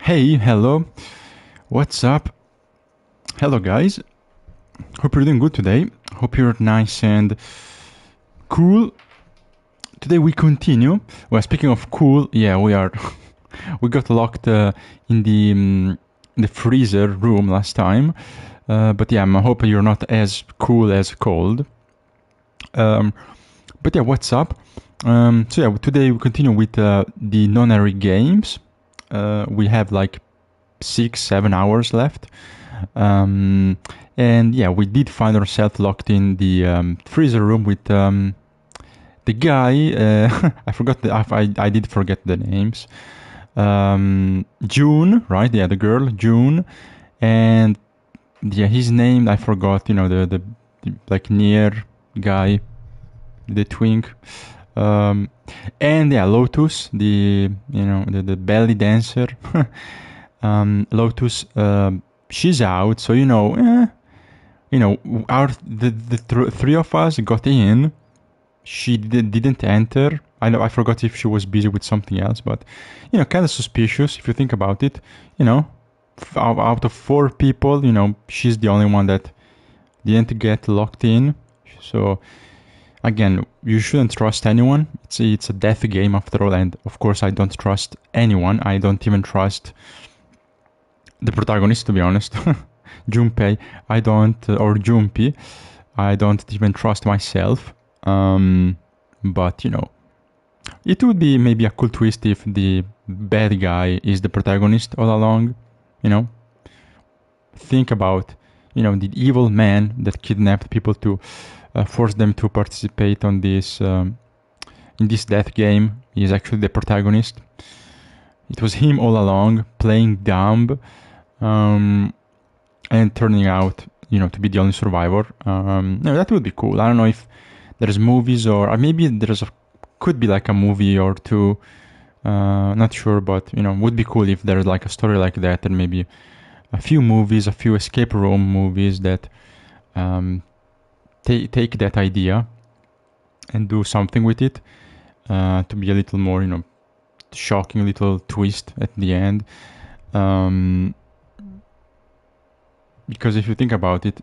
Hey, hello, what's up? Hello, guys. Hope you're doing good today. Hope you're nice and cool. Today we continue. Well, speaking of cool, yeah, we are. We got locked in the freezer room last time, but yeah, I'm hoping you're not as cool as cold. But yeah, what's up? So yeah, today we continue with the Nonary games. We have like 6-7 hours left. And yeah, we did find ourselves locked in the freezer room with the guy. I forgot I did forget the names. June, right? Yeah, the girl June, and yeah, his name I forgot. You know, the like near guy, the twink. And yeah, Lotus, the belly dancer. Lotus, she's out, so the three of us got in. She didn't enter. I forgot if she was busy with something else, but kind of suspicious if you think about it. Out of four people, she's the only one that didn't get locked in. So again, you shouldn't trust anyone. It's a death game after all, and of course I don't trust anyone. I don't even trust the protagonist, to be honest. Junpei, or Junpei, I don't even trust myself. But it would be maybe a cool twist if the bad guy is the protagonist all along. Think about the evil man that kidnapped people to force them to participate on this in this death game. He is actually the protagonist. It was him all along, playing dumb, and turning out to be the only survivor. That would be cool. I don't know if there's movies or maybe could be like a movie or two. Not sure, but would be cool if there's like a story like that, and maybe a few movies, a few escape room movies that take that idea and do something with it, to be a little more, shocking little twist at the end. Because if you think about it,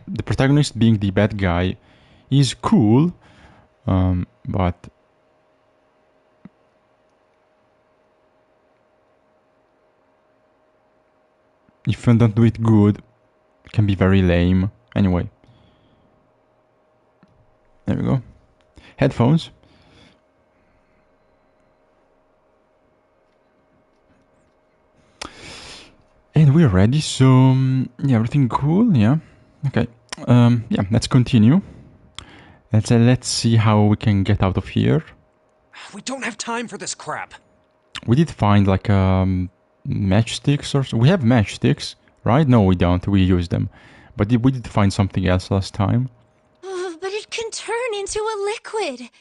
the protagonist being the bad guy is cool, but if you don't do it good, it can be very lame. Anyway, there we go. Headphones. And we're ready, so yeah, everything cool, yeah. Okay, yeah, let's continue. Let's see how we can get out of here. We don't have time for this crap. We did find like matchsticks or so. We have matchsticks, right? No, we don't. We use them. But we did find something else last time. But it can turn into a liquid.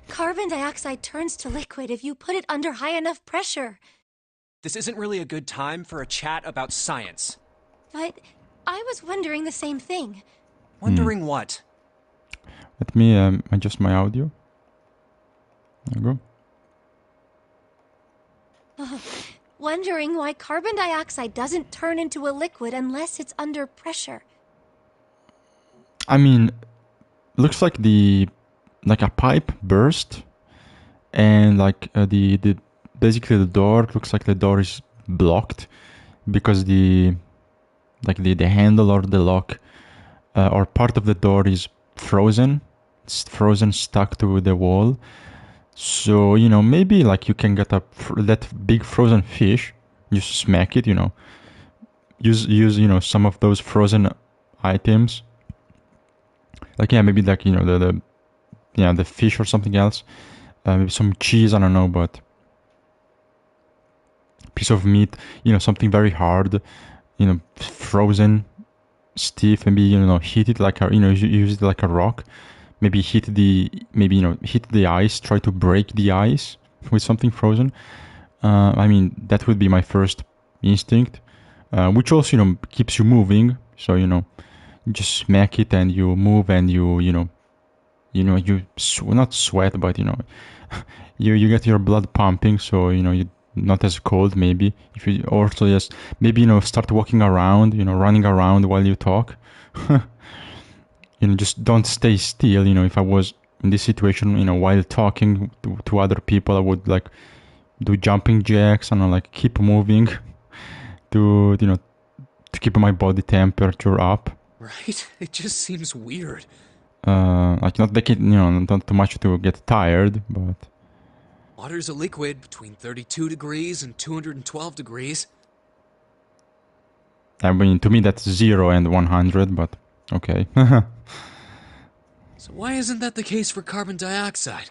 Carbon dioxide turns to liquid if you put it under high enough pressure. This isn't really a good time for a chat about science. But I was wondering the same thing. Wondering what? Let me adjust my audio. There we go. Wondering why carbon dioxide doesn't turn into a liquid unless it's under pressure. I mean, looks like a pipe burst, and like the basically the door looks like the door is blocked because the handle or the lock or part of the door is frozen. It's frozen, stuck to the wall. So maybe like you can get that big frozen fish, just smack it. Use some of those frozen items. Like maybe like the fish or something else. Maybe some cheese, I don't know, but piece of meat, something very hard, frozen, stiff. Maybe heat it like use it like a rock. Maybe hit the ice. Try to break the ice with something frozen. I mean, that would be my first instinct, which also keeps you moving. So you just smack it and you move and you you not sweat, but you get your blood pumping, so you're not as cold. Maybe if you also just maybe start walking around, running around while you talk. Just don't stay still. If I was in this situation, while talking to other people, I would like do jumping jacks and like keep moving to to keep my body temperature up. Right? It just seems weird. Like not make it, not too much to get tired, but Water's a liquid between 32 degrees and 212 degrees. I mean, to me that's 0 and 100, but okay. So why isn't that the case for carbon dioxide?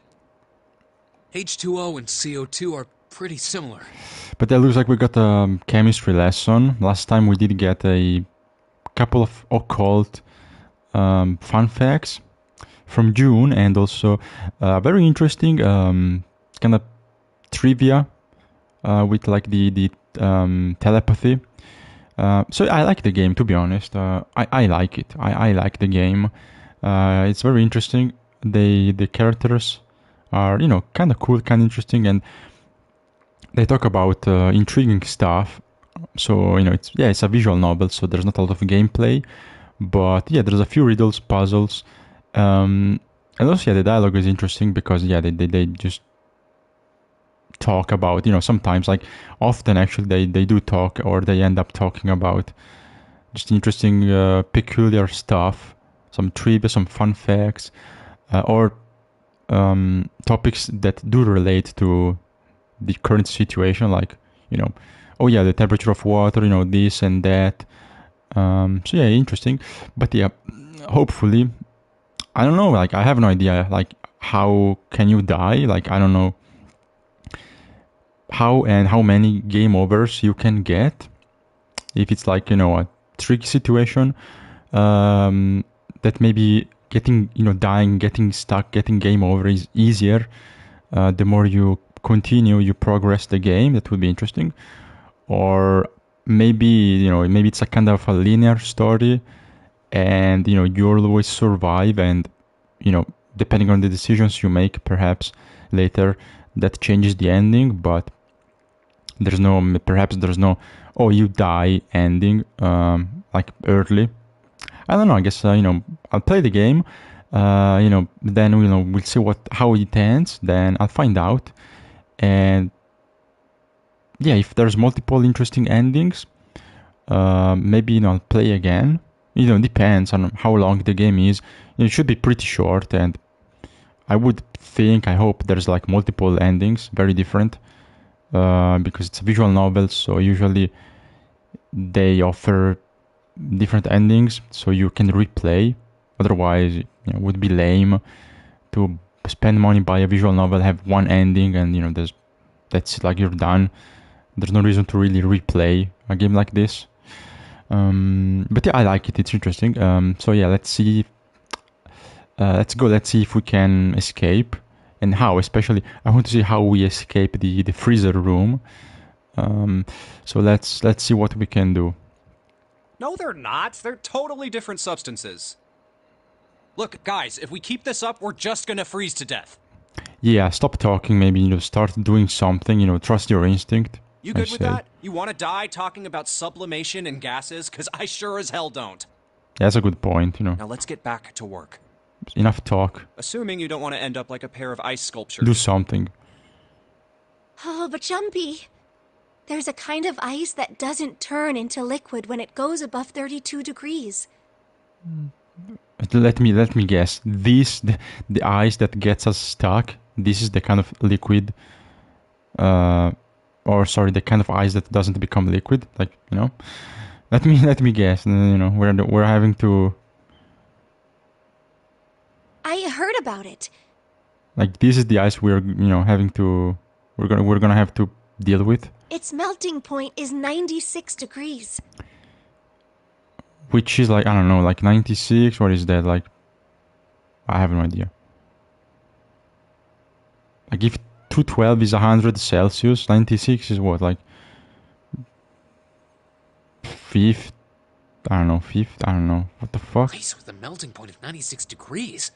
H2O and CO2 are pretty similar. But it looks like we got a chemistry lesson. Last time we did get a couple of occult fun facts from June, and also very interesting kind of trivia with like the telepathy. So I like the game, to be honest. I like it. I like the game. It's very interesting. The characters are kind of cool, kind of interesting, and they talk about intriguing stuff. So it's a visual novel, so there's not a lot of gameplay, but there's a few riddles, puzzles, and also the dialogue is interesting because they just talk about sometimes, like often actually they do talk, or they end up talking about just interesting peculiar stuff, some trivia, some fun facts, or topics that do relate to the current situation, like the temperature of water, this and that. So interesting. But hopefully, I don't know, like I have no idea like how can you die, like I don't know how many game overs you can get if it's like a tricky situation, that maybe getting dying, getting stuck, getting game over is easier the more you continue, you progress the game. That would be interesting. Or maybe maybe it's a kind of a linear story, and you'll always survive, and depending on the decisions you make, perhaps later that changes the ending, but there's no oh you die ending like early. I don't know, I guess I'll play the game, then we'll see how it ends, then I'll find out. And if there's multiple interesting endings, maybe I'll play again. Depends on how long the game is. It should be pretty short, and I hope there's like multiple endings, very different, because it's a visual novel, so usually they offer different endings so you can replay. Otherwise, it would be lame to spend money, buy a visual novel, have one ending, and that's it, like you're done. There's no reason to really replay a game like this. But I like it. It's interesting. So let's see. Let's go. Let's see if we can escape, and how. Especially, I want to see how we escape the freezer room. So let's see what we can do. No, they're not. They're totally different substances. Look, guys, if we keep this up, we're just gonna freeze to death. Yeah, stop talking. Maybe start doing something. Trust your instinct. You good with that? You want to die talking about sublimation and gases? Because I sure as hell don't. That's a good point. Now let's get back to work. Enough talk. Assuming you don't want to end up like a pair of ice sculptures. Do something. Oh, but Jumpy, there's a kind of ice that doesn't turn into liquid when it goes above 32 degrees. Let me guess. The ice that gets us stuck. This is the kind of liquid. The kind of ice that doesn't become liquid. Like Let me guess. We're having to. I heard about it. Like this is the ice we're having to. We're gonna have to deal with. Its melting point is 96 degrees. Which is like, I don't know, like 96. What is that? Like, I have no idea. Like if 212 is 100 Celsius, 96 is what? Like fifth? I don't know. What the fuck? Ice with a melting point of 96 degrees.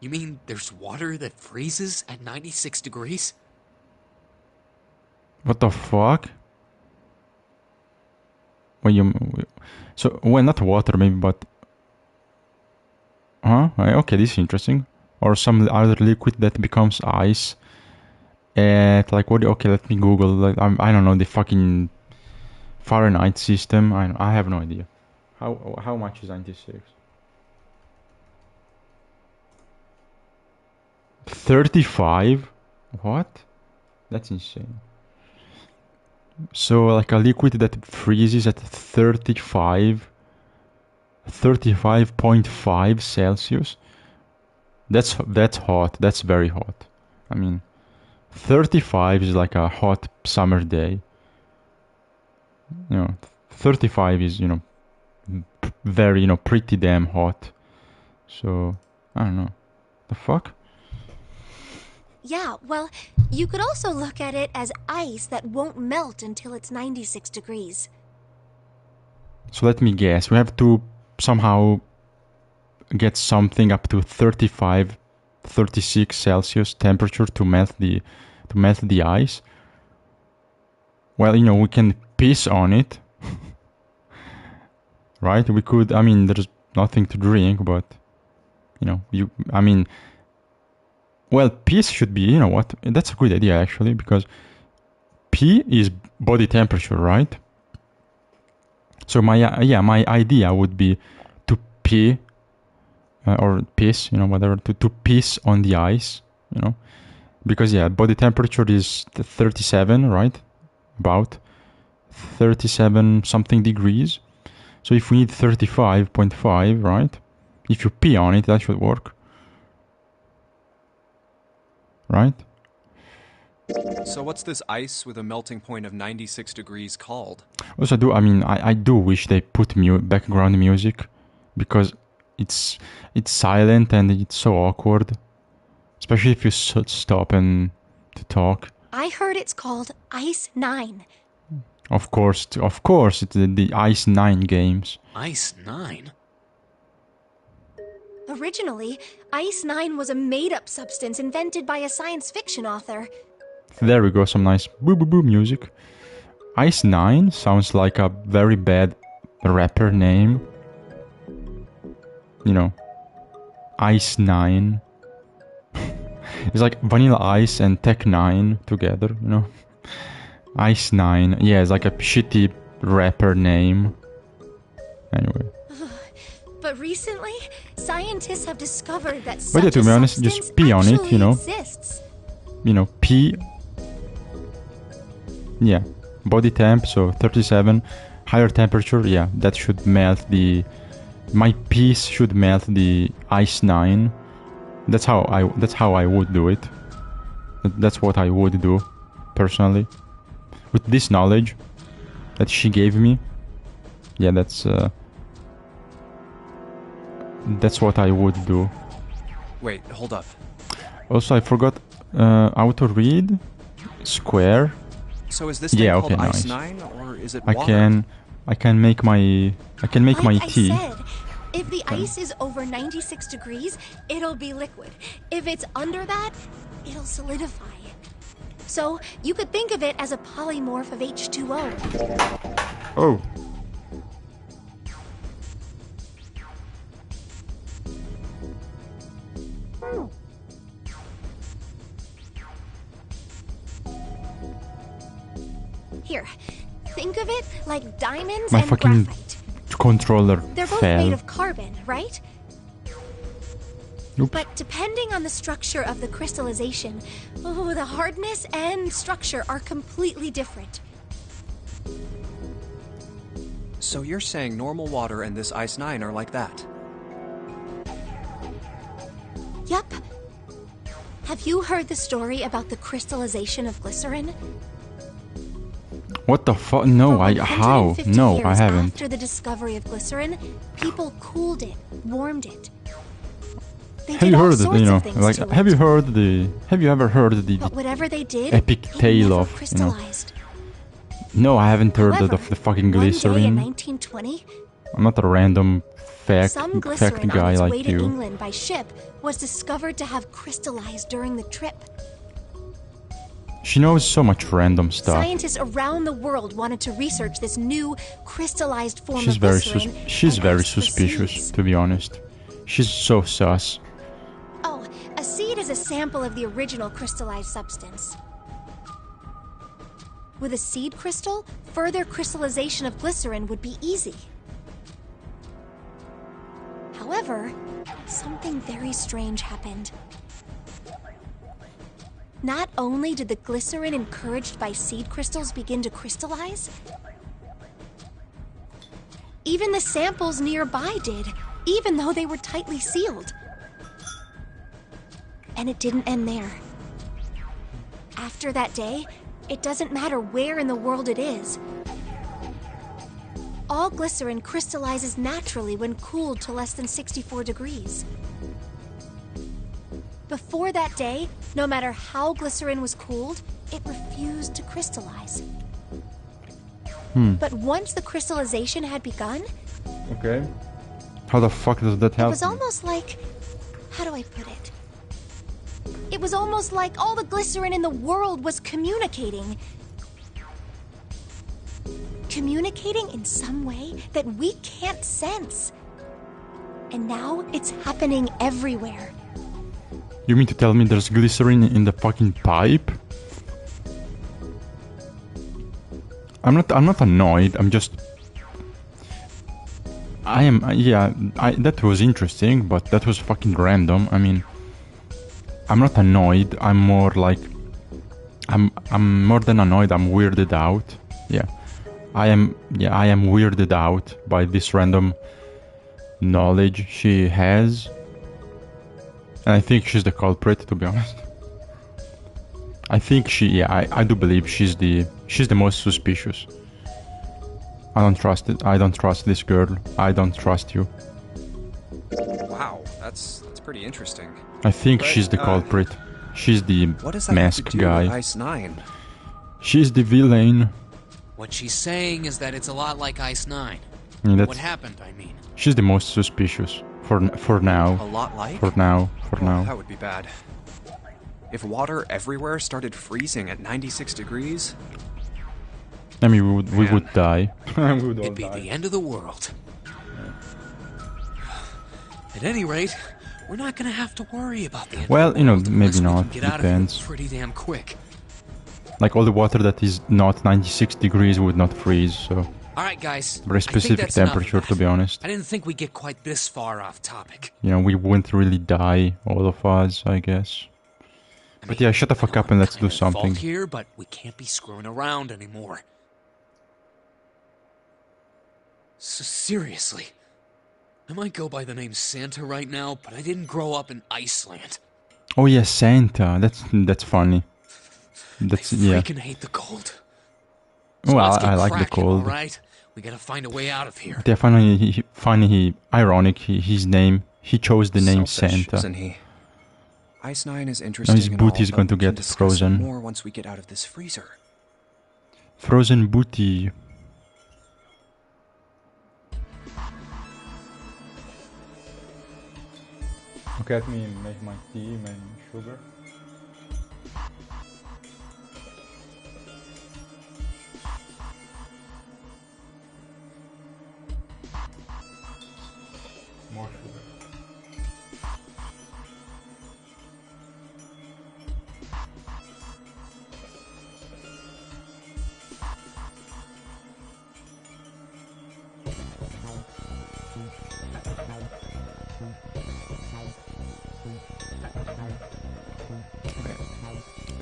You mean there's water that freezes at 96 degrees? What the fuck? Well, not water maybe, but... Huh? Okay, this is interesting. Or some other liquid that becomes ice. At, like, what... Okay, let me Google. Like, I don't know, the fucking Fahrenheit system. I have no idea. How much is 96? 35? What? That's insane. So like a liquid that freezes at 35.5 Celsius. That's hot. That's very hot. I mean, 35 is like a hot summer day. 35 is, very, pretty damn hot. So, I don't know. The fuck? Yeah, well, you could also look at it as ice that won't melt until it's 96 degrees. So let me guess. We have to somehow get something up to 35, 36 Celsius temperature to melt the ice. Well, we can piss on it. Right? We could, I mean, there's nothing to drink, but well, piss should be, you know what? That's a good idea actually, because pee is body temperature, right? So my idea would be to pee or piss, whatever, to piss on the ice, because body temperature is 37, right? About 37 something degrees. So if we need 35.5, right? If you pee on it, that should work. Right? So what's this ice with a melting point of 96 degrees called? Also, I do wish they put background music, because it's silent and it's so awkward, especially if you stop and to talk. I heard it's called Ice 9. Of course, it's the Ice 9 games. Ice 9? Originally, Ice 9 was a made-up substance invented by a science fiction author. There we go, some nice boo music. Ice 9 sounds like a very bad rapper name. Ice 9. It's like Vanilla Ice and Tech 9 together, Ice 9. Yeah, it's like a shitty rapper name. Anyway. But recently, scientists have discovered that But yeah, to be honest, just pee on it, exists. Pee. Yeah, body temp, so 37. Higher temperature, yeah, that should melt my piece should melt the Ice 9. That's how I would do it. That's what I would do, personally. With this knowledge that she gave me, yeah, that's what I would do. Wait, hold up. Also, I forgot how to read square. So is this thing called Ice 9, or is it water? I can make my Like tea. I said, if the ice is over 96 degrees, it'll be liquid. If it's under that, it'll solidify. So you could think of it as a polymorph of H2O. Oh. Here, think of it like diamonds My and fucking graphite. controller They're both fell. made of carbon, right? Oops. But depending on the structure of the crystallization, the hardness and structure are completely different. So you're saying normal water and this Ice 9 are like that? Yup. Have you heard the story about the crystallization of glycerin? What the fuck? No, For how? 150 No, I years haven't. After the discovery of glycerin, people cooled it, warmed it. They Have did you all heard sorts of it? things Like, to have it. you ever heard the But whatever they did, epic it tale never of, crystallized. No, I haven't heard However, of the fucking one day in glycerin. 1920, I'm not a random fact Some glycerin guy on its like way to you. England by ship was discovered to have crystallized during the trip. She knows so much random stuff. Scientists around the world wanted to research this new crystallized form She's of very glycerin. she's and very asked for suspicious, seeds. to be honest. She's so sus. Oh, a seed is a sample of the original crystallized substance. With a seed crystal, further crystallization of glycerin would be easy. However, something very strange happened. Not only did the glycerin encouraged by seed crystals begin to crystallize, even the samples nearby did, even though they were tightly sealed. And it didn't end there. After that day, it doesn't matter where in the world it is. All glycerin crystallizes naturally when cooled to less than 64 degrees. Before that day, no matter how glycerin was cooled, it refused to crystallize. But once the crystallization had begun, Okay. How the fuck does that it help? was almost like... how do I put it? It was almost like all the glycerin in the world was communicating. Communicating in some way that we can't sense. And now it's happening everywhere. You mean to tell me there's glycerin in the fucking pipe? I'm not annoyed, I'm just... that was interesting, but that was fucking random. I mean, I'm not annoyed, I'm more like... I'm more than annoyed, I'm weirded out. Yeah. I am weirded out by this random knowledge she has. And I think she's the culprit, to be honest. I think I do believe she's the most suspicious. I don't trust it. I don't trust this girl. I don't trust you. Wow, that's pretty interesting. I think But, she's the culprit. She's the What does that have to masked do guy. with Ice 9? She's the villain. What she's saying is that it's a lot like Ice 9. And What that's, happened, I mean. she's the most suspicious for A now. lot like? For now. That would be bad. If water everywhere started freezing at 96 degrees, I mean, we Man. would die. we would all It'd be die. the end of the world. At any rate, we're not gonna have to worry about the end Well, of the you know, world maybe unless we not. can get out of Depends. here pretty damn quick. Like all the water that is not 96 degrees would not freeze, so All right, guys. very I think specific that's enough of temperature, to that. be honest. I didn't think we'd get quite this far off topic. You know, we wouldn't really die, all of us, I guess. But yeah, shut the fuck up and let's do Kinda at fault something. here, but we can't be screwing around anymore. So seriously, I might go by the name Santa right now, but I didn't grow up in Iceland. Oh yeah, Santa. That's funny. That's I yeah. freaking hate the cold. So Well, let's get I like the cracking, cold. all right? We gotta find a way out of here. Yeah, ironic. He chose the name selfish, Santa. isn't he? Ice 9 is interesting. his and booty is all, going but to we can get discuss it frozen. more once we get out of this freezer. Frozen booty. Okay, let me make my tea, my sugar. More sugar.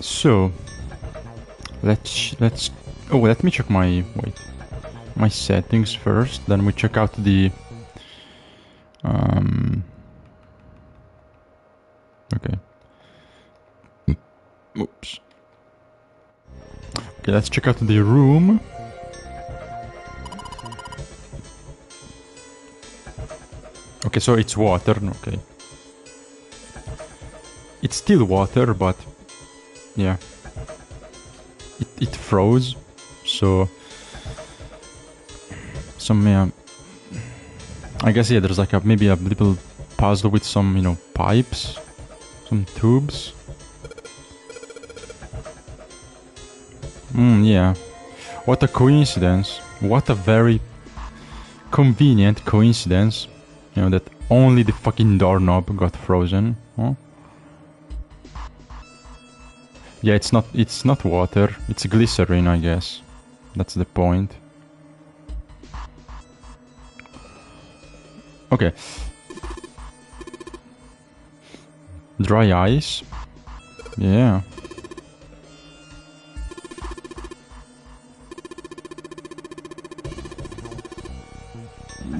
So let's let me check my my settings first, then we check out the okay. Oops. Okay, let's check out the room. Okay, so it's water, okay. It's still water, but yeah. It froze, so some I guess, yeah, there's like maybe a little puzzle with some, you know, pipes, some tubes. Yeah. What a coincidence. What a very convenient coincidence. You know, that only the fucking doorknob got frozen. Huh? Yeah, it's not water. It's glycerin, I guess. That's the point. Okay. Dry ice. Yeah.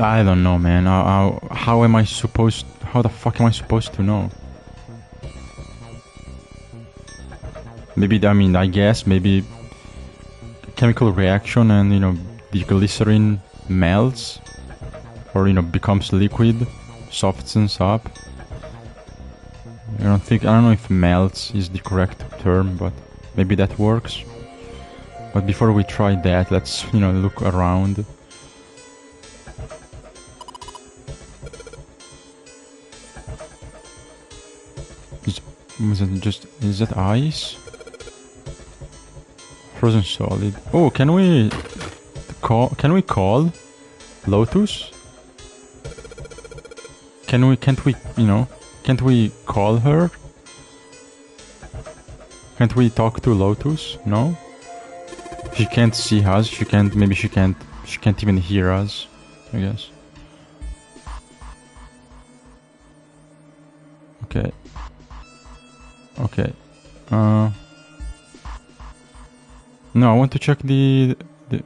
I don't know, man. How am I supposed... How the fuck am I supposed to know? Maybe, I mean, I guess maybe chemical reaction and, you know, the glycerin melts or, you know, becomes liquid, softens up. I don't know if melts is the correct term, but maybe that works. But before we try that, let's, you know, look around. Is that ice? Frozen solid. Oh, can we call Lotus? Can't we call her? Can't we talk to Lotus? No? She can't see us, she can't even hear us, I guess. Okay. Okay. No, I want to check the the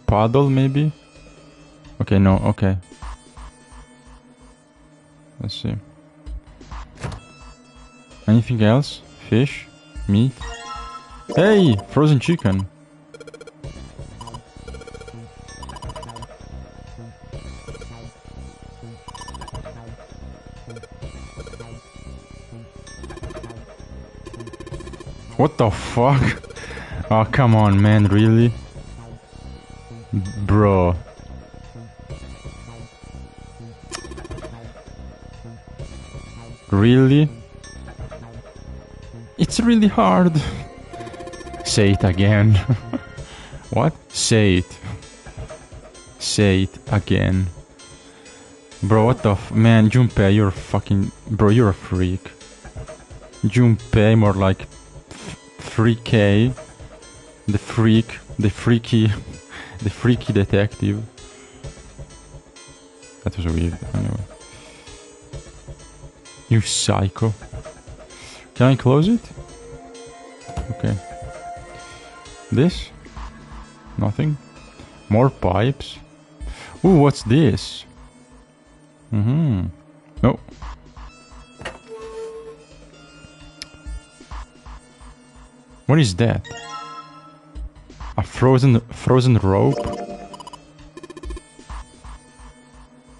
puddle maybe? Okay, no, okay. Let's see. Anything else? Fish? Meat? Hey! Frozen chicken! What the fuck? Oh, come on, man, really? Bro. Really? It's really hard. Say it again. What? Say it. Say it again. Bro, what the man, Junpei, you're fucking... Bro, you're a freak. Junpei, more like... 3K. The freak. The freaky... the freaky detective. That was weird, anyway. You psycho. Can I close it? Okay. This? Nothing. More pipes. Ooh, what's this? No. What is that? A frozen rope?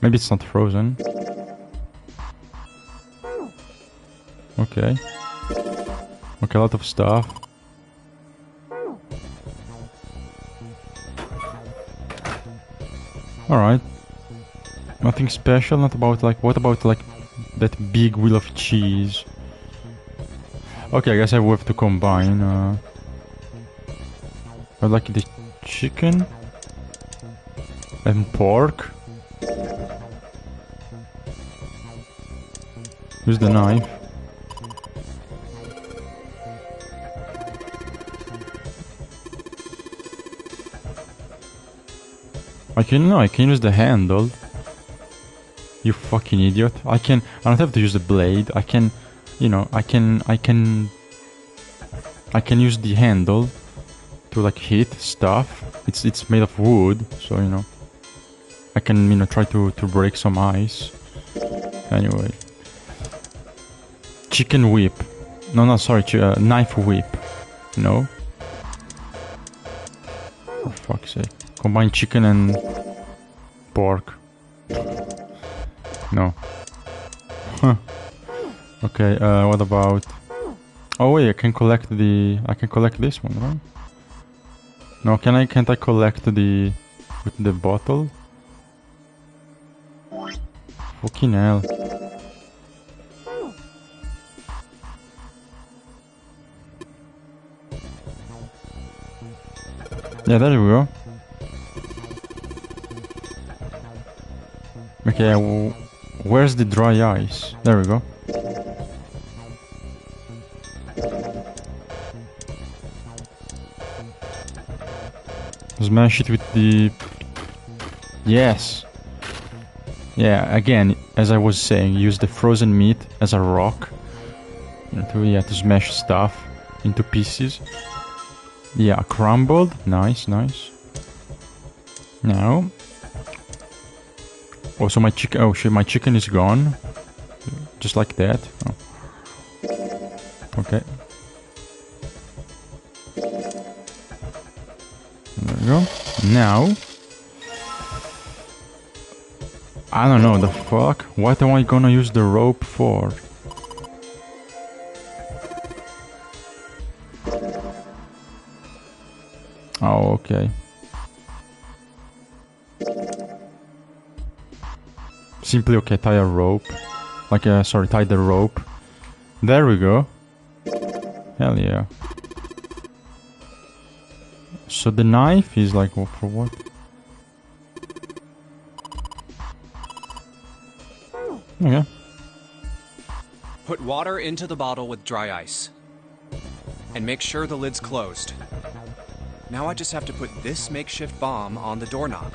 Maybe it's not frozen. Okay. Okay, a lot of stuff. Alright. Nothing special, not about like... What about like that big wheel of cheese? Okay, I guess I will have to combine. I like the chicken. And pork. Use the knife. I can use the handle. You fucking idiot. I don't have to use the blade. I can use the handle to like hit stuff. It's made of wood, so you know. I can try to break some ice. Anyway. Chicken whip. No, sorry, knife whip. No? For fuck's sake. Combine chicken and pork. No. Huh. Okay, what about... Oh wait, I can collect this one, right? No, can't I collect the... with the bottle? Fucking hell. Yeah, there we go. Okay, where's the dry ice? There we go. Smash it with the... Yes! Yeah, again, as I was saying, use the frozen meat as a rock. To smash stuff into pieces. Yeah, crumbled. Nice, nice. Now... Oh, so my chicken... Oh shit, my chicken is gone. Just like that. Oh. Okay. There we go. Now... I don't know, the fuck? What am I gonna use the rope for? Oh, okay. Simply, okay, tie a rope. Like, sorry, tie the rope. There we go. Hell yeah. So the knife is like, well, for what? Okay. Put water into the bottle with dry ice. And make sure the lid's closed. Now I just have to put this makeshift bomb on the doorknob.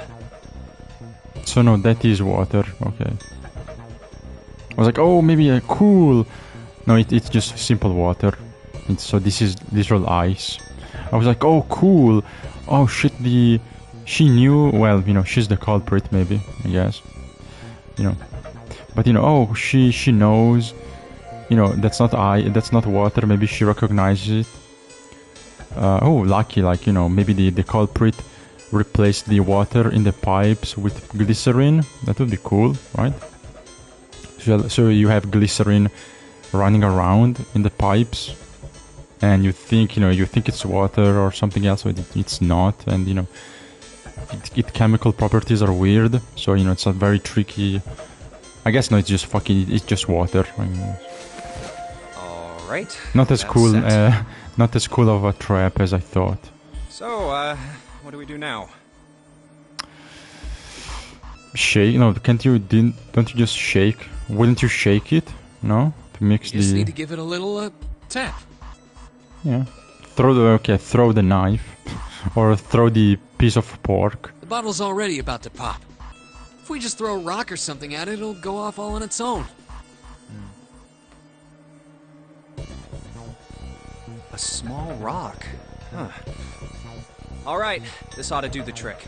So no, that is water. Okay. I was like, oh, maybe a cool. No, it's just simple water. So this is literal ice. I was like, oh, cool. Oh shit, she knew. Well, you know, she's the culprit, maybe. I guess. You know. But you know, oh, she knows, you know, that's not water. Maybe she recognizes it. Oh, lucky, like, you know, maybe the culprit replaced the water in the pipes with glycerin. That would be cool, right? So you have glycerin running around in the pipes, and you think it's water or something else, but it's not, and you know, its chemical properties are weird. So you know, it's a very tricky. I guess no, it's just water. I mean, all right. Not as cool. Not as cool of a trap as I thought. So, what do we do now? Shake? No, don't you just shake? Wouldn't you shake it? No, to mix You just need to give it a little tap. Yeah. Throw the knife, or throw the piece of pork. The bottle's already about to pop. If we just throw a rock or something at it, it'll go off all on its own. A small rock. Huh. All right, this ought to do the trick.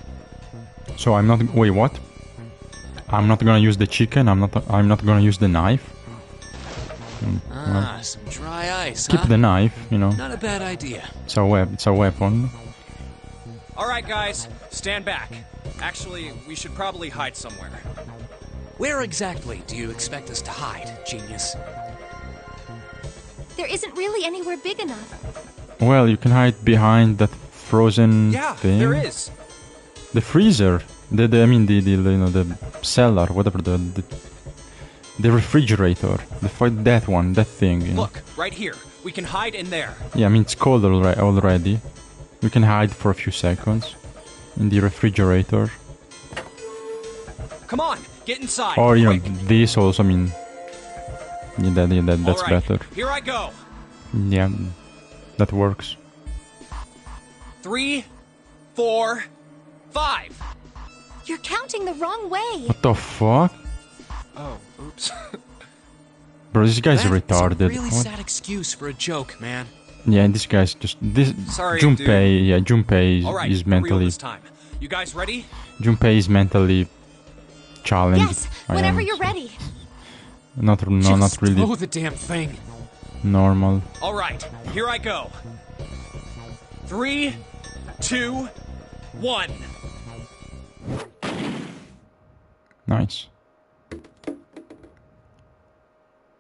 So I'm not. Wait, what? I'm not gonna use the chicken. I'm not gonna use the knife. Well, some dry ice. Keep the knife. You know. Not a bad idea. It's a weapon. All right, guys, stand back. Actually, we should probably hide somewhere. Where exactly do you expect us to hide, genius? There isn't really anywhere big enough. Well, you can hide behind that frozen thing. Yeah, there is. The freezer. The cellar, whatever, the refrigerator. That thing. You know? Look, right here. We can hide in there. Yeah, I mean, it's cold already. We can hide for a few seconds in the refrigerator. Come on, get inside. Or, you quick. know, this also, I mean, that's All right, better. Here I go. Yeah, that works. 3, 4, 5. You're counting the wrong way. What the fuck? Oh, oops. Bro, this guy's That's retarded. a really What? sad excuse for a joke, man. Yeah, and this guy's just Sorry, Junpei. Yeah, Junpei All right, is for real mentally. this time. You guys ready? Junpei is mentally challenged. Yes, whenever you're ready. Not Just really throw the damn thing. normal. All right, here I go. 3, 2, 1. Nice.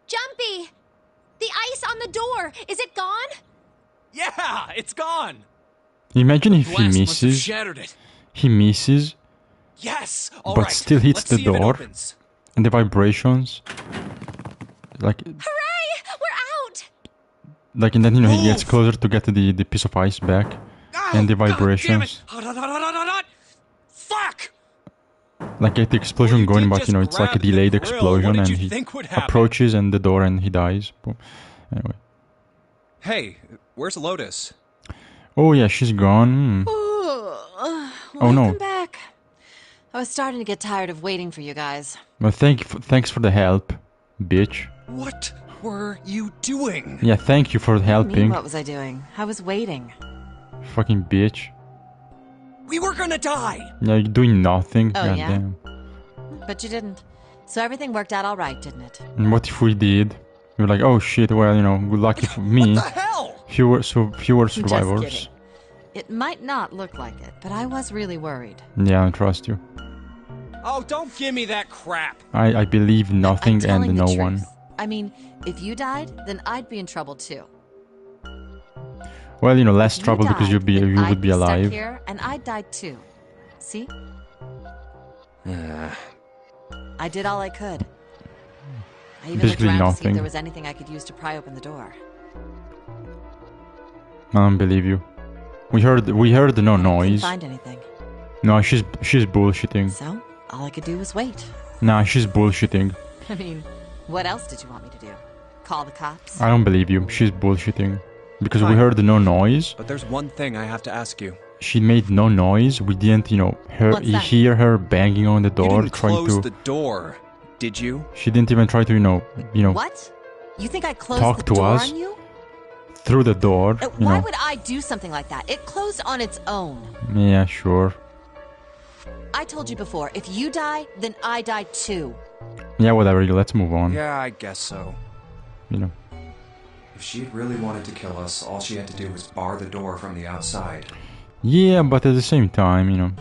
Jumpy! The ice on the door, is it gone? Yeah, it's gone. Imagine if he Blast must have misses. shattered it. He misses, Yes. All but right, still hits let's the see if it door. opens. And the vibrations. Like, Hooray! We're out! like, and then, you know, he gets closer to get the piece of ice back. And the vibrations. Fuck! Like, get the explosion going, but, you know, it's like a delayed explosion. And he approaches and the door and he dies. Boom. Anyway. Hey, where's Lotus? Oh, yeah, she's gone. Oh, no. Welcome back. I was starting to get tired of waiting for you guys. Well, thanks for the help, bitch. What were you doing? Yeah, thank you for I mean, helping. what was I doing? I was waiting. Fucking bitch. We were gonna die! Yeah, you're doing nothing. Oh, God yeah? damn. But you didn't. So everything worked out all right, didn't it? And what if we did? You're like, oh shit, well, you know, good luck for me. What the hell? Fewer Just survivors. kidding. It might not look like it, but I was really worried. Yeah, I don't trust you. Oh, don't give me that crap! I believe nothing I'm telling and the no truth. one. I mean, if you died, then I'd be in trouble too. Well, you know, less If you trouble because died, then you I'd would be stuck alive. here, and I died too. See? I did all I could. I even Basically looked around to see nothing. if there was anything I could use to pry open the door. I don't believe you. We heard no Couldn't noise. find anything. No, she's bullshitting. So all I could do was wait. Nah, she's bullshitting. I mean, what else did you want me to do? Call the cops? I don't believe you. She's bullshitting. Because we Fine. heard no noise. But there's one thing I have to ask you. She made no noise. We didn't, you know, What's that? hear her banging on the You door, didn't trying close to. the door, did you? She didn't even try to, you know, What? You think I closed Talk the to door us? on you? through the door. You Why know. would I do something like that? It closed on its own. Yeah, sure. I told you before, if you die, then I die too. Yeah, whatever. Let's move on. Yeah, I guess so. You know. If she really wanted to kill us, all she had to do was bar the door from the outside. Yeah, but at the same time, you know,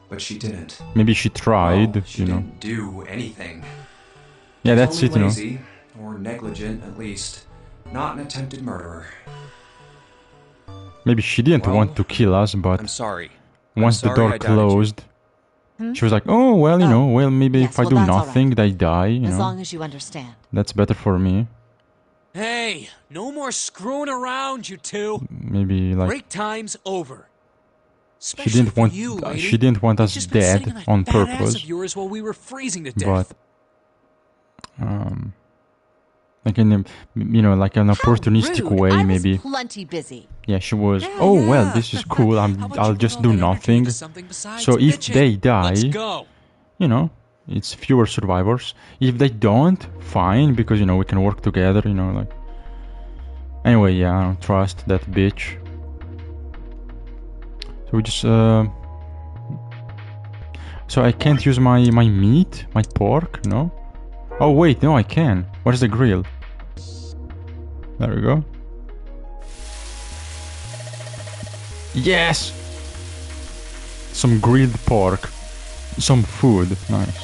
But she didn't. maybe she tried. Well, she you know. didn't do anything. Yeah, She's that's only it. You know. lazy, or negligent at least. Not an attempted murderer. Maybe she didn't Well, want to kill us, but I'm sorry. once the sorry door I doubted you. closed, she was like, "Oh well, you Oh. know, well maybe Yes, if I well, do that's all nothing, they die. You As know, long as you understand. that's better for me. Hey, no more screwing around, you two. Maybe like Break time's over. she Especially didn't for want you, lady. she didn't want us You've just been sitting dead on on that fat ass purpose, of yours while we were freezing to but death. like in a, you know, like an opportunistic Rude. way, I maybe. was plenty busy. Yeah, she was. Yeah, Oh well, yeah. this is cool. How about I'll you just put do all that energy nothing. into something besides So if bitching? they Let's die, go. you know, it's fewer survivors. If they don't, fine, because you know we can work together. You know, like. Anyway, yeah, I don't trust that bitch. So we just So I can't use my meat, my pork, no? Oh wait, no, I can. Where's the grill? There we go. Yes! Some grilled pork. Some food. Nice.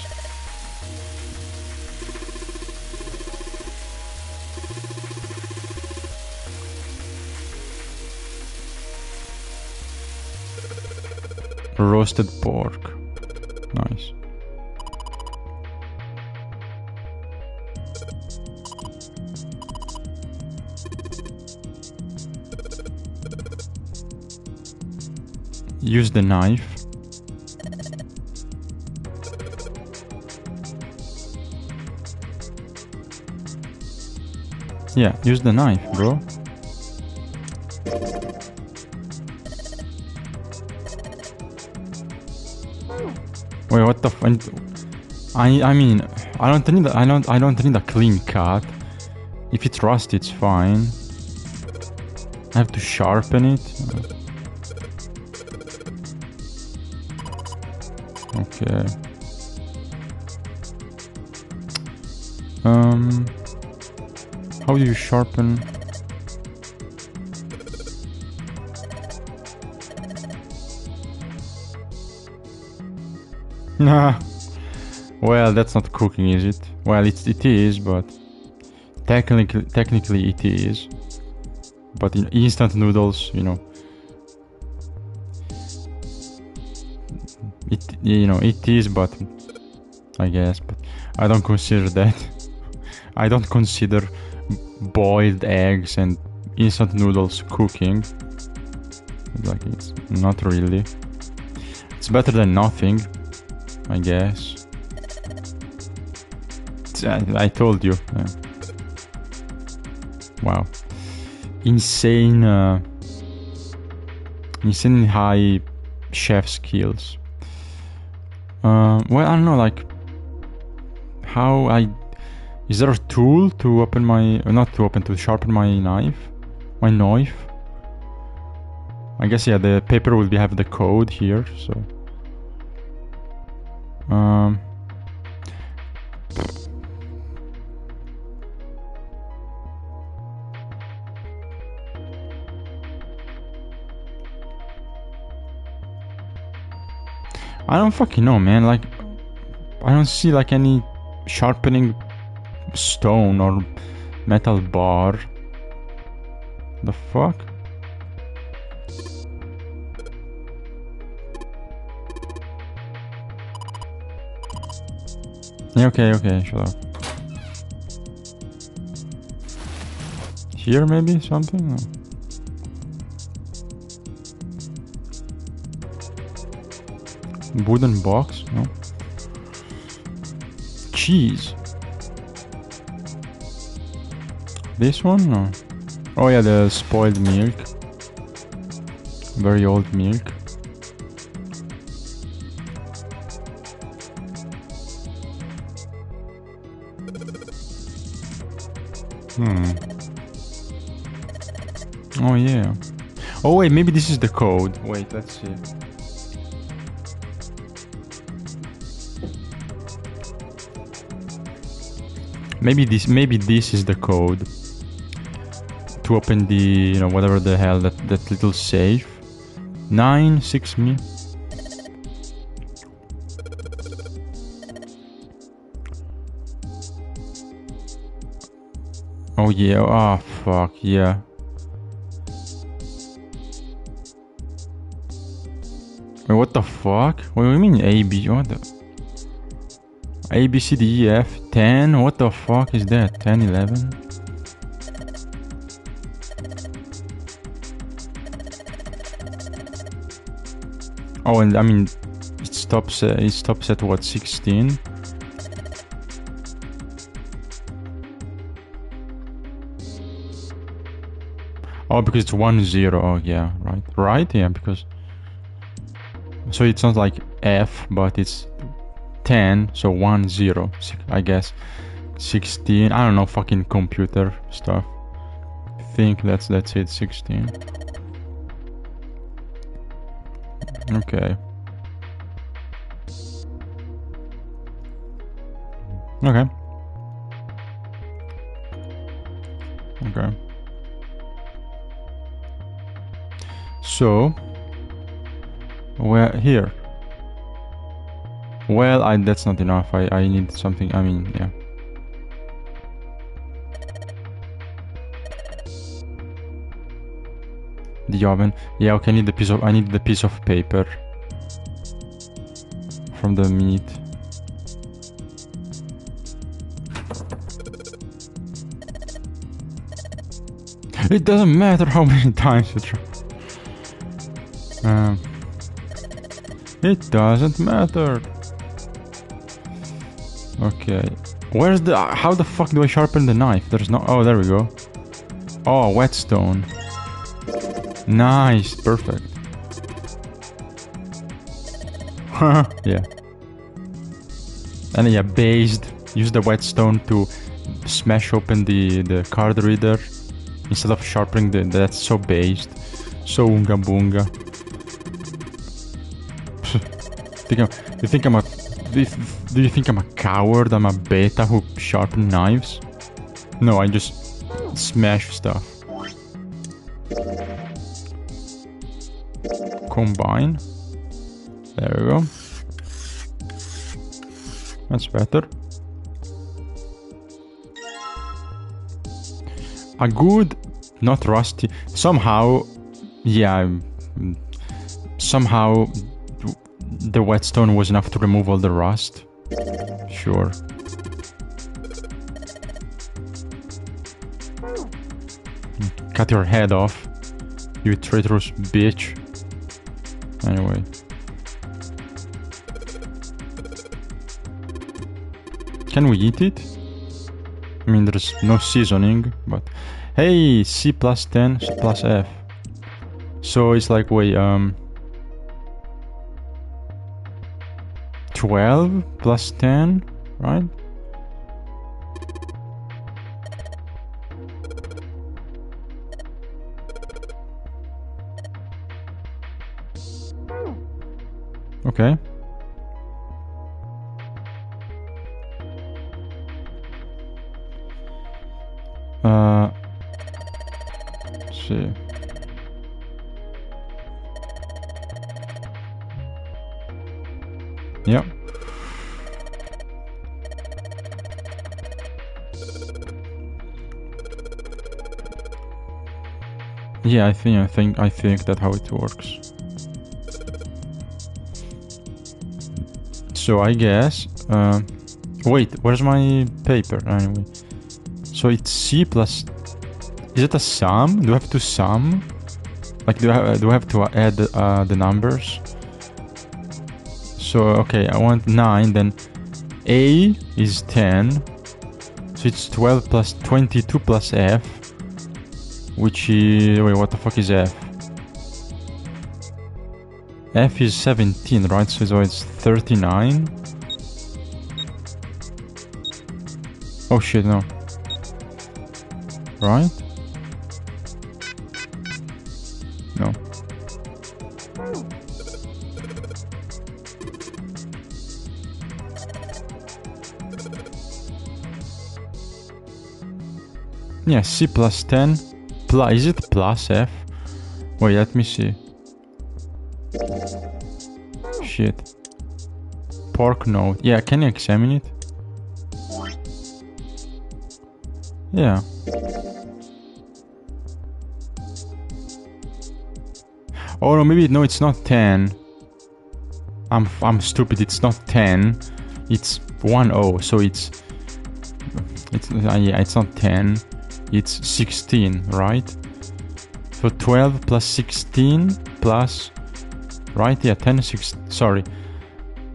Roasted pork. Nice. Use the knife. Yeah, use the knife, bro. Wait, what the f- I mean, I don't need a clean cut. If it's rusty, it's fine. I have to sharpen it. Okay. How do you sharpen? Nah. Well, that's not cooking, is it? Well, it is, but technically it is. But in instant noodles, you know, it is, but I guess, but I don't consider that. I don't consider boiled eggs and instant noodles cooking. Like, it's not really. It's better than nothing, I guess. I told you. Wow. Insane high chef skills. Well, I don't know, like, is there a tool to open to sharpen my knife? My knife? I guess, yeah, the paper will have the code here, so. I don't fucking know, man. Like, I don't see like any sharpening stone or metal bar. The fuck? Yeah, okay, shut up. Here maybe something? No. Wooden box? No. Cheese. This one? No. Oh yeah, the spoiled milk. Very old milk. Oh yeah. Oh wait, maybe this is the code. Wait, let's see. Maybe this is the code to open the, you know, whatever the hell that little safe. 9-6 me. Oh yeah. Oh fuck yeah. Wait, what the fuck? What do you mean A B? What the? A B C D E F 10? What the fuck is that? 10 11? Oh, and I mean, it stops at what, 16? Oh, because it's 1-0. Oh yeah, right, yeah, because so it's not like F, but it's 10, so 1-0, I guess. 16, I don't know, fucking computer stuff. I think that's it, 16. Okay. Okay. Okay. So, we're here. Well, that's not enough. I need something. I mean, yeah. The oven. Yeah, okay. I need the piece of paper from the meat. It doesn't matter how many times you try. It doesn't matter. Okay. Where's the... How the fuck do I sharpen the knife? There's no... Oh, there we go. Oh, whetstone. Nice. Perfect. Yeah. And yeah, based. Use the whetstone to smash open the card reader instead of sharpening the... That's so based. So unga boonga. Do you think I'm a coward? I'm a beta who sharpen knives? No, I just smash stuff. Combine. There we go. That's better. A good, not rusty. Somehow, yeah, somehow the whetstone was enough to remove all the rust. Sure. Cut your head off, you traitorous bitch. Anyway. Can we eat it? I mean, there's no seasoning, but... Hey! C plus 10 plus F. So it's like, wait, 12 plus 10, right? Okay. Let's see. Yep. Yeah, I think that's how it works. So I guess, wait, where's my paper anyway? So it's C plus, is it a sum? Do I have to sum? Like, do I have to add the numbers? So, okay, I want 9, then A is 10. So it's 12 plus 22 plus F, which is, wait, what the fuck is F? F is 17, right? So it's 39. Oh shit, no. Right? No. Yeah, C plus 10. Is it plus F? Wait, let me see. Shit. Pork note. Yeah, can you examine it? Yeah. Oh no, maybe no, it's not 10. I'm stupid. It's not 10. It's 10. So it's yeah, it's not 10. It's 16, right? So 12 plus 16 plus, right? Yeah, 10, 6, sorry.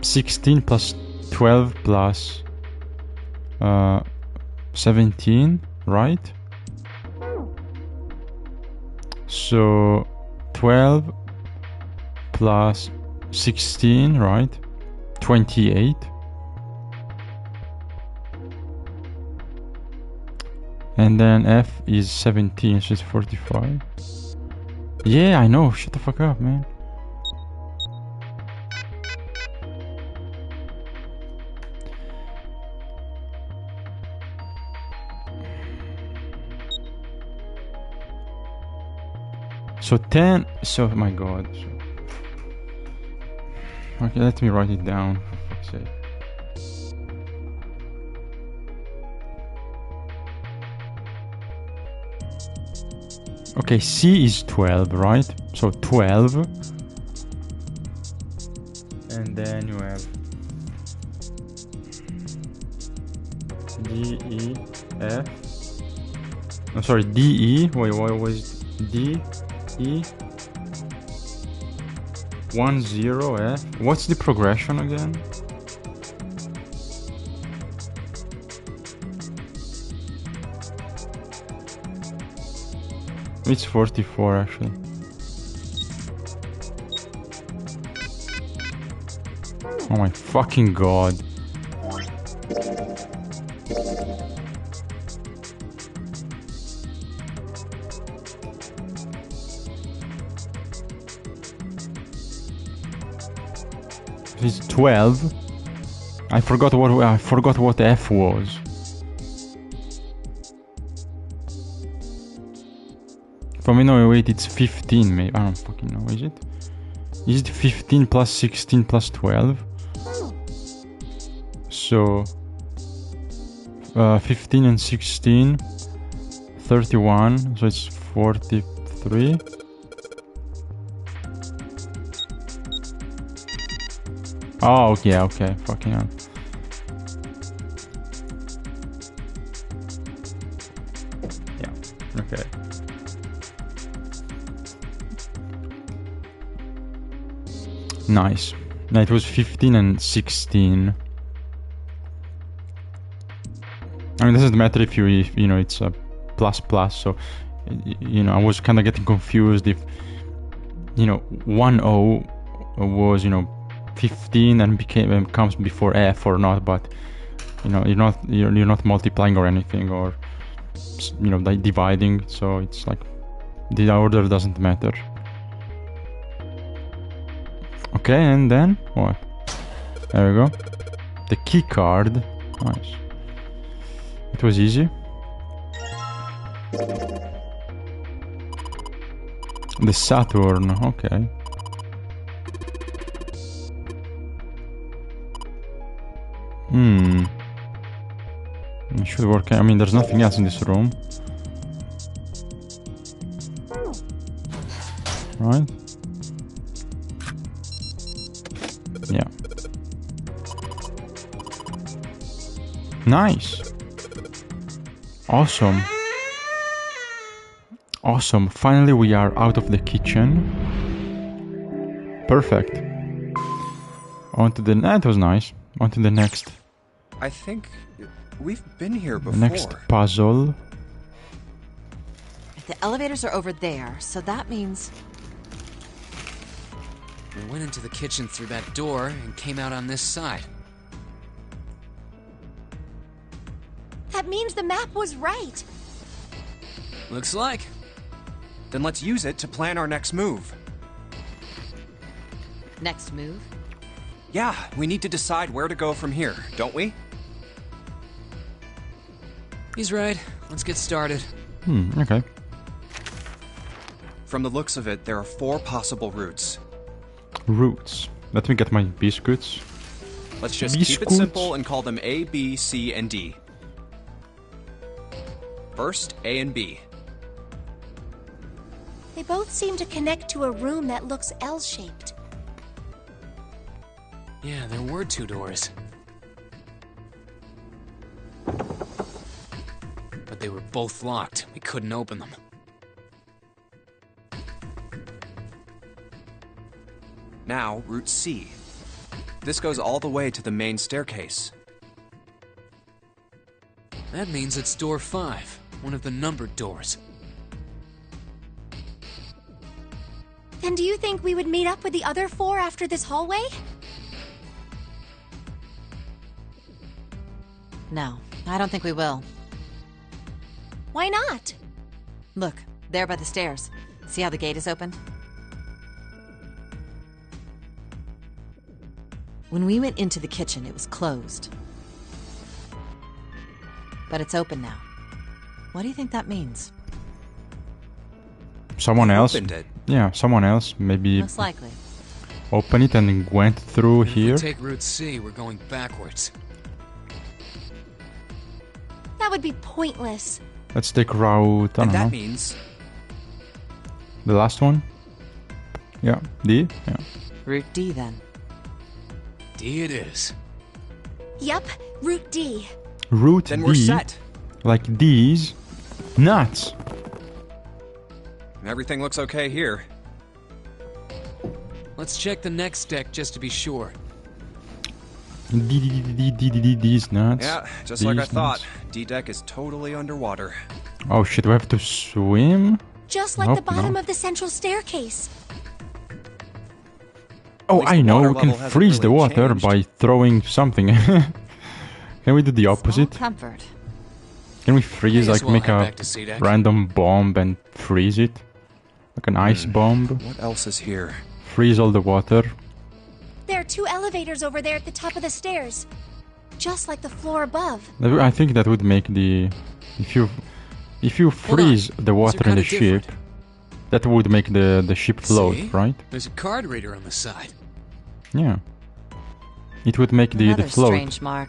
16 plus 12 plus 17, right? So 12 plus 16, right? 28. And then F is 17, so it's 45. Yeah, I know. Shut the fuck up, man. So 10. So, my god. Okay, let me write it down, for fuck's sake. Okay, C is 12, right? So 12. And then you have D, E, F. No, sorry, D, E. Wait, what was D, E? 1, 0, F. What's the progression again? It's 44 actually. Oh my fucking god. It's 12. I forgot what F was. For me, no, wait, it's 15 maybe. I don't fucking know, is it? Is it 15 plus 16 plus 12? So 15 and 16, 31, so it's 43. Oh, okay, fucking hell. Yeah. Okay. Nice. Now it was 15 and 16. I mean, doesn't matter if you know it's a plus plus. So, you know, I was kind of getting confused if, you know, 10 was, you know, 15 and comes before F or not. But, you know, you're not multiplying or anything, or, you know, like dividing. So it's like the order doesn't matter. Okay, and then what? There we go. The key card. Nice. It was easy. The Saturn. Okay. It should work. I mean, there's nothing else in this room. Right? Yeah. Nice. Awesome. Awesome. Finally, we are out of the kitchen. Perfect. On to the... That was nice. On to the next. I think we've been here The before. next puzzle. The elevators are over there, so that means... We went into the kitchen through that door and came out on this side. That means the map was right. Looks like. Then let's use it to plan our next move. Next move? Yeah, we need to decide where to go from here, don't we? He's right. Let's get started. Okay. From the looks of it, there are 4 possible routes. Roots. Let me get my biscuits. Let's just keep it Biscuits. simple and call them A, B, C, and D. First, A and B. They both seem to connect to a room that looks L-shaped. Yeah, there were 2 doors. But they were both locked. We couldn't open them. Now, Route C. This goes all the way to the main staircase. That means it's door 5, one of the numbered doors. Then do you think we would meet up with the other 4 after this hallway? No, I don't think we will. Why not? Look, there by the stairs. See how the gate is open? When we went into the kitchen, it was closed. But it's open now. What do you think that means? Someone else. Opened it. Yeah, someone else maybe Most likely. open it and went through If we here. take Route C, we're going backwards. That would be pointless. Let's take route. I And don't that know. means The last one. Yeah, D. Yeah. Route D, then. D it is. Yep, Route D. Route then D. we're set. Like these. Nuts. Everything looks okay here. Let's check the next deck just to be sure. These nuts. Yeah, just like I These thought. nuts. D-Deck is totally underwater. Oh shit, we have to swim? Just like Nope, the bottom no. of the central staircase. Oh, least I the know, water we can level hasn't freeze the really water changed. by throwing something. Can we do the opposite? Small comfort. Can we freeze, Guess like we'll make head a back to C-Deck. random bomb and freeze it? Like an ice bomb? What else is here? Freeze all the water. There are 2 elevators over there at the top of the stairs. Just like the floor above. I think that would make the... If you freeze the water in the kinda different. ship, that would make the ship float, See? right? There's a card reader on the side. Yeah. It would make the Another float. strange mark.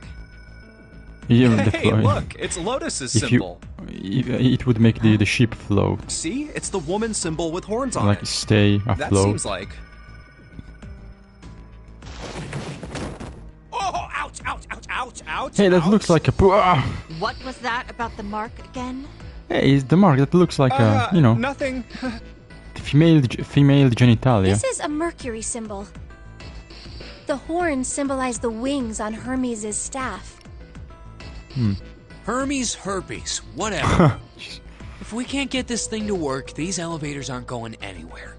Yeah, the Hey, float. look! It's Lotus's If symbol. it would make the ship float, See? It's the woman symbol with horns on like it. stay That afloat. seems like... Oh, ouch, ouch, ouch, ouch, ouch, Hey, that ouch. looks like a What was that about the mark again? Hey, it's the mark that looks like a, you know, Nothing. female genitalia. This is a Mercury symbol. The horns symbolize the wings on Hermes' staff. Hermes herpes, whatever. If we can't get this thing to work, these elevators aren't going anywhere.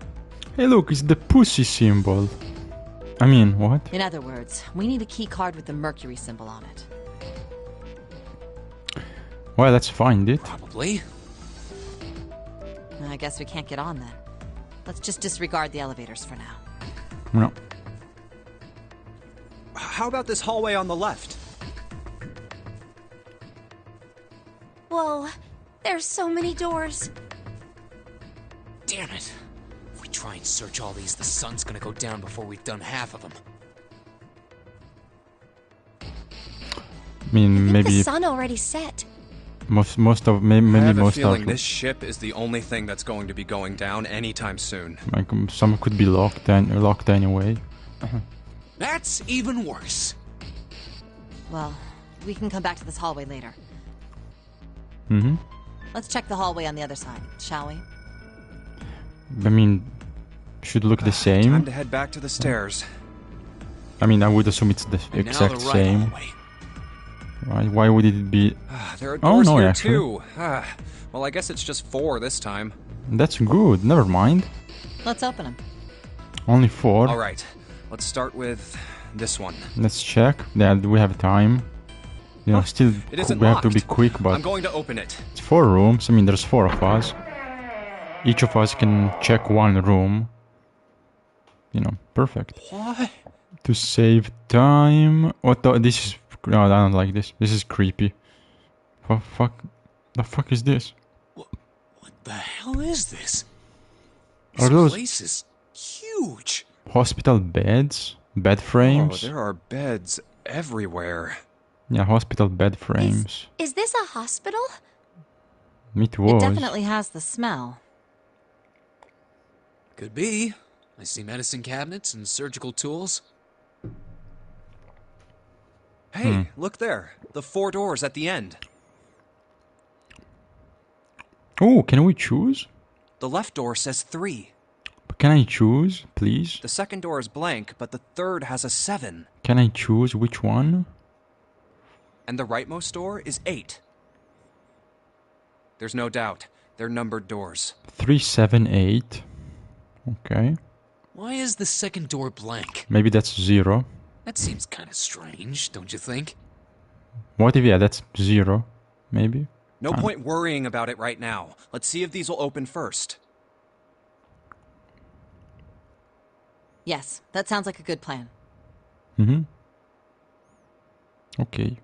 Hey, look, it's the pussy symbol. I mean, what? In other words, we need a key card with the Mercury symbol on it. Well, let's find it. Probably. I guess we can't get on then. Let's just disregard the elevators for now. No. How about this hallway on the left? Whoa, there's so many doors. Damn it. If we try and search all these, the sun's gonna go down before we've done half of them. I mean, The maybe sun already set. most of maybe I have a most feeling of this ship is the only thing that's going to be going down anytime soon. like some could be locked anyway. That's even worse. Well, we can come back to this hallway later. Mm-hmm. Let's check the hallway on the other side, shall we? I mean, should look the Time same. to head back to the stairs. I mean, I would assume it's the And now exact the right same. hallway. Why would it be? There are Oh, doors no, here actually. too. Well, I guess it's just 4 this time. That's good. Never mind. Let's open them. Only 4. All right, let's start with this one. Let's check. Yeah, we have time. You know, still It isn't we have to be locked. quick, I'm but going to open it. it's 4 rooms. I mean, there's 4 of us. Each of us can check one room. You know, perfect. What? To save time. What the? This is. No, I don't like this. This is creepy. Fuck. The fuck is this? What the hell is this? Are This those- place is huge. Hospital beds? Bed frames? Oh, there are beds everywhere. Yeah, hospital bed frames. Is this a hospital? It It was. definitely has the smell. Could be. I see medicine cabinets and surgical tools. Hey, look there. The 4 doors at the end. Oh, can we choose? The left door says 3. Can I choose, please? The second door is blank, but the third has a 7. Can I choose which one? And the rightmost door is 8. There's no doubt. They're numbered doors. 378. Okay. Why is the second door blank? Maybe that's 0. That seems kind of strange, don't you think? What if, yeah, that's 0? Maybe? No point worrying about it right now. Let's see if these will open first. Yes, that sounds like a good plan. Mm-hmm. Okay.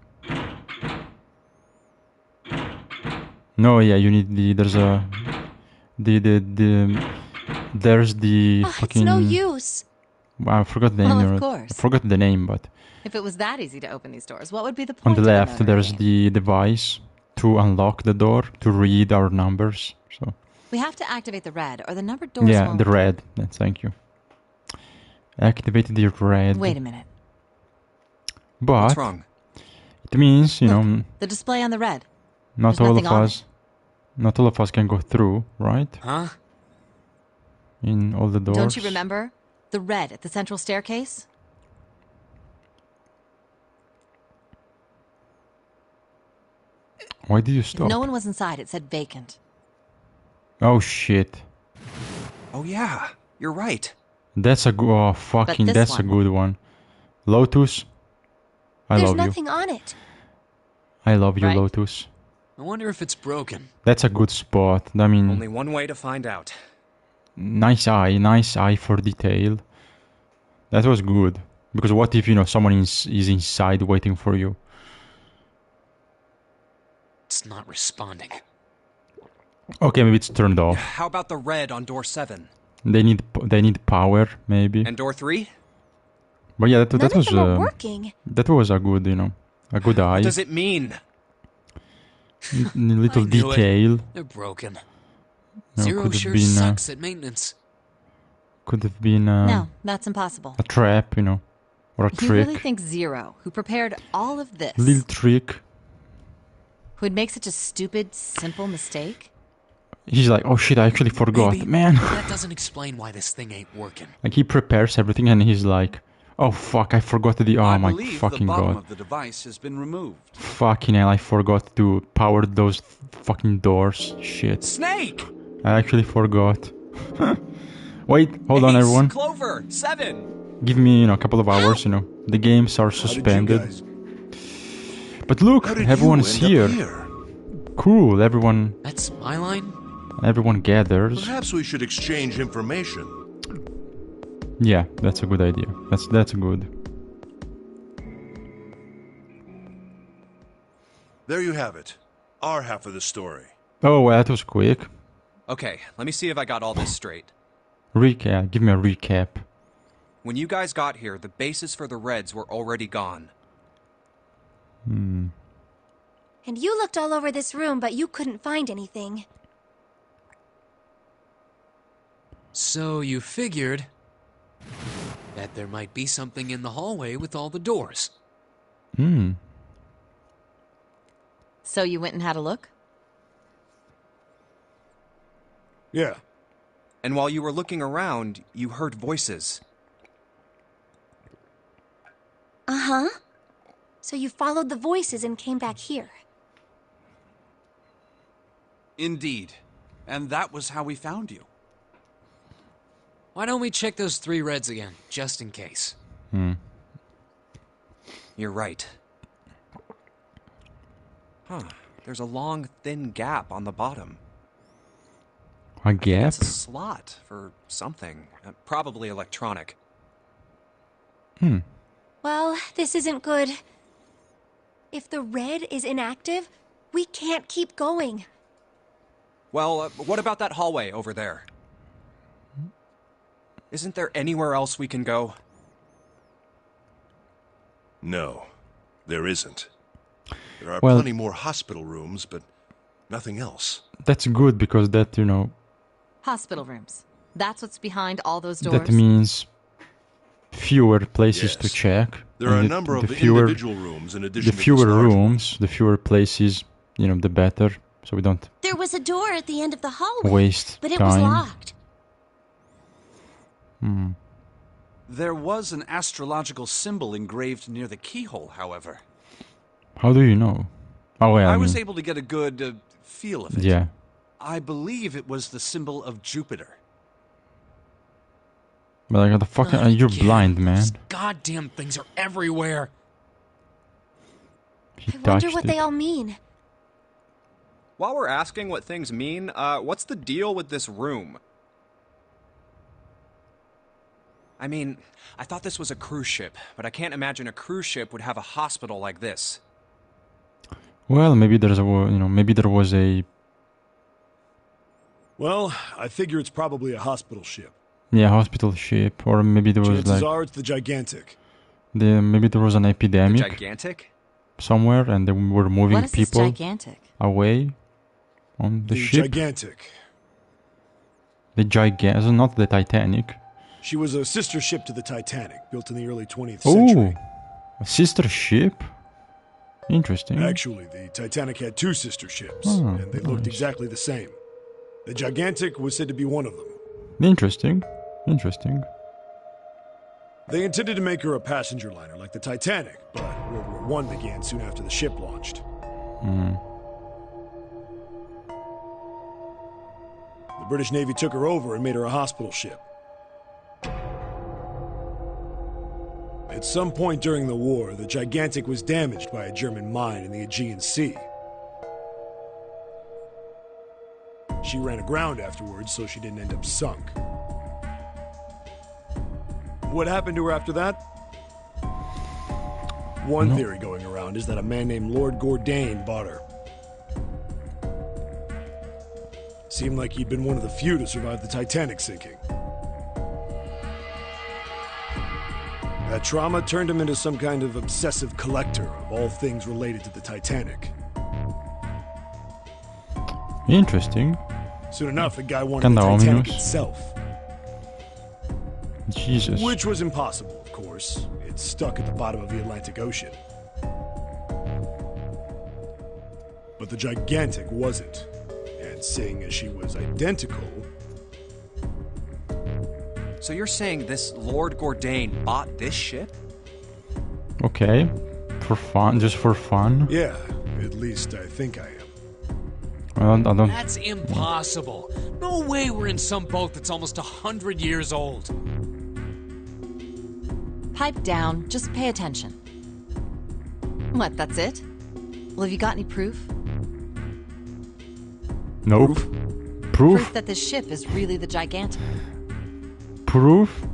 No, yeah, you need the, there's a, there's the Oh, it's fucking, no use. I forgot the Well, name. of course. I forgot the name, but If it was that easy to open these doors, what would be the on point? the of a left there's notary? the device to unlock the door, to read our numbers. So We have to activate the red, or the numbered doors yeah, won't. the red. Thank you. Activate the red. Wait a minute. But What's wrong? it means, you know, The display on the red. not There's all of nothing on us, not all of us can go through, right? Huh? In all the doors. Don't you remember? The red at the central staircase? Why did you If stop? no one was inside, it said vacant. Oh shit. Oh yeah, you're right. That's a good. Oh fucking. this That's a one- good one. Lotus. I There's love you. nothing on it. I love you, Right? Lotus. I wonder if it's broken. That's a good spot. I mean, Only one way to find out. nice eye for detail. That was good. Because what if, you know, someone is inside waiting for you? It's not responding. Okay, maybe it's turned off. How about the red on door 7? They need power, maybe. And door 3? But yeah, that None was of them are working. that was a good, you know, a good eye. What does it mean? Little I knew it. detail. They're broken. No, Zero could have sure been, sucks at maintenance. Could have been No, that's impossible. a trap, you know, or a You trick. really think Zero, who prepared all of this, Little trick. Who'd make such a stupid, simple mistake? He's like, oh shit, I actually forgot. Maybe, Man. but that doesn't explain why this thing ain't working. Like, he prepares everything and he's like, oh fuck, I forgot the... Oh I my believe fucking the bottom god. of the device has been removed. Fucking hell, I forgot to power those fucking doors. Shit. Snake! I actually forgot. Wait, hold on Ace, everyone. Clover, 7! Give me, a couple of hours, The games are How did you suspended. guys- But look, How did everyone's you end here. up here? Cool, everyone That's my line? gathers. Perhaps we should exchange information. Yeah, that's a good idea. That's good. There you have it. Our half of the story. Oh, well, that was quick. Okay, let me see if I got all this straight. Recap. Give me a recap. When you guys got here, the bases for the Reds were already gone. And you looked all over this room, but you couldn't find anything. So you figured that there might be something in the hallway with all the doors. So you went and had a look? Yeah. And while you were looking around, you heard voices. Uh-huh. So you followed the voices and came back here. Indeed. And that was how we found you. Why don't we check those 3 Reds again, just in case? You're right. Huh. There's a long, thin gap on the bottom. A gap? It's a slot for something. Probably electronic. Well, this isn't good. If the red is inactive, we can't keep going. Well, what about that hallway over there? Isn't there anywhere else we can go? No, there isn't. There are Well- plenty more hospital rooms, but nothing else. That's good because that, Hospital rooms. That's what's behind all those doors? that means fewer places to Yes. check. There are a and number of fewer, individual rooms in addition the to fewer this large one. rooms, the fewer places, the better. So we don't There was a door at the end of the hallway, waste but it was time. locked. There was an astrological symbol engraved near the keyhole, however. How do you know? Oh, well, I was mean, able to get a good feel of it. yeah. I believe it was the symbol of Jupiter. But like, the fucking, Not you're again. blind, man. These goddamn things are everywhere. He I wonder touched what it. they all mean. While we're asking what things mean, what's the deal with this room? I mean, I thought this was a cruise ship, but I can't imagine a cruise ship would have a hospital like this. Well, maybe there's maybe there was a Well, I figure it's probably a hospital ship. hospital ship, or maybe there was Chances like are it's the Gigantic. maybe there was an epidemic Gigantic? somewhere, and they were moving What is this people gigantic? away on the ship. Gigantic. The gigantic, not the Titanic. She was a sister ship to the Titanic, built in the early 20th Oh, century. a sister ship. Interesting. Actually, the Titanic had 2 sister ships, Oh, and they looked nice. exactly the same. The Gigantic was said to be one of them. Interesting. Interesting. They intended to make her a passenger liner like the Titanic, but World War I began soon after the ship launched. The British Navy took her over and made her a hospital ship. At some point during the war, the Gigantic was damaged by a German mine in the Aegean Sea. She ran aground afterwards, so she didn't end up sunk. What happened to her after that? One theory going around is that a man named Lord Gourdain bought her. Seemed like he'd been one of the few to survive the Titanic sinking. That trauma turned him into some kind of obsessive collector of all things related to the Titanic. Interesting. Soon enough, the guy wanted Kinda the Titanic ominous. itself. Jesus. Which was impossible, of course. It's stuck at the bottom of the Atlantic Ocean. but the gigantic wasn't. And seeing as she was identical... So you're saying this Lord Gordain bought this ship? Okay. For fun, just for fun. Yeah, at least I think I am. Well, I don't... That's impossible. No way we're in some boat that's almost 100 years old. Pipe down. Just pay attention. What, that's it? Well, have you got any proof? Nope. Proof that this ship is really the gigantic. Proof?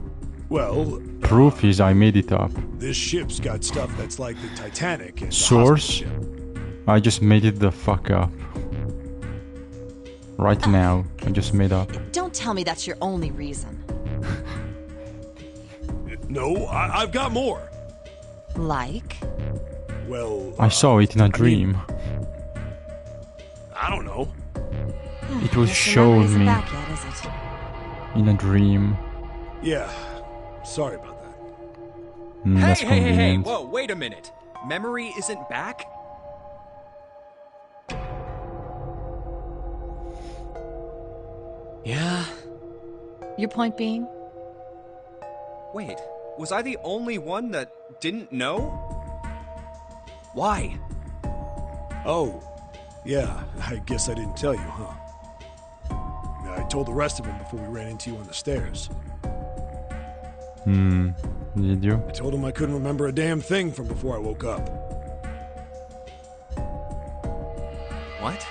Well... Proof is I made it up. This ship's got stuff that's like the Titanic and the Source? hospital ship. I just made it the fuck up. Right now, I just made up. Don't tell me that's your only reason. No, I've got more. Like? Well... I saw it in a dream. I don't know. It was Guess the shown memory isn't me back yet, is it? in a dream. Yeah, sorry about that. That's Hey, convenient. whoa, wait a minute. Memory isn't back? Yeah? Your point being? Wait, was I the only one that didn't know? Why? Oh, yeah, I guess I didn't tell you, huh? I told the rest of them before we ran into you on the stairs. Did you? I told them I couldn't remember a damn thing from before I woke up. What?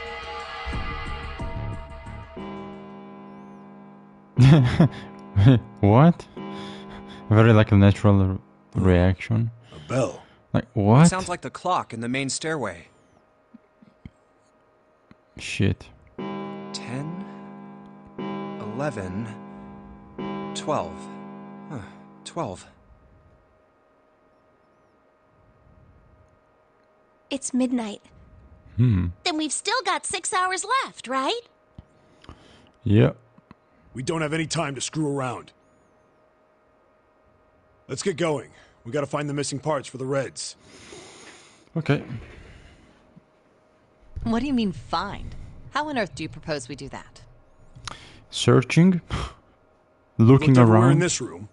What? Very like a natural reaction. A bell. Like what? Sounds like the clock in the main stairway. Shit. 10, 11, 12. Huh, 12. It's midnight. Hmm. Then we've still got 6 hours left, right? Yeah. We don't have any time to screw around. Let's get going. We gotta find the missing parts for the Reds. Okay. What do you mean find? How on earth do you propose we do that? Searching. Looking Looked everywhere around. in this room.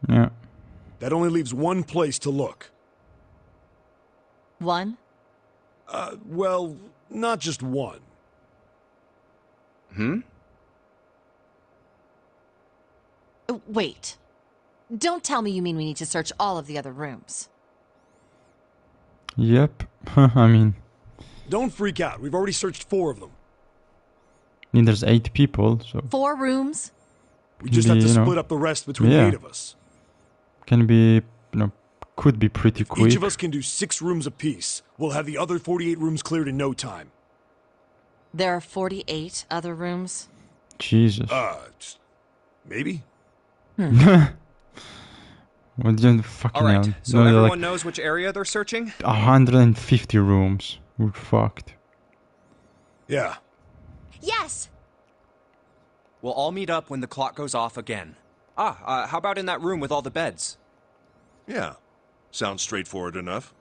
Yeah. That only leaves one place to look. One? Well, not just one. Wait. Don't tell me you mean we need to search all of the other rooms. Yep. I mean, Don't freak out. We've already searched 4 of them. there's 8 people, so 4 rooms? We just have to you know, split up the rest between yeah. 8 of us. can be, could be pretty quick. Each of us can do 6 rooms apiece. We'll have the other 48 rooms cleared in no time. There are 48 other rooms? Jesus. Maybe? What the fucking Alright, hell? so No, they're everyone like knows which area they're searching? 150 rooms. We're fucked. Yeah. Yes. We'll all meet up when the clock goes off again. How about in that room with all the beds? Yeah. Sounds straightforward enough.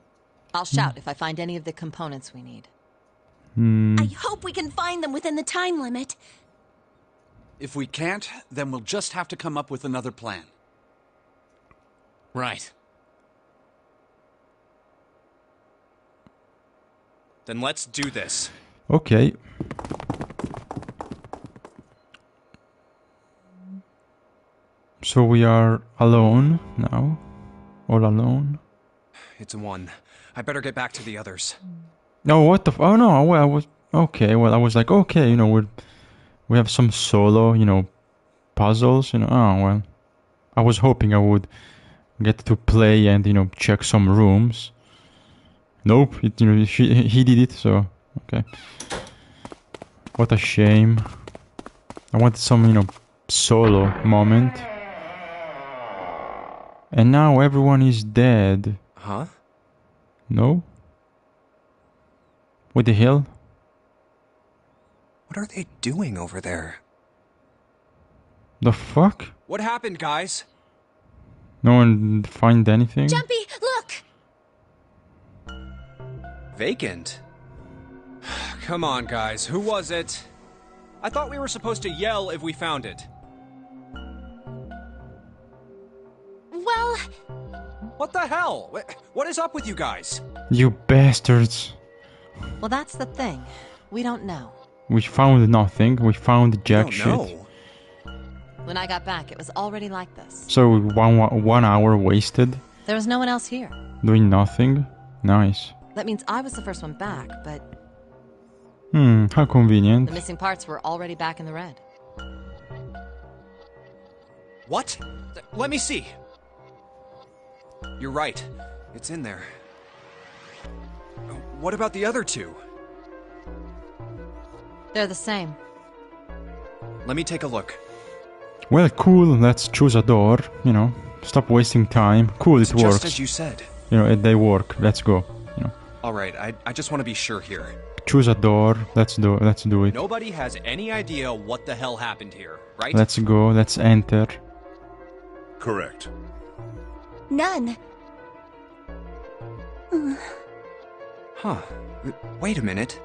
I'll shout if I find any of the components we need. I hope we can find them within the time limit. If we can't, then we'll just have to come up with another plan. Right. Then let's do this. Okay. So we are alone now. All alone. It's a 1. I better get back to the others. Oh, what the? Oh no! Well, I was okay. Well, I was like, okay, we have some solo, puzzles. Oh well, I was hoping I would get to play and check some rooms. Nope. He did it. So okay. What a shame. I wanted some solo moment. And now everyone is dead. Huh? No? What the hell? What are they doing over there? The fuck? What happened, guys? No one find anything? Jumpy, look! Vacant. Come on, guys. Who was it? I thought we were supposed to yell if we found it. Well, What the hell? What is up with you guys? You bastards. Well, that's the thing. We don't know. We found nothing. We found jack Oh, shit. no. When I got back, it was already like this. So 1 hour wasted There was no one else here. doing nothing. Nice. That means I was the first one back, but How convenient. the missing parts were already back in the red. What? Let me see. You're right. It's in there. What about the other two? They're the same. Let me take a look. Well, cool. Let's choose a door. You know, stop wasting time. Cool, it It's just works. as you said. You know, they work. Let's go. You know, All right, I just want to be sure here. choose a door. Let's do it. Nobody has any idea what the hell happened here, right? Let's go. Let's enter. Correct. none. Huh. Wait a minute.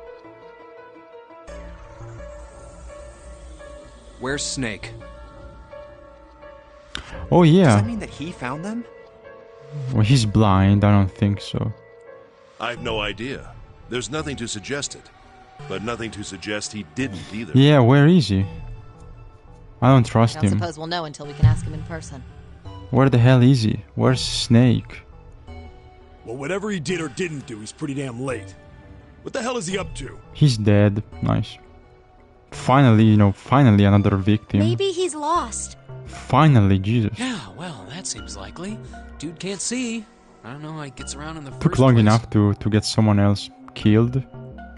Where's Snake? Oh Does yeah. that mean that he found them? Well, he's blind. I don't think so. I've no idea. There's nothing to suggest it. But nothing to suggest he didn't either. Yeah, where is he? I don't trust I don't him. suppose we'll know until we can ask him in person. Where the hell is he? Where's Snake? Well, whatever he did or didn't do, he's pretty damn late. What the hell is he up to? He's dead. Nice. Finally, you know, finally another victim. Maybe he's lost. Finally, Jesus. Yeah, well, that seems likely. Dude can't see. I don't know how he gets around in the Took first long place. enough to get someone else killed.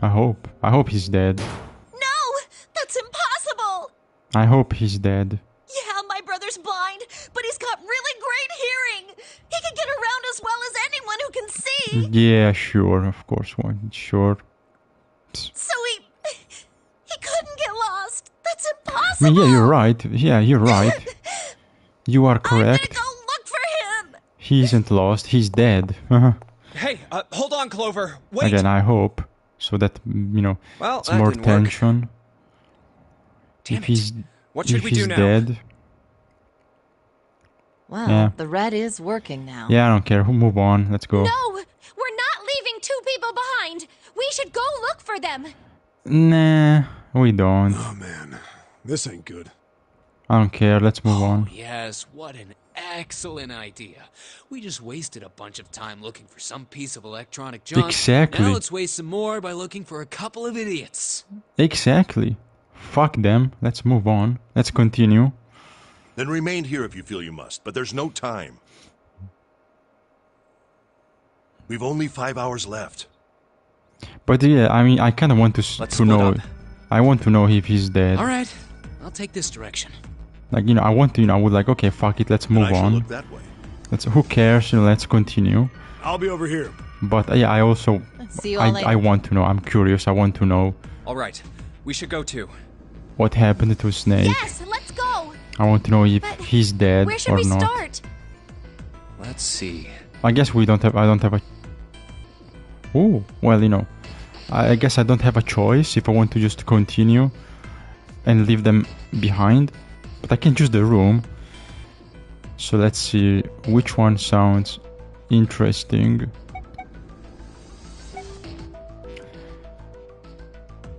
I hope. I hope he's dead. No! That's impossible! I hope he's dead. Yeah, my brother's blind, but he's got really great hearing. He can get around as well as anyone who can see. Yeah, sure, of course. Why? Sure. So he couldn't get lost. That's I impossible. mean, yeah, you're right. Yeah, you're right. You are I'm gonna correct. go look for him. He isn't lost. He's dead. Hey, hold on, Clover. Wait. Again, I hope. So that, you know, Well, it's that more didn't work. tension. Damn if it. he's, What should if we he's do now? dead. Well, Yeah. the red is working now. Yeah, I don't care. Move on. Let's go. No, we're not leaving two people behind. We should go look for them. Nah, we don't. Oh, man. This ain't good. I don't care. Let's move Oh, on. yes, what an excellent idea. We just wasted a bunch of time looking for some piece of electronic junk. Exactly. Now let's waste some more by looking for a couple of idiots. Exactly. Fuck them. Let's move on. Let's continue. Then remain here if you feel you must, but there's no time. We've only 5 hours left. But yeah, I mean, I kind of want to Let's to split know. up. I want to know if he's dead. All right, I'll take this direction. Like, you know, I want to. You know, I would like. Okay, fuck it. Let's And move I shall on. look that way. Let's. Who cares? You know, let's continue. I'll be over here. But yeah, I also. See you all later. I want to know. I'm curious. I want to know All right, we should go too. what happened to Snake. Yes, let's go. I want to know if But he's dead Where should or we not. start? Let's see. I guess we don't have. I don't have a. Oh well, you know, I guess I don't have a choice if I want to just continue and leave them behind. But I can choose the room. So let's see which one sounds interesting.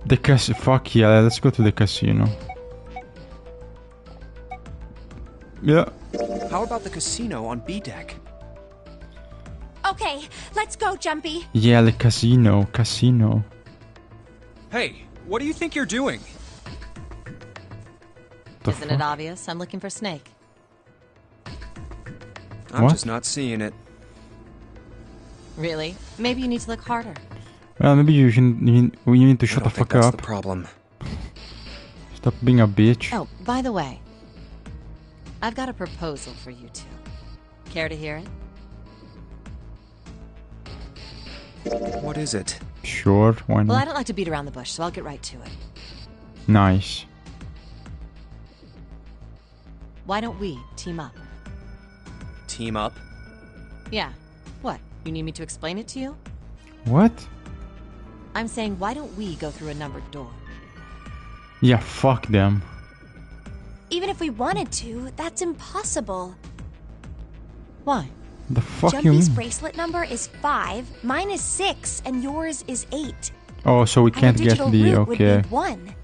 The fuck yeah, let's go to the casino. Yeah. How about the casino on B deck? Okay, let's go, Jumpy. Yeah, the casino. Hey, what do you think you're doing? The Isn't it obvious? I'm looking for Snake. I'm What? just not seeing it. Really? Maybe you need to look harder. Well, maybe you need to I shut don't the think fuck that's up. the problem. Stop being a bitch. Oh, by the way, I've got a proposal for you two. Care to hear it? What is it? Sure, why Well, I not? don't like to beat around the bush, so I'll get right to it. Nice. Why don't we team up? Team up? Yeah. What? You need me to explain it to you? What? I'm saying, why don't we go through a numbered door? Yeah, fuck them. Even if we wanted to, that's impossible. Why? The fuck you Jumpy's mean? bracelet number is 5, mine is 6, and yours is 8. Oh, so we can't Our get digital the... route would be Okay. 1.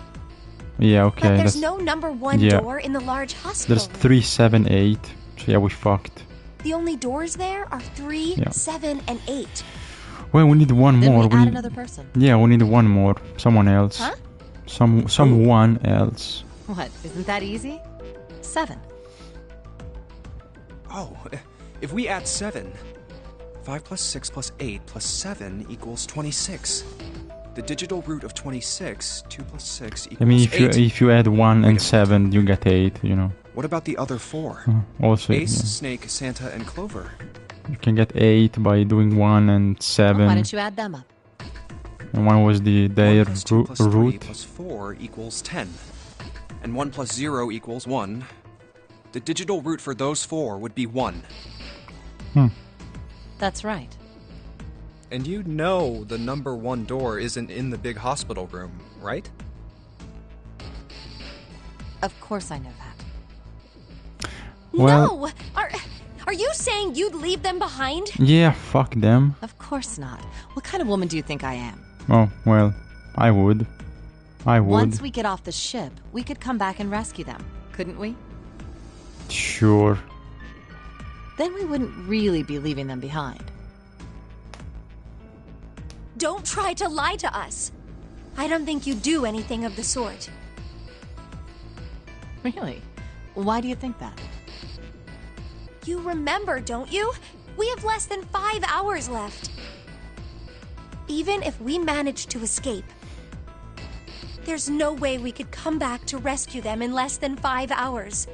Yeah, But okay. there's That's, no number 1 yeah. door in the large hospital. there's 3, 7, 8. So yeah, we fucked. The only doors there are 3, Yeah. 7, and 8. Well, we need one Then more. we add need... another person. Yeah, we need one more. Someone else. Huh? Someone else. What, isn't that easy? 7. Oh, if we add 7, 5 plus 6 plus 8 plus 7 equals 26. The digital root of 26, 2 plus 6 equals I mean, 8. if you add 1 Wait a and minute. 7, you get 8, you know. What about the other 4? Also, Ace, yeah. Snake, Santa, and Clover. You can get 8 by doing 1 and 7. Why don't you add them up? And 1 was their 1 plus 2 plus 3 root. plus 4 equals 10. And 1 plus 0 equals 1. The digital root for those 4 would be 1. That's right. And you know the number 1 door isn't in the big hospital room, right? Of course I know that. Well- No! Are you saying you'd leave them behind? Yeah, fuck them. Of course not. What kind of woman do you think I am? Oh, well, I would. I would. Once we get off the ship, we could come back and rescue them, couldn't we? Sure. Then we wouldn't really be leaving them behind. Don't try to lie to us. I don't think you do anything of the sort. Really? Why do you think that? You remember, don't you? We have less than 5 hours left. Even if we manage to escape, there's no way we could come back to rescue them in less than 5 hours.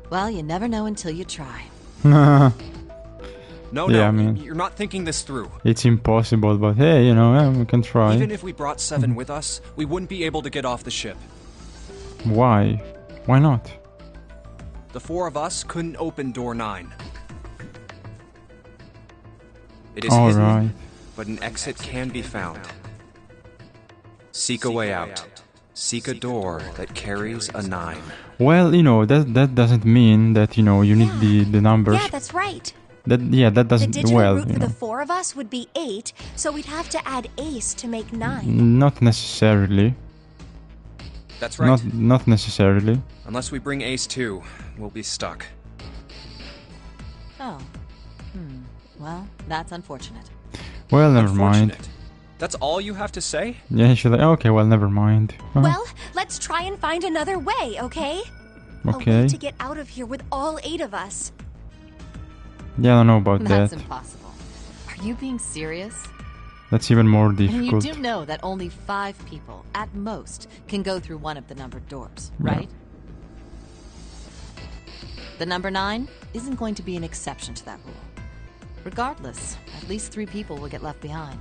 Well, you never know until you try. No, Yeah, I mean- you're not thinking this through. It's impossible, but hey, you know, we can try. Even if we brought 7 with us, we wouldn't be able to get off the ship. Why? Why not? The 4 of us couldn't open door 9. It is hidden, Alright. but an exit can be found. Seek a way out. Seek a door that carries a 9. Well, you know, that doesn't mean that, you know, you need the numbers. Yeah, that's right. That The doesn't, digital well, root you for the know. 4 of us would be 8, so we'd have to add Ace to make 9. Not necessarily. That's right. Not necessarily. Unless we bring Ace too, we'll be stuck. Oh. Well, that's unfortunate. Well, never mind. Unfortunate. That's all you have to say? Yeah, she's like, okay, well, never mind. Well, let's try and find another way, okay? A Okay. way to get out of here with all 8 of us. Yeah, I don't know about That's that. impossible. Are you being serious? That's even more And you difficult. do know that only 5 people, at most, can go through one of the numbered doors, Yeah. right? The number 9 isn't going to be an exception to that rule. Regardless, at least 3 people will get left behind.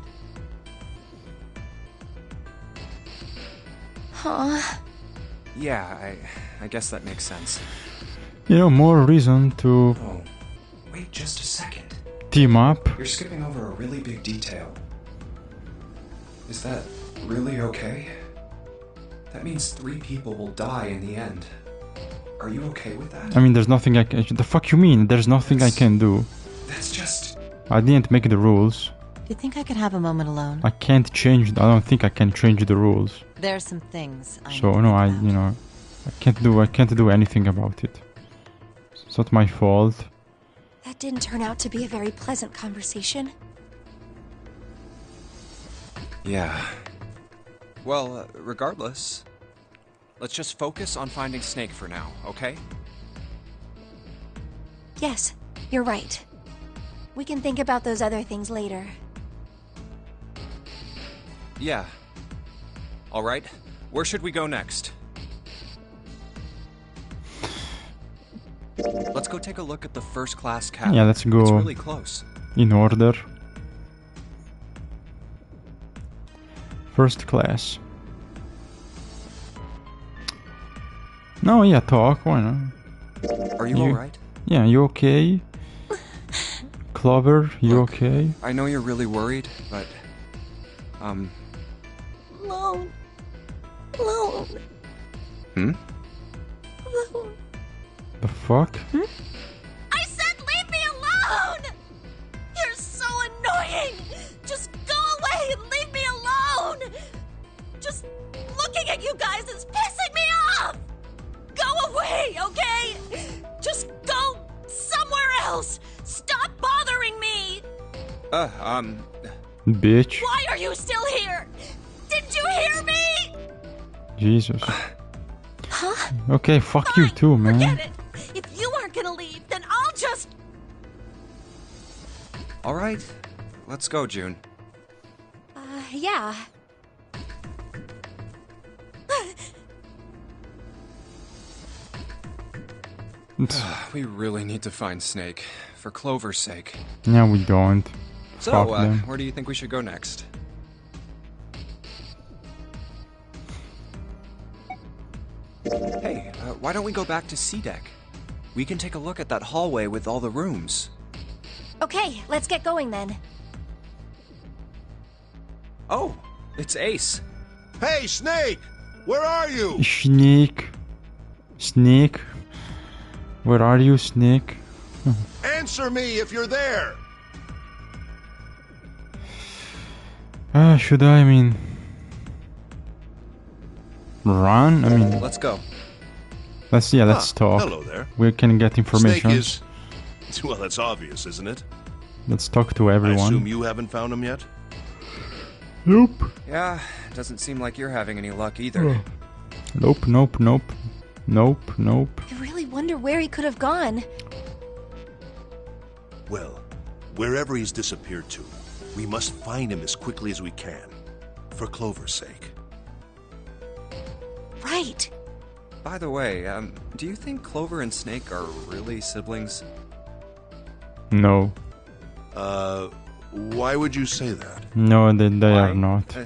Huh? Yeah, I guess that makes sense. You know, more reason to Oh, wait just a second. team up. You're skipping over a really big detail. Is that really okay? That means 3 people will die in the end. Are you okay with that? I mean, there's nothing I can... The fuck you mean? There's nothing I can do. That's just... I didn't make the rules. Do you think I could have a moment alone? I can't change... I don't think I can change the rules. There are some things I So, need to no, think about. you know... I can't do anything about it. It's not my fault. That didn't turn out to be a very pleasant conversation. Yeah. Well, regardless, let's just focus on finding Snake for now, okay? Yes, you're right. We can think about those other things later. Yeah. Alright, where should we go next? Let's go take a look at the first class cabin. Yeah, let's go. It's really close. In order. First class. No, yeah, talk. Why not? Are you You- alright? Yeah, you okay? Clover, you Look, okay? I know you're really worried, but... Alone. Alone. Hmm? Alone. The fuck? I said leave me alone! You're so annoying! Just go away and leave me alone! Just looking at you guys is pissing me off! Go away, okay? Just go somewhere else! Stop bothering me! Bitch. Why are you still here? Didn't you hear me? Jesus. Huh? Okay, fuck you too, man. Forget it! If you aren't gonna leave, then I'll just... Alright, let's go, June. Yeah. We really need to find Snake, for Clover's sake. No, we don't. So, Fuck them. where do you think we should go next? Hey, why don't we go back to C-Deck? We can take a look at that hallway with all the rooms. Okay, let's get going then. Oh, it's Ace. Hey, Snake! Where are you? Snake. Snake. Where are you, Snake? Answer me if you're there! Should I mean... Run? I mean, Let's go. let's talk. Hello there. We can get information. Snake is... Well, that's obvious, isn't it? Let's talk to I everyone. assume you haven't found him yet? Nope. Yeah, doesn't seem like you're having any luck either. Nope, nope, nope. Nope, nope. I really wonder where he could have gone. Well, wherever he's disappeared to, we must find him as quickly as we can. For Clover's sake. Right. By the way, do you think Clover and Snake are really siblings? No. Why would you say that? No, they Why? are not.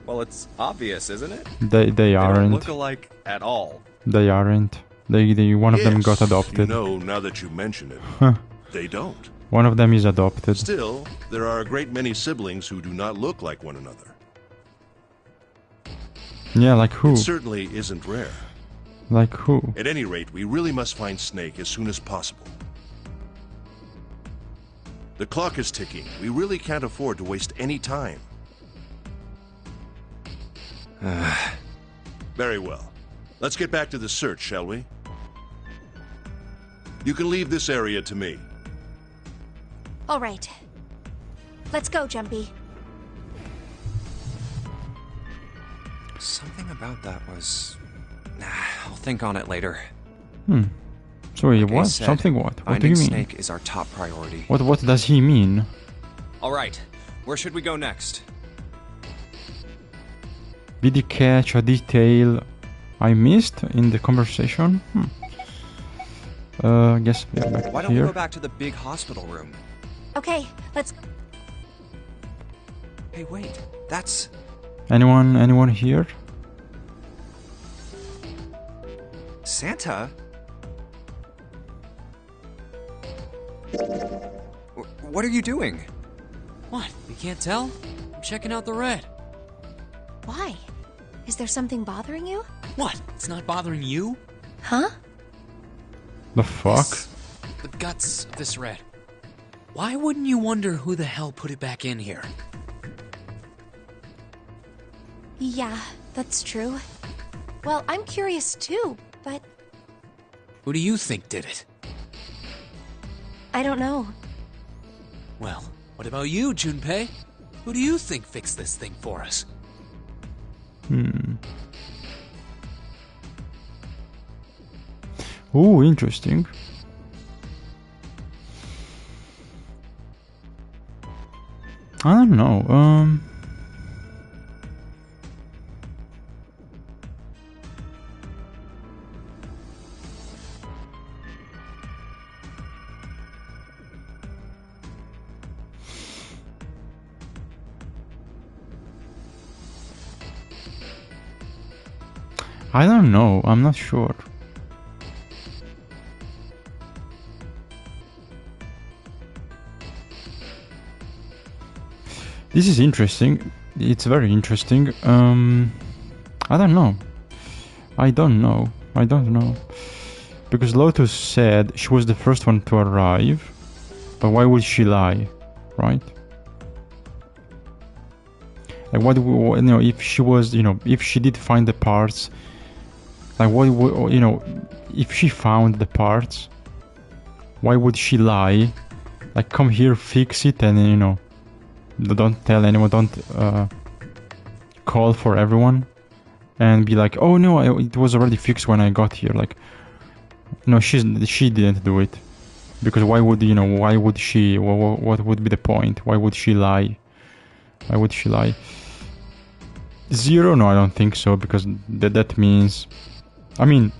Well, it's obvious, isn't it? They They don't aren't. look alike at all. They aren't. They one of them got Yes, adopted. You know, now that you mention it, Huh. they don't. One of them is adopted. Still, there are a great many siblings who do not look like one another. Yeah, like who? It certainly isn't rare. Like who? At any rate, we really must find Snake as soon as possible. The clock is ticking. We really can't afford to waste any time. Very well. Let's get back to the search, shall we? You can leave this area to me. All right. Let's go, Jumpy. Something about that was... Nah, I'll think on it later. Sorry, Like I what? said, Something what? What do finding you mean? Snake is our top priority. What does he mean? Alright, where should we go next? Did you catch a detail I missed in the conversation? I guess we are back Why don't we here. go back to the big hospital room? Okay, let's... Hey, wait, that's... Anyone here? Santa? What are you doing? What? You can't tell? I'm checking out the red. Why? Is there something bothering you? What? It's not bothering you? Huh? The fuck? This- the guts of this red. Why wouldn't you wonder who the hell put it back in here? Yeah, that's true. Well, I'm curious too, but Who do you think did it? I don't know. Well, what about you, Junpei? Who do you think fixed this thing for us? Ooh, interesting. I don't know. I don't know. I'm not sure. This is interesting. It's very interesting. I don't know. I don't know. Because Lotus said she was the first one to arrive. But why would she lie? Right? Like what, you know, if she was, you know, if she did find the parts, like what, you know, if she found the parts, why would she lie? Like, come here, fix it, and, you know, don't tell anyone, don't call for everyone, and be like, oh no, it was already fixed when I got here. Like, no, she didn't do it, because why would, you know, why would she? What would be the point? Why would she lie? Why would she lie? Zero? No, I don't think so, because that means, I mean,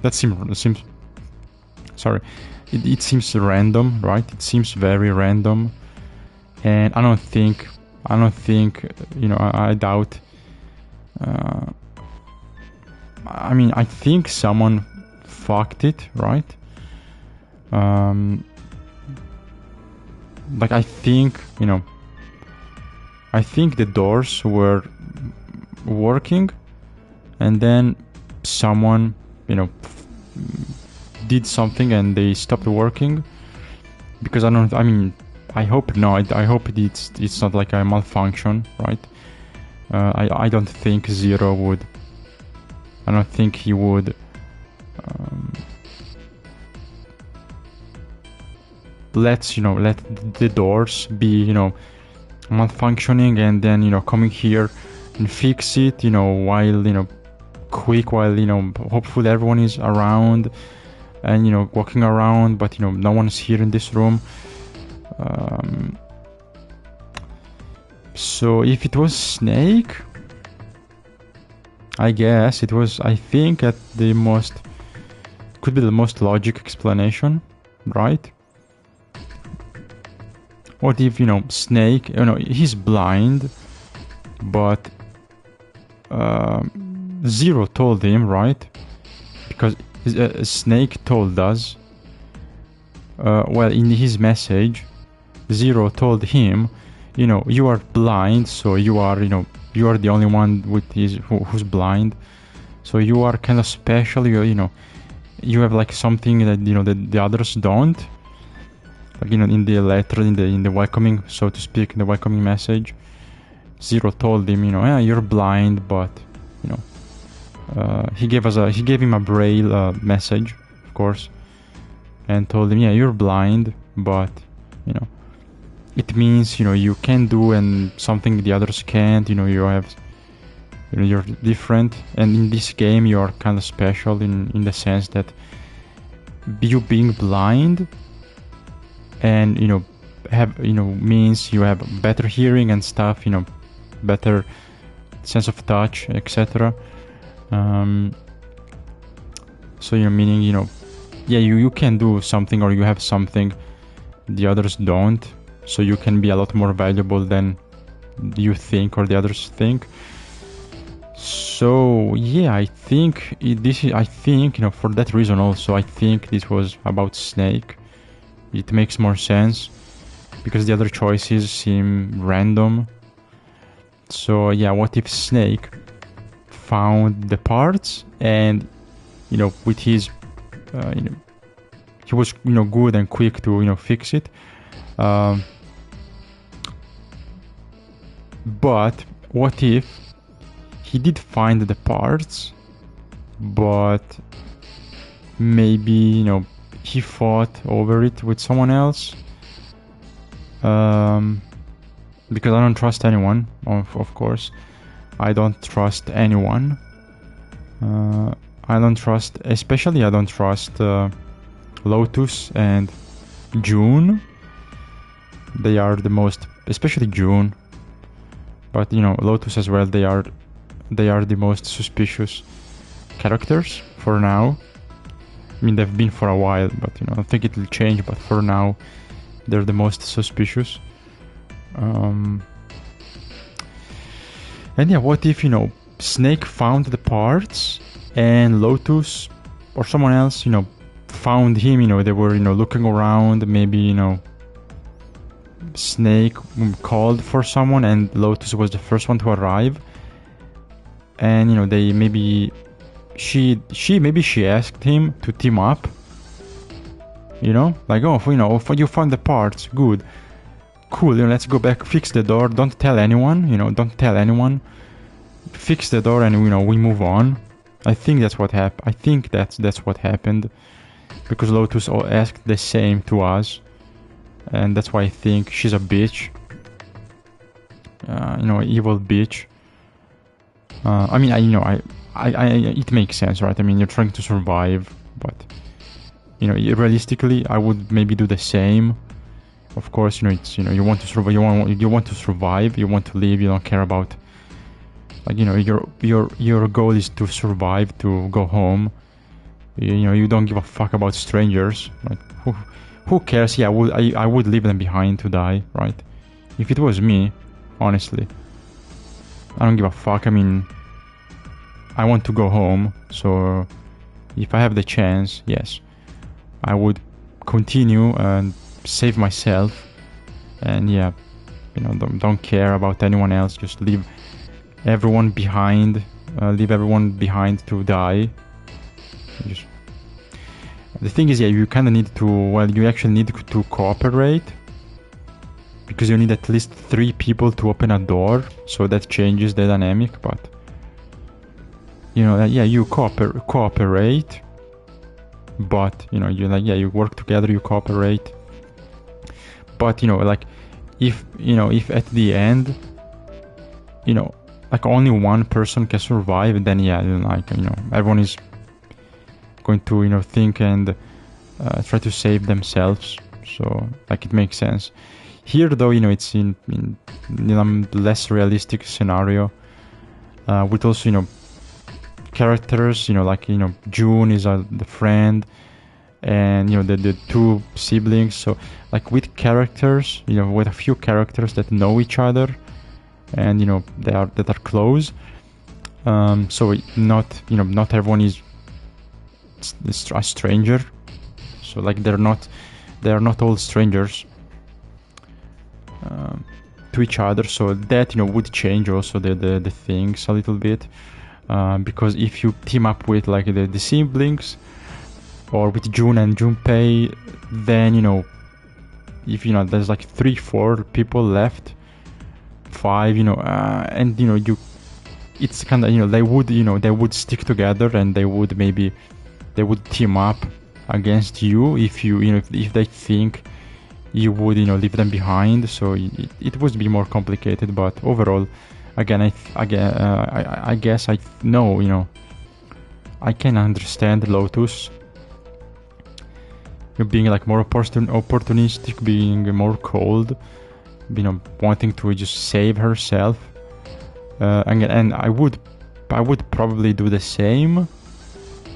that seems. Sorry, it seems random, right? It seems very random, and I don't think, you know, I doubt. I mean, I think someone fucked it, right? Like, I think, you know, I think the doors were working, and then someone, you know, did something and they stopped working. Because I mean, I hope no. I hope it's not like a malfunction, right? I don't think Zero would. I don't think he would. Let the doors be, you know, malfunctioning, and then, you know, coming here and fix it, you know, while, you know, while, you know, hopefully everyone is around, and, you know, walking around, but, you know, no one's here in this room. So if it was Snake, I guess it was, I think, at the most, could be the most logic explanation, right? What if, you know, Snake, you know, he's blind, but Zero told him, right? Because Snake told us, well, in his message, Zero told him, you know, you are blind, so you are, you know, you are the only one with who's blind, so you are kind of special. You know, you have like something that, you know, that the others don't. Like, you know, in the letter, in the welcoming, so to speak, in the welcoming message, Zero told him, you know, yeah, you're blind, but, you know, he gave him a braille message, of course, and told him, yeah, you're blind, but, you know, it means, you know, you can do and something the others can't. You know, you have, you know, you're different, and in this game you are kind of special in the sense that you being blind, and, you know, have, you know, means you have better hearing and stuff, you know, better sense of touch, etc. So, you know, meaning, you know, yeah, you can do something, or you have something the others don't, so you can be a lot more valuable than you think or the others think. So yeah, I think I think, you know, for that reason also, I think this was about Snake. It makes more sense because the other choices seem random. So yeah, what if Snake found the parts, and, you know, with his you know, he was, you know, good and quick to, you know, fix it. But what if he did find the parts, but maybe, you know, he fought over it with someone else? Because I don't trust anyone, of course. I don't trust anyone. I don't trust Lotus and June. They are the most, especially June, but, you know, Lotus as well. They are the most suspicious characters for now. I mean, they've been for a while, but, you know, I think it will change. But for now, they're the most suspicious. And yeah, what if, you know, Snake found the parts, and Lotus or someone else, you know, found him? You know, they were, you know, looking around, maybe, you know, Snake called for someone and Lotus was the first one to arrive, and you know they maybe she asked him to team up, you know, like, oh, you know, you found the parts, good, cool, you know, let's go back, fix the door, don't tell anyone, you know, don't tell anyone, fix the door, and you know we move on. I think that's what happened. I think that's what happened, because Lotus asked the same to us, and that's why I think she's a bitch. You know, evil bitch. I mean, it makes sense, right? I mean, you're trying to survive, but you know, realistically, I would maybe do the same. Of course, you know, it's, you know, you want to survive. You want to survive. You want to live. You don't care about, like, you know, your goal is to survive, to go home. You know, you don't give a fuck about strangers. Like, who cares? Yeah, I would leave them behind to die, right? If it was me, honestly, I don't give a fuck. I mean, I want to go home, so if I have the chance, yes, I would continue and save myself, and yeah, you know, don't care about anyone else. Just leave everyone behind. Leave everyone behind to die. Just, the thing is, yeah, you kind of need to. Well, you actually need to cooperate, because you need at least 3 people to open a door, so that changes the dynamic. But you know, yeah, you cooperate, but you know, you like, yeah, you work together, you cooperate. But you know, like, if at the end, you know, like only one person can survive, then yeah, like, you know, everyone is going to, you know, think and try to save themselves. So like, it makes sense. Here though, you know, it's in a less realistic scenario, with also, you know, characters, you know, like, you know, June is the friend, and you know, the 2 siblings. So like, with characters, you know, with a few characters that know each other, and you know, that are close, so not, you know, not everyone is a stranger. So like, they are not all strangers to each other. So that, you know, would change also the things a little bit, because if you team up with like the siblings, or with June and Junpei, then, you know, if, you know, there's like 3-4 people left, 5, you know, and you know, it's kind of, you know, they would stick together, and they would team up against you if you know, if they think you would, you know, leave them behind. So it would be more complicated. But overall, again, I guess I know, you know, I can understand Lotus being like more opportunistic, being more cold, you know, wanting to just save herself. And I would probably do the same,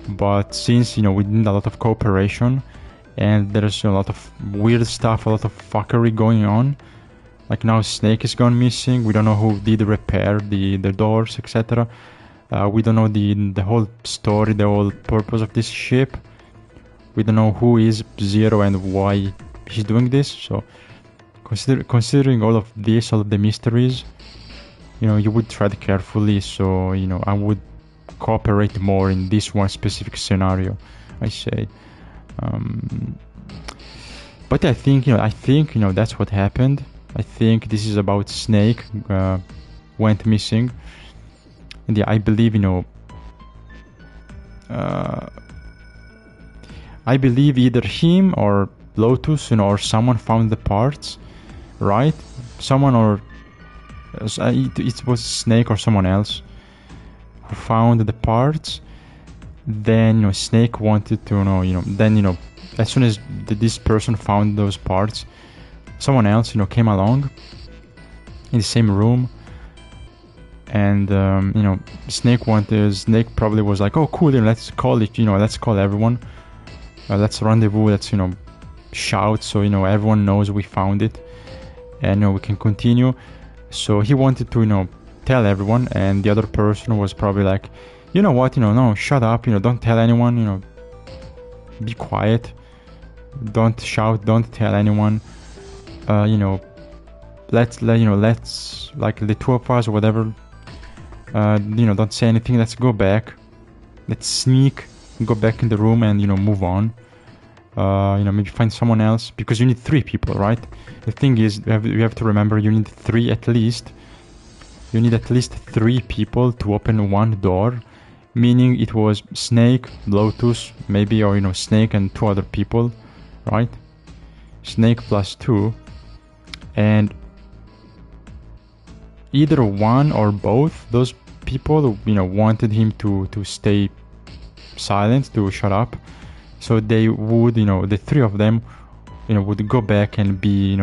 but since, you know, we need a lot of cooperation, and there's a lot of weird stuff, a lot of fuckery going on. Like, now Snake is gone missing. We don't know who did repair the doors, etc. We don't know the whole story, the whole purpose of this ship. We don't know who is Zero and why he's doing this. So considering all of this, all of the mysteries, you know, you would tread carefully. So, you know, I would cooperate more in this one specific scenario, I say. But I think, you know, that's what happened. I think this is about Snake went missing, and yeah, I believe, you know, I believe either him or Lotus, you know, or someone found the parts, right? Someone, or it was Snake or someone else who found the parts. Then, you know, Snake wanted to know, you know, then, you know, as soon as this person found those parts, someone else, you know, came along in the same room, and you know, Snake probably was like, oh cool, you know, let's call it, you know, let's call everyone, let's rendezvous, let's, you know, shout, so, you know, everyone knows we found it, and, you know, we can continue. So he wanted to, you know, tell everyone, and the other person was probably like, you know what, you know, no, shut up, you know, don't tell anyone, you know, be quiet, don't shout, don't tell anyone, you know, let's like the two of us or whatever, don't say anything, let's go back, let's sneak, go back in the room and move on. Maybe find someone else, because you need 3 people, right? The thing is, you have to remember, you need 3 at least. You need at least 3 people to open one door, meaning it was Snake, Lotus, maybe, or Snake and 2 other people, right? Snake plus 2, and either one or both those people, wanted him to stay silent, to shut up. So they would, the 3 of them, would go back and be,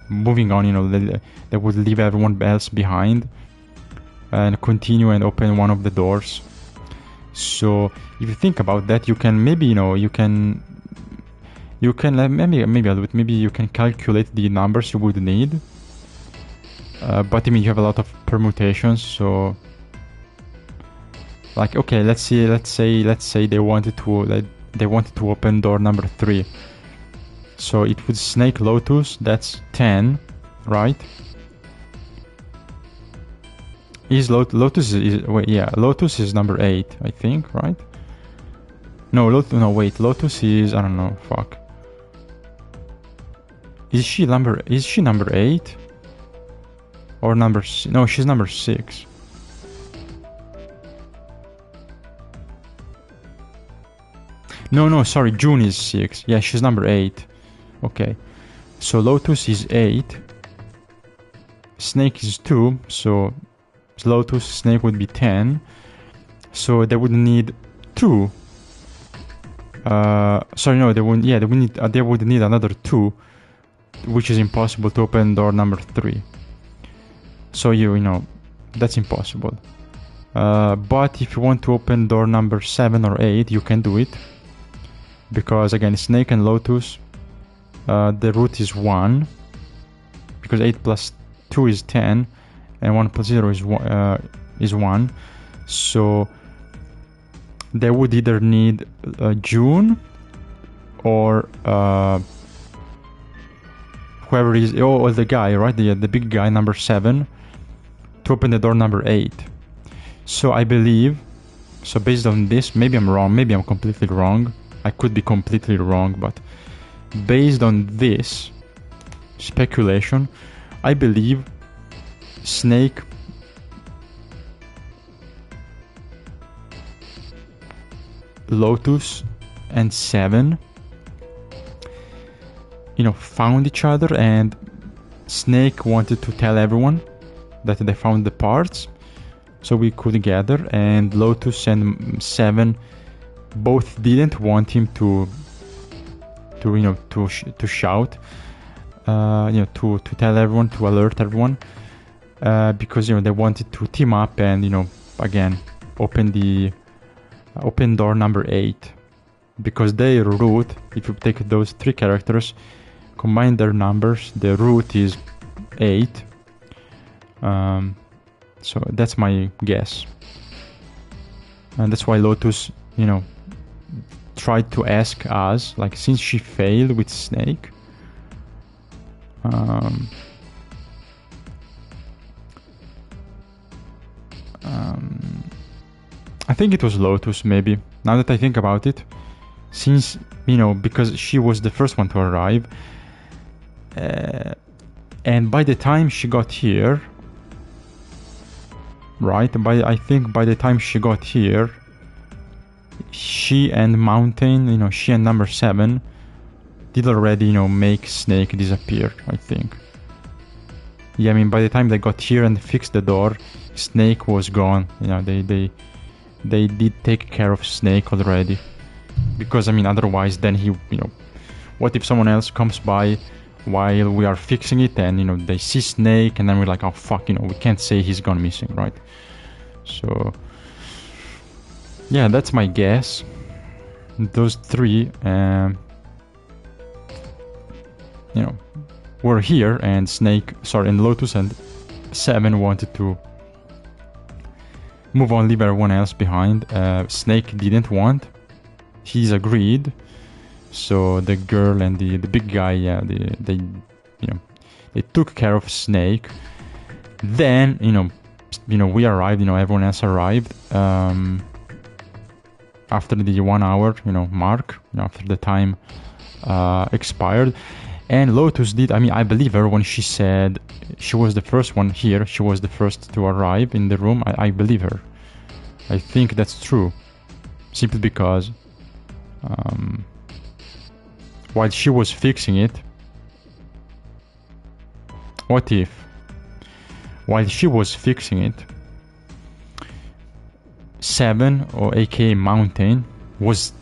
moving on. They would leave everyone else behind and continue and open one of the doors. So if you think about that, you can maybe, maybe you can calculate the numbers you would need. But I mean, you have a lot of permutations, so like, okay, let's say they wanted to open door number 3. So it would Snake, Lotus, that's 10, right? Lotus is number 8, I think, right? No, Lotus is, I don't know, fuck. Is she number 8? Or no, she's number 6. No, sorry, June is 6. Yeah, she's number 8. Okay. So Lotus is 8. Snake is 2. So Lotus, Snake would be 10. So they would need 2. Sorry, no, they wouldn't. Yeah, they would need another 2, which is impossible to open door number 3. So that's impossible. But if you want to open door number 7 or 8, you can do it. Because again, Snake and Lotus, the root is 1. Because 8 plus 2 is 10. And 1 plus 0 is 1. So they would either need June or whoever is, or the guy, right? The big guy, number 7, to open the door number 8. So I believe, so based on this, maybe I'm wrong, maybe I'm completely wrong. I could be completely wrong, but based on this speculation, I believe Snake, Lotus, and 7, found each other, and Snake wanted to tell everyone that they found the parts, so we could gather, and Lotus and 7 both didn't want him to shout, to tell everyone, to alert everyone, because they wanted to team up and again open door number 8, because their root, if you take those 3 characters, combine their numbers, the root is 8. So that's my guess, and that's why Lotus tried to ask us, like, since she failed with Snake, I think it was Lotus, maybe, now that I think about it, since because she was the first one to arrive, and by the time she got here, right, I think by the time she got here, she and Mountain, she and number 7 did already, make Snake disappear, I think. Yeah, I mean, by the time they got here and fixed the door, Snake was gone. They did take care of Snake already. Because, I mean, otherwise then he, what if someone else comes by while we are fixing it and, they see Snake and then we're like, oh fuck, we can't say he's gone missing, right? So, yeah, that's my guess. Those 3, were here, and and Lotus and 7 wanted to move on, leave everyone else behind. Snake didn't want. He's agreed. So the girl and the big guy, yeah, they They took care of Snake. Then, we arrived, everyone else arrived. After the 1 hour, mark, after the time expired. And Lotus did, I believe her when she said she was the first one here. She was the first to arrive in the room. I believe her. I think that's true. Simply because while she was fixing it, what if while she was fixing it, 7, or aka Mountain, was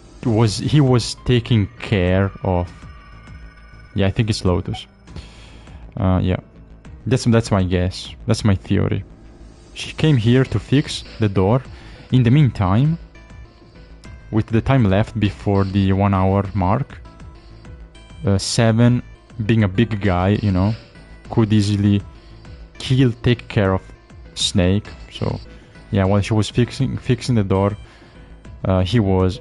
taking care of, I think it's Lotus. That's my guess. That's my theory. She came here to fix the door. In the meantime, with the time left before the 1 hour mark, 7, being a big guy, could easily take care of Snake. So while she was fixing the door, he was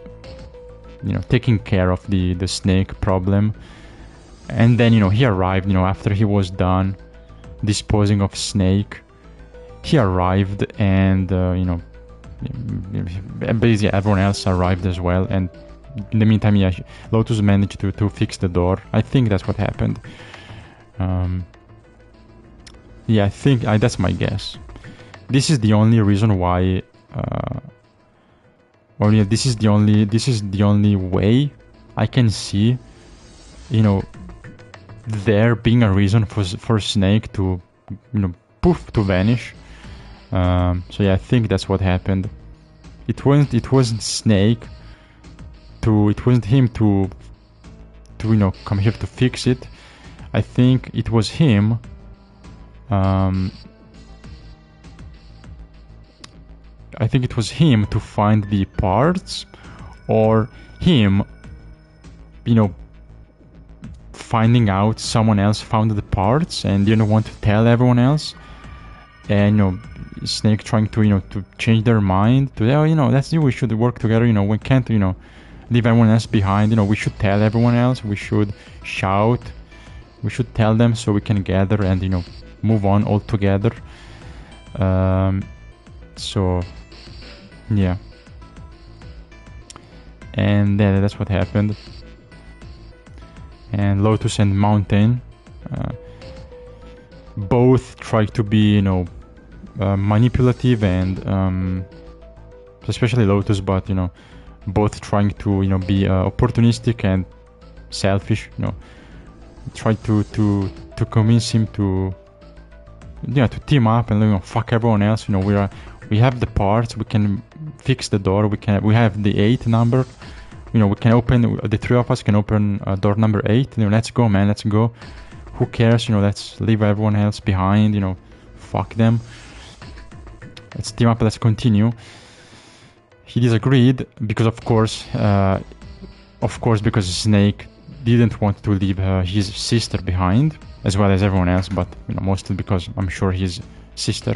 taking care of the Snake problem. And then he arrived, after he was done disposing of Snake. He arrived, and basically everyone else arrived as well. And in the meantime, Lotus managed to fix the door. I think that's what happened. I think that's my guess. This is the only reason why. This is the only way I can see, there being a reason for Snake to, to vanish. I think that's what happened. It wasn't Snake. It wasn't him to come here to fix it. I think it was him. I think it was him to find the parts, or him, finding out someone else found the parts and didn't want to tell everyone else. And Snake trying to to change their mind to, we should work together. We can't leave everyone else behind. We should tell everyone else. We should shout. We should tell them so we can gather and move on all together. And that's what happened. And Lotus and Mountain both try to be manipulative, and especially Lotus, but both trying to be opportunistic and selfish. Try to convince him to team up and fuck everyone else. We have the parts, we can fix the door, we have the 8 number, we can open, the 3 of us can open door number 8. Let's go, man, let's go. Who cares? Let's leave everyone else behind. Fuck them. Let's team up, let's continue. He disagreed because of course because Snake didn't want to leave his sister behind, as well as everyone else, but mostly because I'm sure his sister.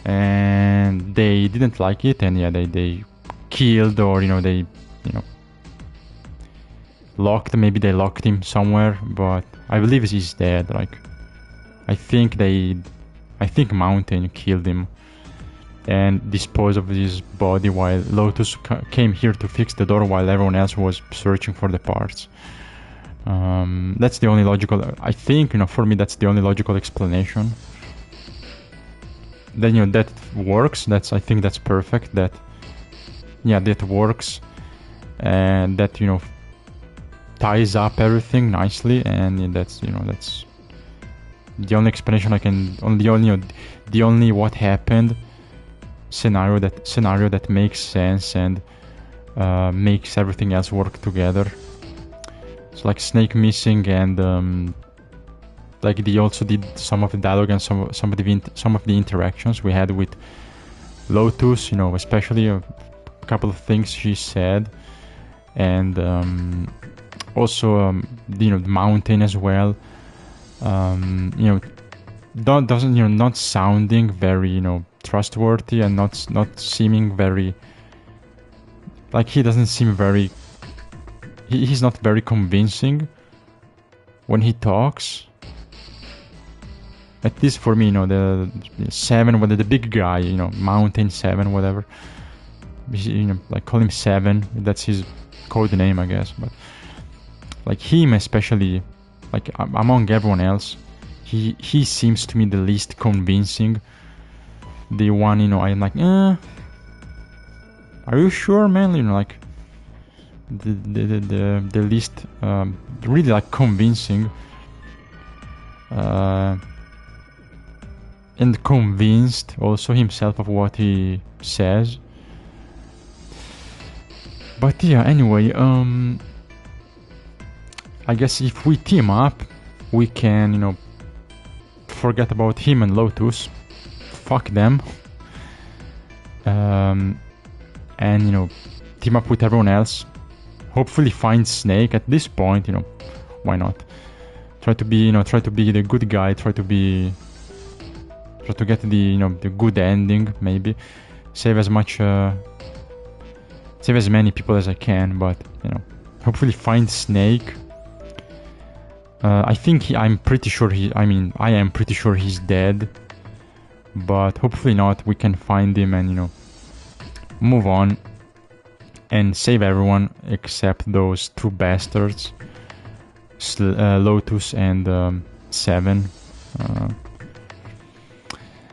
And they didn't like it, and they killed, or they locked. Maybe they locked him somewhere, but I believe he's dead. I think Mountain killed him and disposed of his body, while Lotus came here to fix the door while everyone else was searching for the parts. That's the only logical, I think, for me, that's the only logical explanation. Then, that works. I think that's perfect. That works. And that, ties up everything nicely. And that's the only explanation I can, the only what happened scenario that makes sense and makes everything else work together. It's like Snake missing, and they also did some of the dialogue and some of the interactions we had with Lotus. Especially a couple of things she said, and also the Mountain as well. Not sounding very trustworthy, and not seeming very, he doesn't seem very. He's not very convincing when he talks. At least for me, you know, the 7, whether the big guy, you know, Mountain 7, whatever. You know, like call him 7. That's his code name, I guess. But like him especially, like among everyone else, he seems to me the least convincing. The one, you know, I'm like, are you sure, man? You know, like the least really like convincing and convinced also himself of what he says. But yeah, anyway, I guess if we team up, we can, you know, forget about him and Lotus. Fuck them. And, you know, team up with everyone else. Hopefully find Snake at this point, you know, why not? Try to be the good guy, try to get the, you know, the good ending, maybe. Save as many people as I can, but, you know, hopefully find Snake. I am pretty sure he's dead, but hopefully not. We can find him and, you know, move on and save everyone except those 2 bastards, Lotus and 7.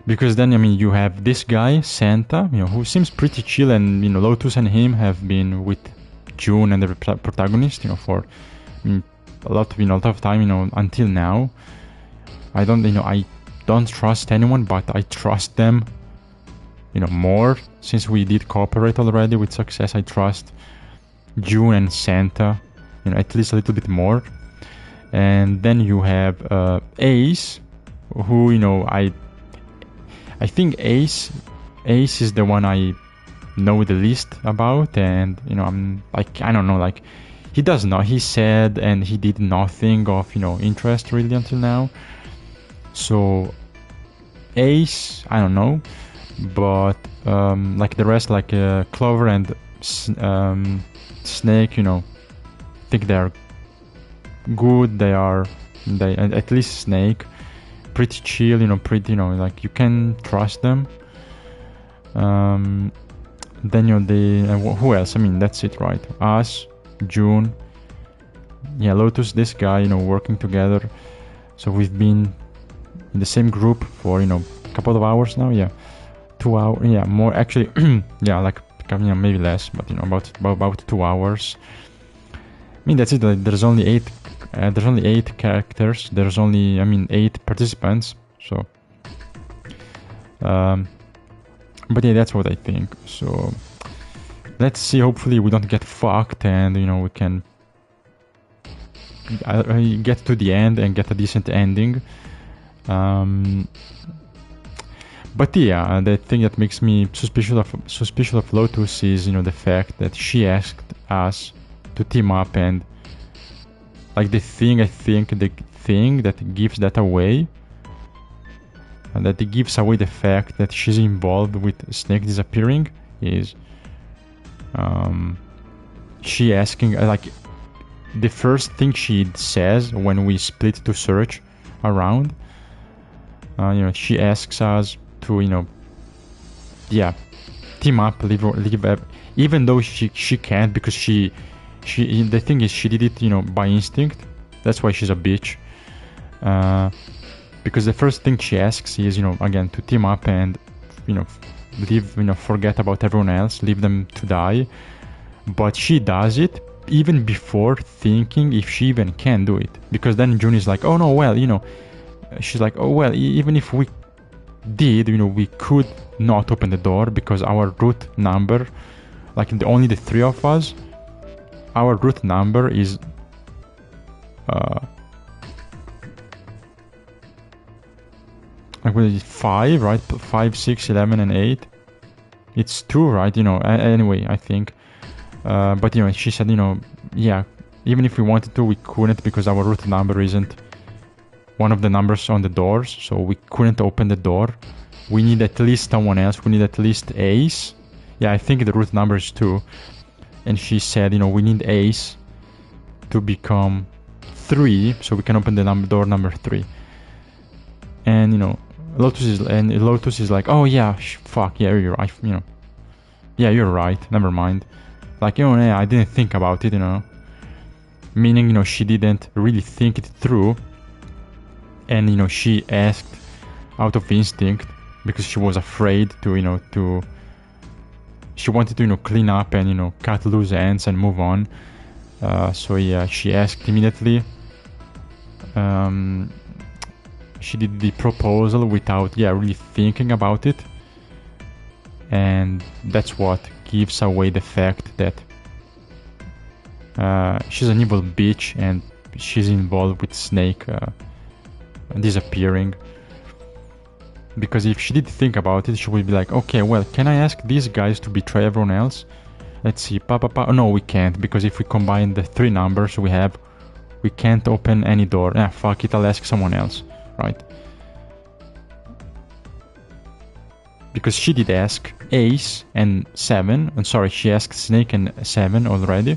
Because then, I mean, you have this guy, Santa, you know, who seems pretty chill, and, you know, Lotus and him have been with June and the protagonist, you know, for, I mean, a lot of time, you know, until now. I don't trust anyone, but I trust them, you know, more since we did cooperate already with success. I trust June and Santa, you know, at least a little bit more. And then you have Ace, who, you know, I think Ace is the one I know the least about, and, you know, I'm like, I don't know, like, he said and he did nothing of, you know, interest really until now. So Ace, I don't know, but like the rest, like Clover and Snake, you know, I think they're good. They at least Snake, pretty chill, you know, like you can trust them. Then, you know, who else? I mean, that's it, right? Us, June, yeah, Lotus, this guy, you know, working together. So we've been in the same group for, you know, a couple of hours now. Yeah, 2 hours. Yeah, more actually. Yeah, like, you know, maybe less, but, you know, about 2 hours. I mean, that's it. There's only 8 characters. There's only, I mean, 8 participants. So, but yeah, that's what I think. So let's see. Hopefully we don't get fucked, and, you know, we can get to the end and get a decent ending. But yeah, the thing that makes me suspicious of Lotus is, you know, the fact that she asked us to team up, and like the thing that gives that away, and that it gives away the fact that she's involved with Snake disappearing, is she asking, like, the first thing she says when we split to search around, you know, she asks us to, you know, yeah, team up, leave even though she can't, because she the thing is, she did it, you know, by instinct. That's why she's a bitch. Because the first thing she asks is, you know, again, to team up and, you know, leave, you know, forget about everyone else, leave them to die. But she does it even before thinking if she even can do it. Because then June is like, oh no, well, you know, she's like, oh well, even if we did, you know, we could not open the door because our root number, like only the 3 of us, our root number is like, what is it, 5, right? 5, 6, 11 and 8. It's 2, right? You know, anyway, I think. But, you know, she said, you know, yeah, even if we wanted to, we couldn't, because our root number isn't one of the numbers on the doors, so we couldn't open the door. We need at least someone else. We need at least Ace. Yeah, I think the root number is 2. And she said, you know, we need Ace to become 3, so we can open the door number 3. And Lotus is like, oh yeah, fuck yeah, you're right, yeah, you're right, never mind. Like, yeah, I didn't think about it, meaning, she didn't really think it through. And she asked out of instinct because she was afraid to she wanted to clean up and cut loose ends and move on. So yeah, she asked immediately. She did the proposal without really thinking about it, and that's what gives away the fact that she's an evil bitch and she's involved with Snake disappearing. Because if she did think about it, she would be like, okay, well, can I ask these guys to betray everyone else? Let's see, no, we can't, because if we combine the 3 numbers we have, we can't open any door. Fuck it, I'll ask someone else, right? Because she did ask Ace and 7, and sorry, she asked Snake and 7 already.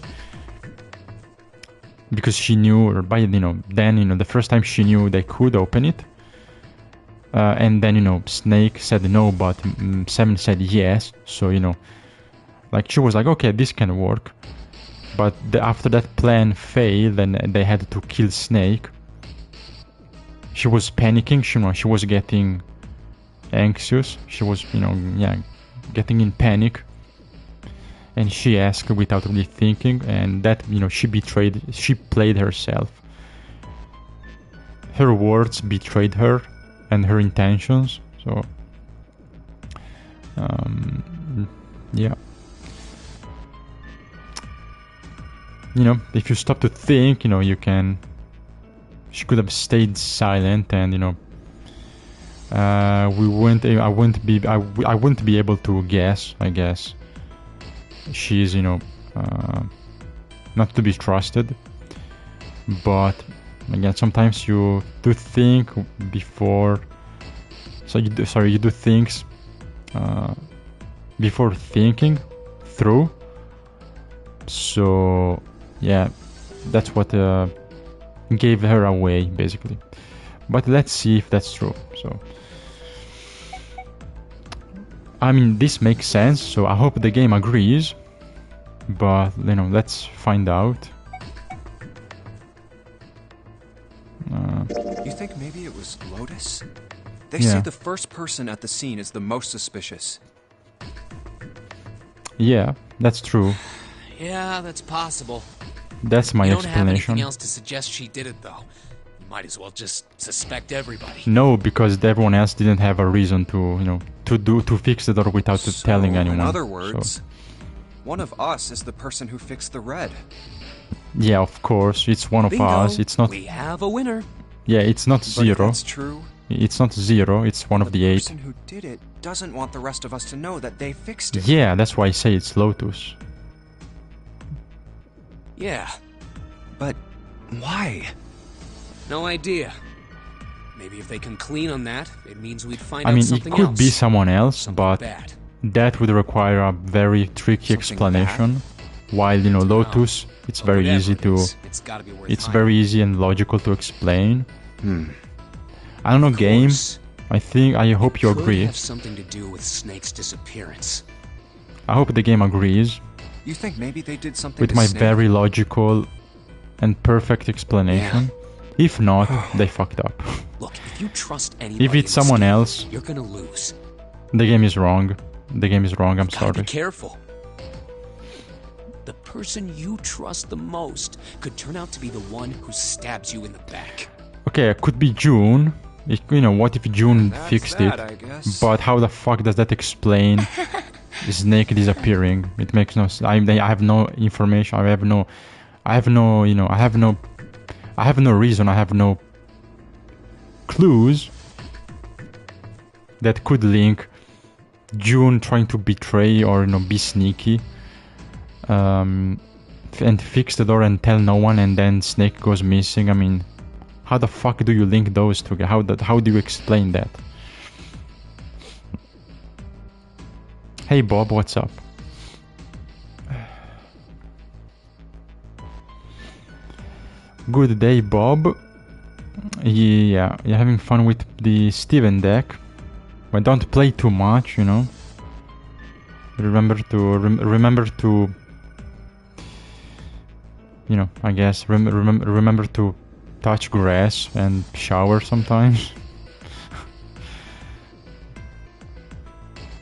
Because she knew, or by then, the first time she knew they could open it. And then, Snake said no, but 7 said yes. So, like she was like, okay, this can work. But after that plan failed and they had to kill Snake, she was panicking. She was getting anxious. She was, getting in panic. And she asked without really thinking, and that, she played herself. Her words betrayed her and her intentions, so yeah. If you stop to think, she could have stayed silent, and I wouldn't be able to guess, I guess. She's not to be trusted, but again, sometimes you do think before, you do things before thinking through. So yeah, that's what gave her away, basically. But let's see if that's true. So I mean, this makes sense, so I hope the game agrees. But, let's find out. You think maybe it was Lotus? They say the first person at the scene is the most suspicious. Yeah, that's true. Yeah, that's possible. That's my you don't have explanation. anything else to suggest she did it, though. You might as well just suspect everybody. No, because everyone else didn't have a reason to, to fix the door without telling anyone. In other words, one of us is the person who fixed the red. Yeah, of course, it's one Bingo. of us. It's not. We have a winner. Yeah, it's not 0. But if that's true, it's not 0. It's one of the 8. The person who did it doesn't want the rest of us to know that they fixed it. Yeah, that's why I say it's Lotus. Yeah. But why? No idea. Maybe if they can clean on that, it means we'd find I out mean, something it could else. be someone else, Something but bad. that would require a very tricky Something explanation. While Lotus, it's But very whatever easy it to. is, it's gotta be worth It's hiding. very easy and logical to explain. I don't know, game. course. I hope you Could agree. have something to do with Snake's disappearance. I hope the game agrees You think maybe they did something with to my Snake? very logical and perfect explanation. If not, they fucked up. Look, if you trust anybody If it's in this someone game, else, you're gonna lose. the game is wrong. The game is wrong, I'm Gotta be sorry. careful. The person you trust the most could turn out to be the one who stabs you in the back. Okay, it could be June. What if June That's fixed that, it? I guess. But how the fuck does that explain Snake disappearing? It makes no sense. I have no information. I have no reason. I have no clues that could link June trying to betray or be sneaky, and fix the door and tell no one, and then Snake goes missing. I mean, how the fuck do you link those together? How do you explain that? Hey Bob, what's up? Good day, Bob. Yeah, you're having fun with the Steven deck, but don't play too much, you know. Remember to you know, I guess remember to touch grass and shower sometimes.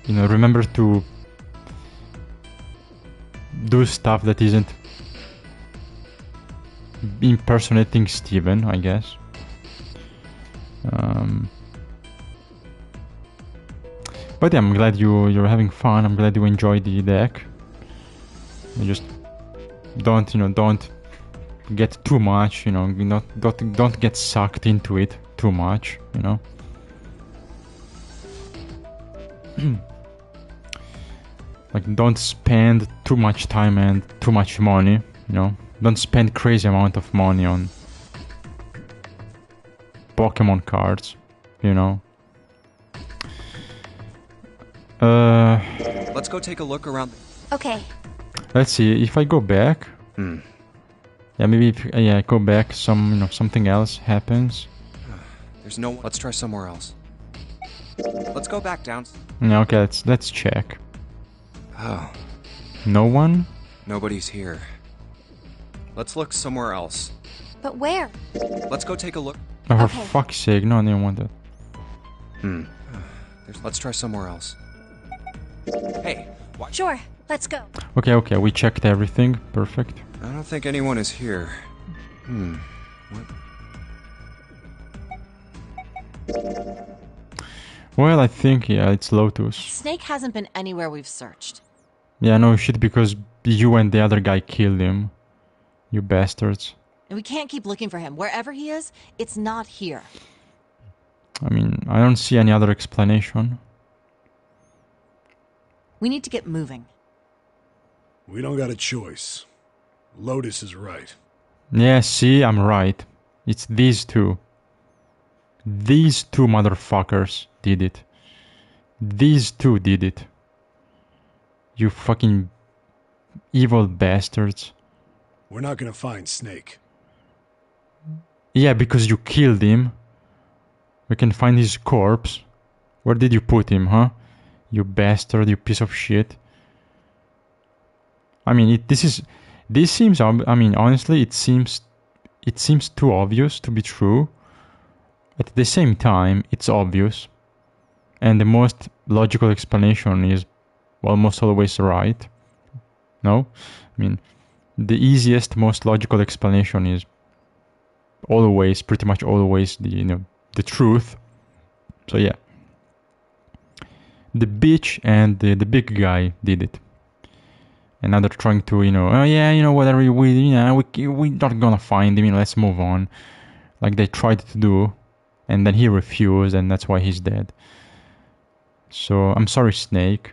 You know, remember to do stuff that isn't impersonating Steven, I guess. But yeah, I'm glad you're having fun. I'm glad you enjoyed the deck. You just don't get too much, you know, don't get sucked into it too much, you know. Like, don't spend too much time and too much money, you know. Don't spend crazy amount of money on Pokemon cards, you know. Let's go take a look around. Okay. Let's see, if I go back... Yeah, maybe if I go back, something else happens. There's no... Let's try somewhere else. Let's go back down. Yeah, okay, let's check. Oh. No one? Nobody's here. Let's look somewhere else. But where? Let's go take a look. Oh, for fuck's sake, no, I didn't want that. Let's try somewhere else. Hey, what? Sure, let's go. Okay, we checked everything. Perfect. I don't think anyone is here. What? Well, I think, yeah, it's Lotus. Snake hasn't been anywhere we've searched. Yeah, no shit, because you and the other guy killed him. You bastards. And we can't keep looking for him. Wherever he is, it's not here. I mean, I don't see any other explanation. We need to get moving. We don't got a choice. Lotus is right. Yeah, see, I'm right. It's these two. These two motherfuckers did it. These two did it. You fucking evil bastards. We're not gonna find Snake. Yeah, because you killed him. We can find his corpse. Where did you put him, huh? You bastard, you piece of shit. I mean, this seems, I mean, honestly, it seems too obvious to be true. At the same time, it's obvious. And the most logical explanation is almost always right. No? I mean, the easiest, most logical explanation is always, pretty much always, the truth. So yeah. The bitch and the big guy did it. And now they're trying to, oh yeah, whatever, we're not gonna find him, let's move on. Like they tried to do, and then he refused, and that's why he's dead. So, I'm sorry, Snake,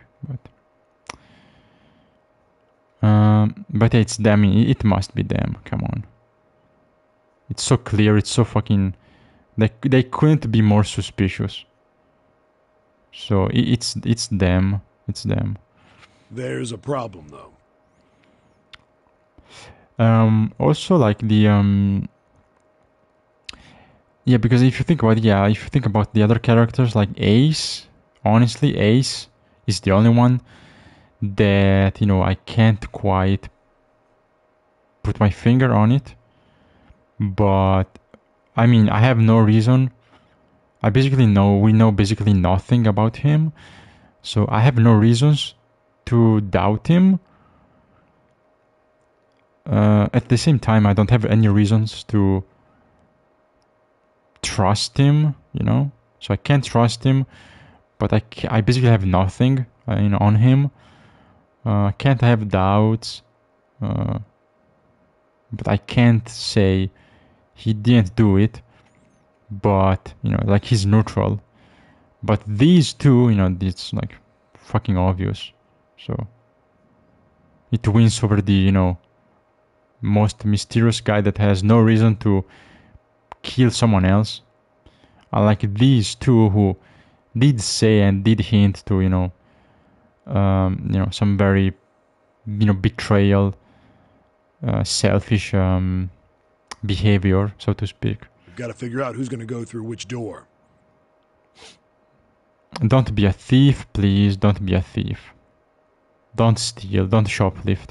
but it's them, it must be them, come on. It's so clear, it's so fucking... They couldn't be more suspicious. So, it's them, it's them. There's a problem, though. Also, like the yeah, because if you think about the other characters, like Ace, honestly, Ace is the only one that I can't quite put my finger on it. But I mean, I have no reason. We know basically nothing about him, so I have no reasons to doubt him. At the same time, I don't have any reasons to trust him, so I can't trust him, but I basically have nothing on him. I can't have doubts, but I can't say he didn't do it, but like he's neutral. But these two, it's like fucking obvious, so it wins over the most mysterious guy that has no reason to kill someone else. I like these two who did say and did hint to some very betrayal, selfish behavior, so to speak. We've got to figure out who's going to go through which door. Don't be a thief, please. Don't be a thief. Don't steal. Don't shoplift.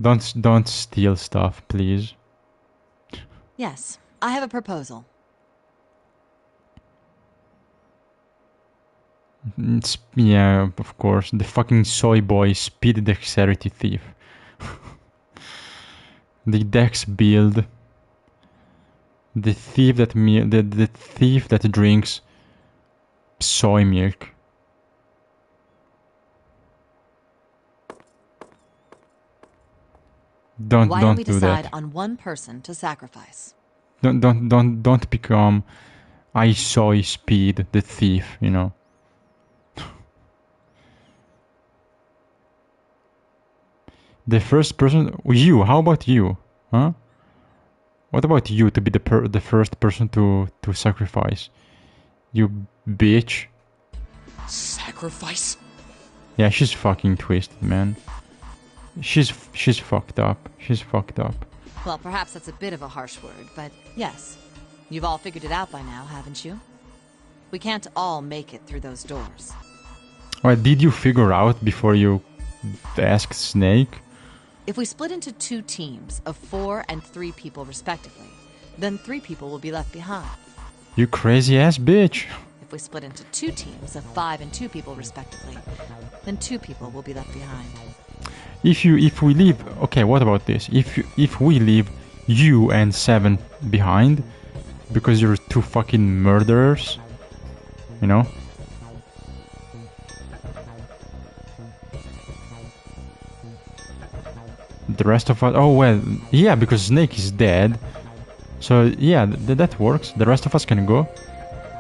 Don't steal stuff, please. Yes, I have a proposal. Yeah, of course. The fucking soy boy speed dexterity thief. The dex build. The thief that the thief that drinks soy milk. Why don't we do decide that. on one person to sacrifice? Don't become I soy speed the thief, you know. The first person, you. How about you, huh? What about you to be the first person to sacrifice? You bitch. Sacrifice? Yeah, she's fucking twisted, man. She's fucked up. She's fucked up. Well, perhaps that's a bit of a harsh word, but yes. You've all figured it out by now, haven't you? We can't all make it through those doors. Well, did you figure out before you asked Snake? If we split into 2 teams of 4 and 3 people respectively, then 3 people will be left behind. You crazy ass bitch. If we split into 2 teams of 5 and 2 people respectively, then 2 people will be left behind. If we leave, okay, what about this? If we leave you and 7 behind because you're 2 fucking murderers, you know? The rest of us, oh well, yeah, because Snake is dead. So yeah, that works. The rest of us can go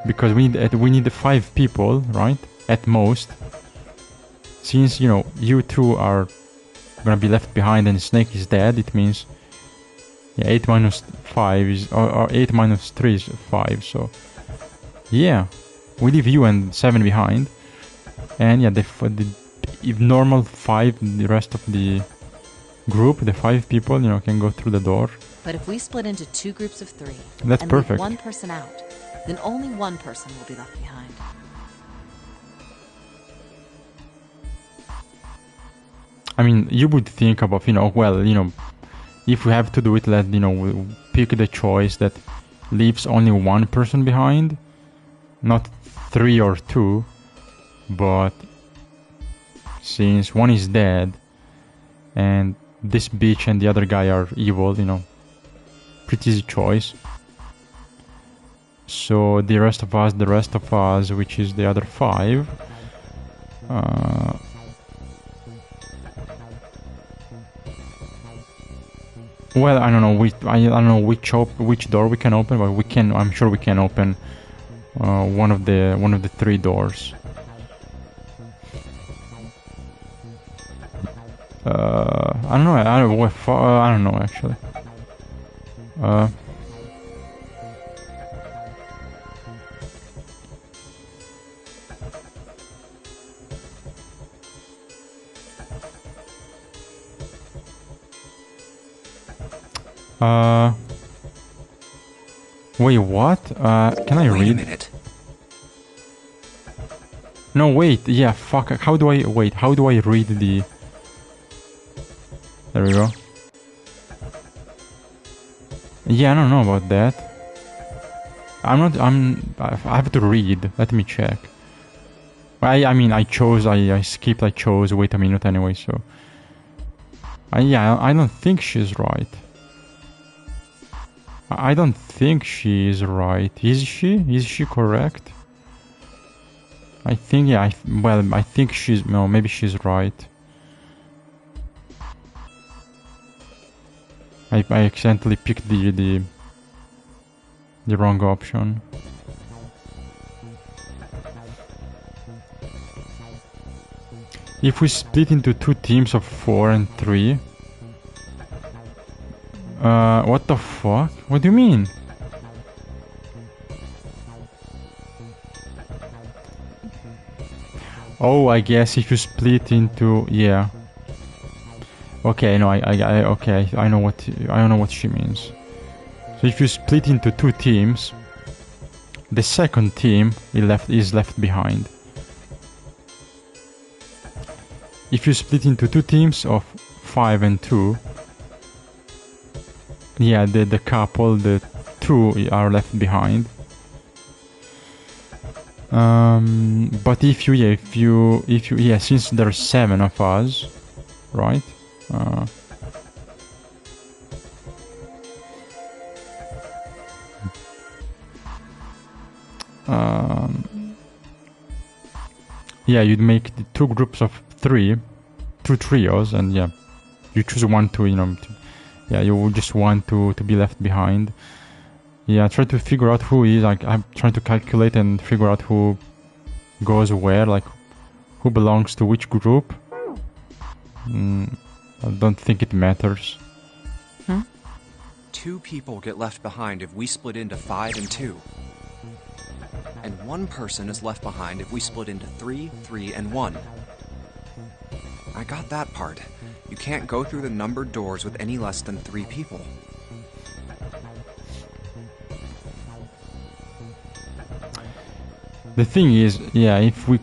because we need 5 people, right? At most. Since, you know, you 2 are gonna be left behind and Snake is dead, it means, yeah, 8 minus 5 is, or 8 minus 3 is 5, so yeah, we leave you and 7 behind, and yeah, if normal 5, the rest of the group, the 5 people, you know, can go through the door. But if we split into 2 groups of 3 that's and perfect. leave 1 person out, then only 1 person will be left behind. I mean, you would think about, you know, well, you know, if we have to do it, you know, we'll pick the choice that leaves only 1 person behind, not 3 or 2, but since 1 is dead and this bitch and the other guy are evil, you know, pretty easy choice. So the rest of us, which is the other 5, well, I don't know which door we can open, but we can. I'm sure we can open one of the 3 doors. I don't know. I don't know actually. Wait, what? Can I read? Wait a minute. No, wait. Yeah, fuck. How do I read the? There we go. Yeah, I don't know about that. I have to read. Let me check. I mean, I skipped. I chose. Wait a minute anyway. So. Yeah, I don't think she's right. I don't think she is right. Is she? Is she correct? I think, yeah, I think she's, no, maybe she's right. I accidentally picked the wrong option. If we split into 2 teams of 4 and 3... what the fuck? What do you mean? Oh, I guess if you split into... yeah. Okay, no, okay, I know what she means. So if you split into 2 teams, the second team is left behind. If you split into 2 teams of 5 and 2, yeah, the couple, the 2 are left behind. But if you, since there's 7 of us, right? Yeah, you'd make the 2 groups of 3, 2 trios, and yeah, you choose one to, you would just want to be left behind. Yeah, try to figure out who is, like, I'm trying to calculate and figure out who goes where, like, who belongs to which group. I don't think it matters. 2 people get left behind if we split into 5 and 2. And 1 person is left behind if we split into 3, 3, and 1. I got that part. You can't go through the numbered doors with any less than 3 people. The thing is, yeah, if we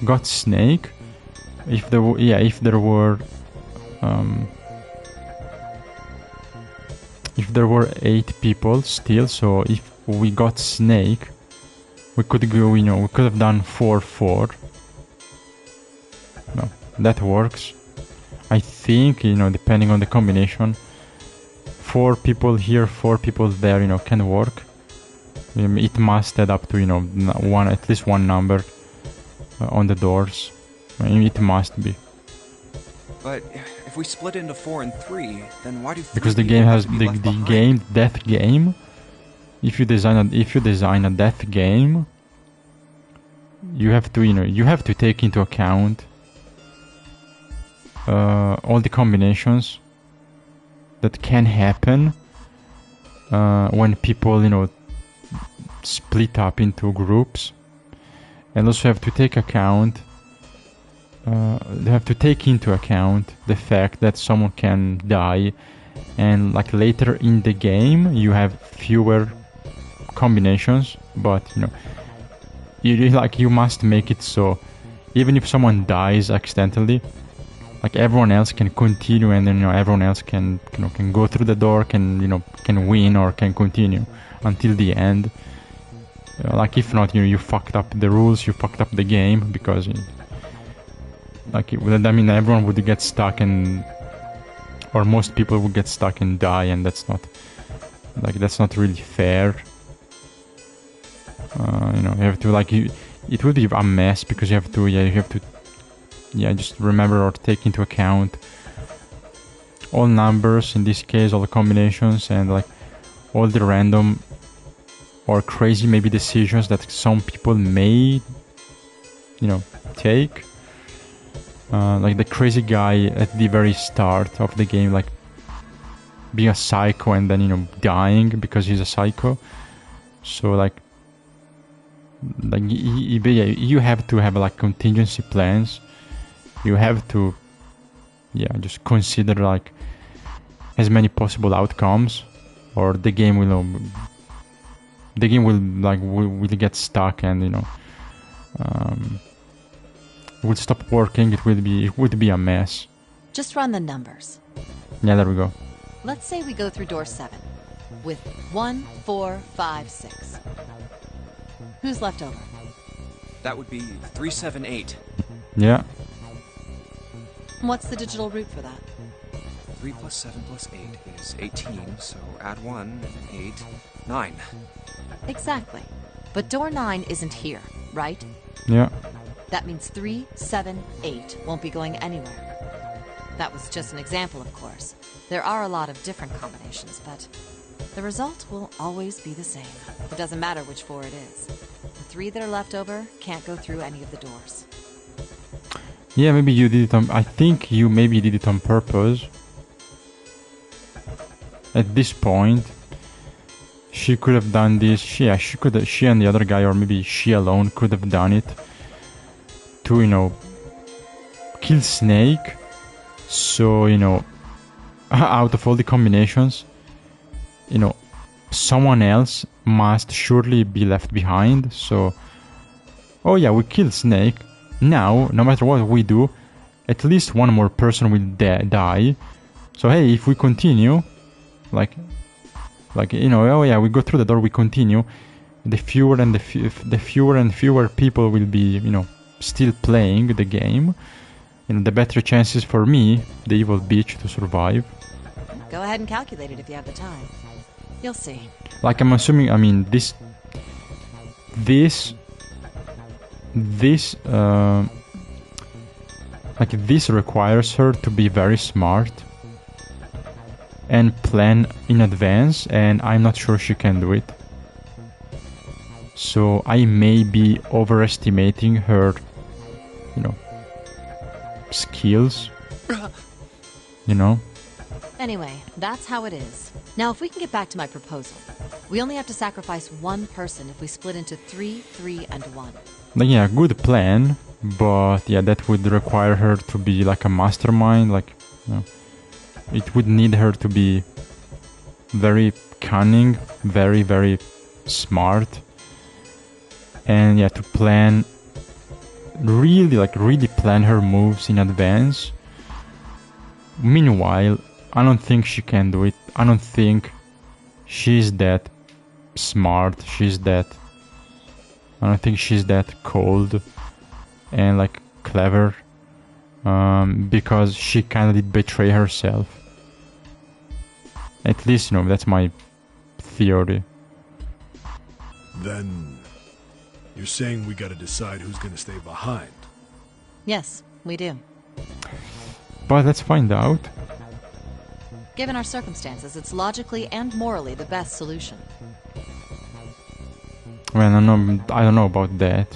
got Snake, if there were 8 people still, so if we got Snake, we could go, we could have done 4-4. No, that works. I think, depending on the combination, 4 people here, 4 people there, can work. It must add up to, at least one number on the doors. It must be. But if we split into 4 and 3, then why do 3 because the people game have has to be the left behind? game death game. If you design a death game, you have to take into account all the combinations that can happen when people split up into groups, and also have to take account. They have to take into account the fact that someone can die, and like later in the game you have fewer combinations, but you must make it so even if someone dies accidentally, like everyone else can continue, and then everyone else can go through the door, can win or can continue until the end. Like if not, you fucked up the rules, you fucked up the game, because everyone would get stuck, or most people would get stuck and die, and that's not really fair. You have to it would be a mess, because you have to just remember or take into account all numbers, in this case all the combinations, and all the random or crazy maybe decisions that some people may take. Like the crazy guy at the very start of the game, like being a psycho and then dying because he's a psycho. So you have to have contingency plans. You have to just consider as many possible outcomes, or the game will get stuck, and will stop working. It would be a mess. Just run the numbers. Yeah, there we go. Let's say we go through door 7 with 1, 4, 5, 6. Who's left over? That would be 3, 7, 8. Yeah. What's the digital root for that? 3 plus 7 plus 8 is 18, so add 1, 8, 9. Exactly. But door 9 isn't here, right? Yeah. That means 3, 7, 8 won't be going anywhere. That was just an example, of course. There are a lot of different combinations, but the result will always be the same. It doesn't matter which 4 it is. The 3 that are left over can't go through any of the doors. Yeah, maybe you did it I think you maybe did it on purpose. At this point, she could have done this. She and the other guy, or maybe she alone, could have done it to, kill Snake. So, out of all the combinations, you know, someone else must surely be left behind. So, oh yeah, we killed Snake. Now, no matter what we do, at least one more person will die. So hey, if we continue, like you know, oh yeah, we go through the door, we continue. The fewer and the fewer and fewer people will be, you know, still playing the game. You know, the better chances for me, the evil bitch, to survive. Go ahead and calculate it if you have the time. You'll see. Like, I'm assuming, I mean, this requires her to be very smart and plan in advance, and I'm not sure she can do it. So I may be overestimating her, you know, skills. You know? Anyway, that's how it is. Now, if we can get back to my proposal, we only have to sacrifice one person if we split into 3, 3, and 1. Like, yeah, good plan, but yeah, that would require her to be like a mastermind. Like, you know, it would need her to be very cunning, very, very smart, and yeah, to plan, really plan her moves in advance. Meanwhile, I don't think she can do it. I don't think she's that smart. I don't think she's that cold and like clever, because she kind of did betray herself. At least, you know, that's my theory. Then you're saying we gotta decide who's gonna stay behind. Yes, we do. But let's find out. Given our circumstances, it's logically and morally the best solution. Well, I don't know about that.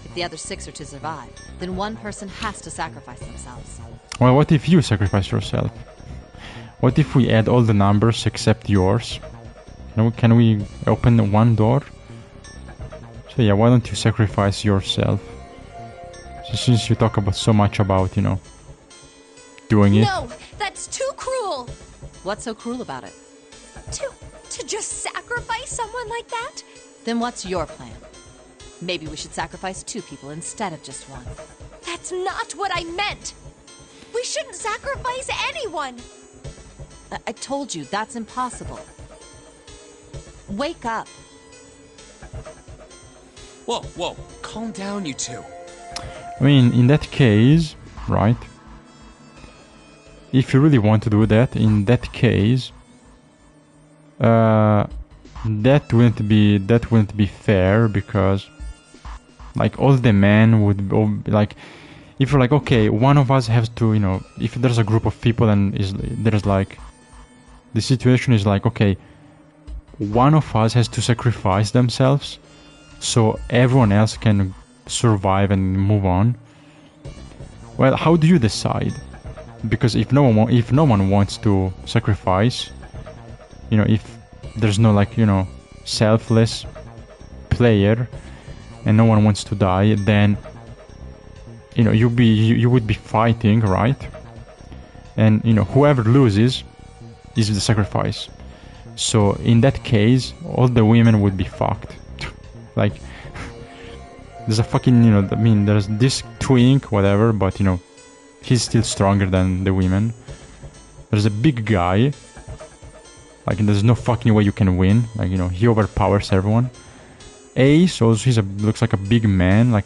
If the other 6 are to survive, then one person has to sacrifice themselves. Well, what if you sacrifice yourself? What if we add all the numbers except yours? Can we open one door? So yeah, why don't you sacrifice yourself? So since you talk about so much about, you know, doing it. No, that's too cruel. What's so cruel about it? To just sacrifice someone like that? Then what's your plan? Maybe we should sacrifice 2 people instead of just 1. That's not what I meant. We shouldn't sacrifice anyone. I told you, that's impossible. Wake up. Whoa, calm down, you two. I mean, in that case, right? If you really want to do that, in that case, that wouldn't be fair, because like all the men would like, if you're like, okay, one of us has to, you know, if there's a group of people and there's like, the situation is like, okay, one of us has to sacrifice themselves so everyone else can survive and move on. Well, how do you decide? Because if no one wants to sacrifice, you know, if there's no, like, you know, selfless player and no one wants to die, then, you know, you would be fighting, right? And, you know, whoever loses is the sacrifice. So in that case, all the women would be fucked. Like, there's a fucking, you know, I mean, there's this twink, whatever, but, you know, he's still stronger than the women. There's a big guy. Like, there's no fucking way you can win. Like, you know, he overpowers everyone. Ace also, looks like a big man, like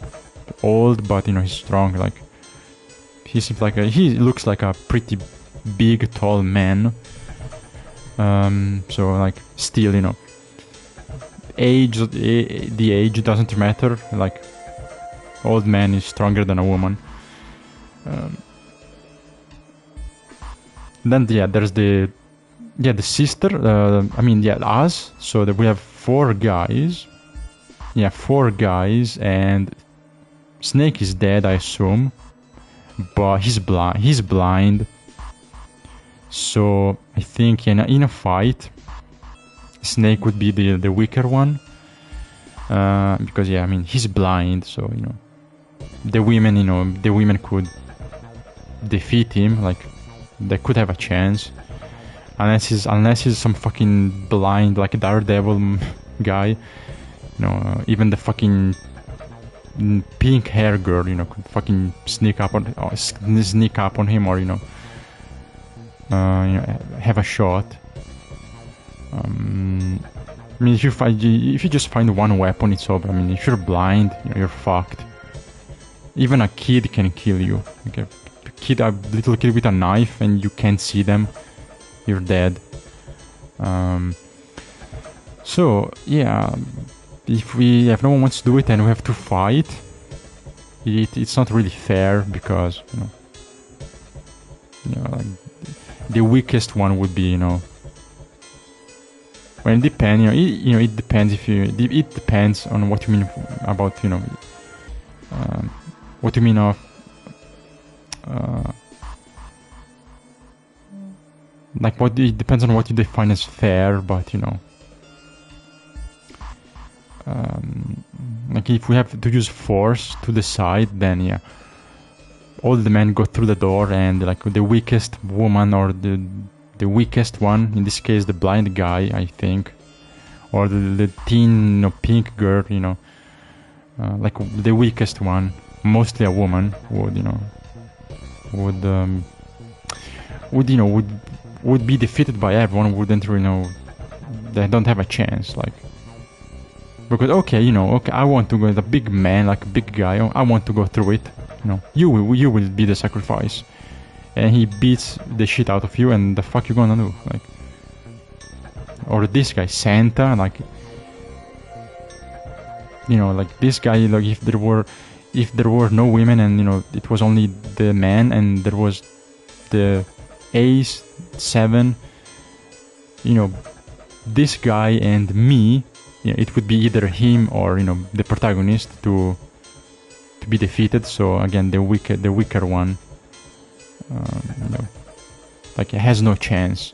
old, but, you know, he's strong. Like, he looks like a pretty big, tall man. So like, still, you know, the age doesn't matter. Like, old man is stronger than a woman. Then yeah, there's the sister. Us. So that we have 4 guys. Yeah, 4 guys, and Snake is dead, I assume, but he's blind. So I think in a fight, Snake would be the weaker one, because yeah, I mean, he's blind, so, you know, the women could defeat him, like, they could have a chance. Unless he's some fucking blind, like Daredevil guy. You know, even the fucking pink hair girl, you know, could fucking sneak up on him, or have a shot. I mean, if you just find one weapon, it's over. I mean, if you're blind, you're fucked. Even a kid can kill you. Like a little kid with a knife, and you can't see them, you're dead. So yeah, if no one wants to do it and we have to fight, it's not really fair, because like the weakest one would be, when it depends, it depends it depends on what you mean about, what you mean of like what it depends on what you define as fair, but like if we have to use force to decide, then yeah, all the men go through the door, and like the weakest woman, or the weakest one, in this case the blind guy, I think, or the teen pink girl, like the weakest one, mostly a woman, would be defeated by everyone. Wouldn't they don't have a chance, like, because okay, I want to go, the big man, like a big guy, I want to go through it, you will be the sacrifice, and he beats the shit out of you, and the fuck you gonna do, like? Or this guy Santa, like, like this guy, like if there were no women, and it was only the man, and there was the ace 7, this guy and me, it would be either him or the protagonist to be defeated. So again, the weaker one, like, has no chance.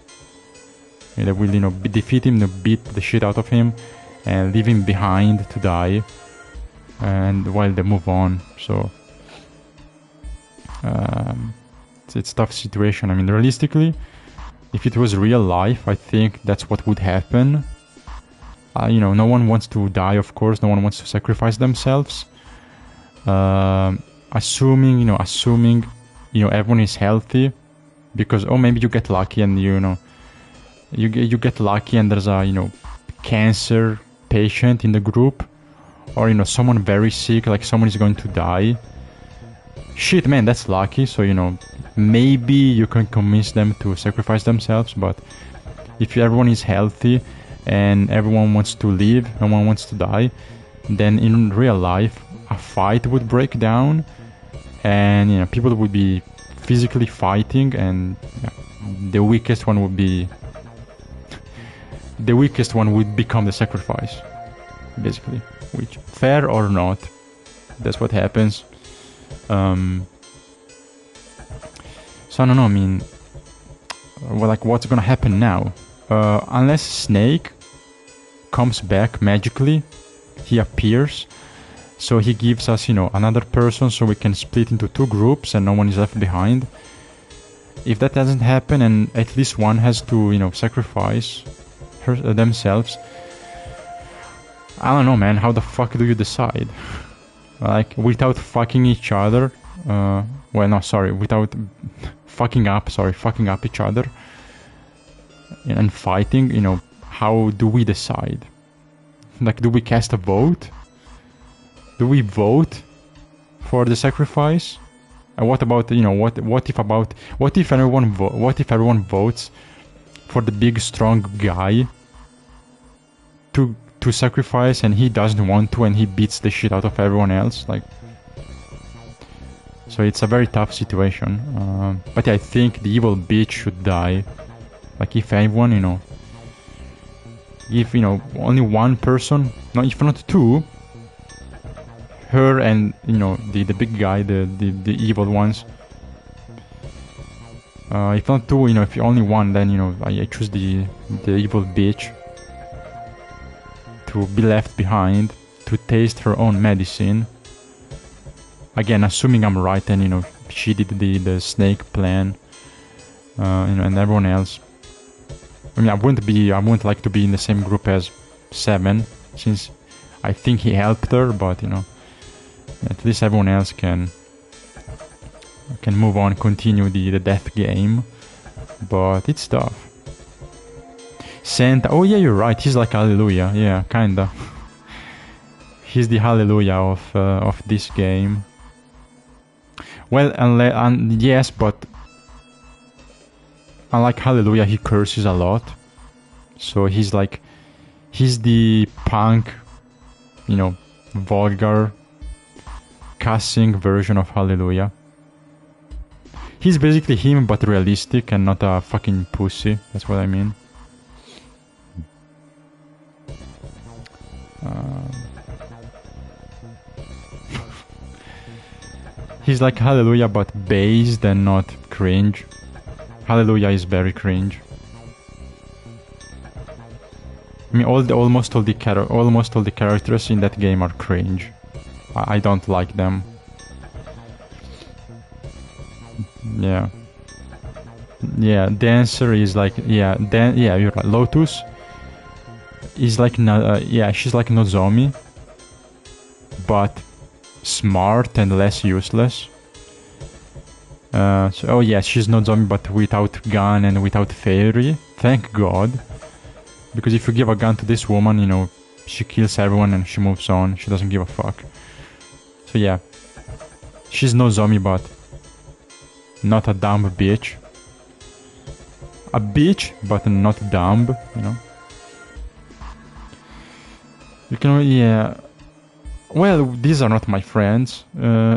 They will defeat him, beat the shit out of him, and leave him behind to die, and while they move on. So it's a tough situation. I mean, realistically, if it was real life, I think that's what would happen. No one wants to die, of course. No one wants to sacrifice themselves. Assuming everyone is healthy, because maybe you get lucky, and you get lucky, and there's a cancer patient in the group, or someone very sick, like someone is going to die. Shit, man, that's lucky. So maybe you can convince them to sacrifice themselves. But if everyone is healthy and everyone wants to live, no one wants to die, then in real life a fight would break down, and people would be physically fighting, and the weakest one would become the sacrifice, basically. Which, fair or not, that's what happens. So I don't know, I mean, what's gonna happen now? Unless Snake comes back magically, he appears, so he gives us, another person, so we can split into 2 groups and no one is left behind. If that doesn't happen, and at least one has to, sacrifice themselves, I don't know, man, how the fuck do you decide? Like, without fucking each other, without fucking up each other and fighting, how do we decide? Like, do we cast a vote? Do we vote for the sacrifice? And what about, what if everyone votes for the big strong guy to sacrifice, and he doesn't want to, and he beats the shit out of everyone else? Like, so it's a very tough situation. But I think the evil bitch should die. Like, if anyone, if only one person, no, if not 2, her and the big guy, the evil ones. If not 2, if only one, then I choose the evil bitch to be left behind to taste her own medicine. Again, assuming I'm right, and she did the snake plan, and everyone else I mean, I wouldn't like to be in the same group as 7, since I think he helped her, but you know, at least everyone else can move on, continue the death game. But it's tough. Santa, oh yeah, you're right, he's like Hallelujah, yeah, kinda. He's the Hallelujah of this game. Well, yes, but unlike Hallelujah, he curses a lot. So he's the punk, you know, vulgar, cussing version of Hallelujah. He's basically him, but realistic and not a fucking pussy. That's what I mean. He's like Hallelujah, but based and not cringe. Hallelujah is very cringe. I mean, almost all the characters in that game are cringe. I don't like them. Yeah. Yeah, Dancer is like, yeah, you're right. Lotus is like, yeah, she's like Nozomi, but smart and less useless. Oh yeah, she's Nozomi, but without gun and without fairy. Thank God. Because if you give a gun to this woman, you know, she kills everyone and she moves on. She doesn't give a fuck. So yeah, she's Nozomi, but not a dumb bitch. A bitch, but not dumb, you know. You can, yeah. Well, these are not my friends,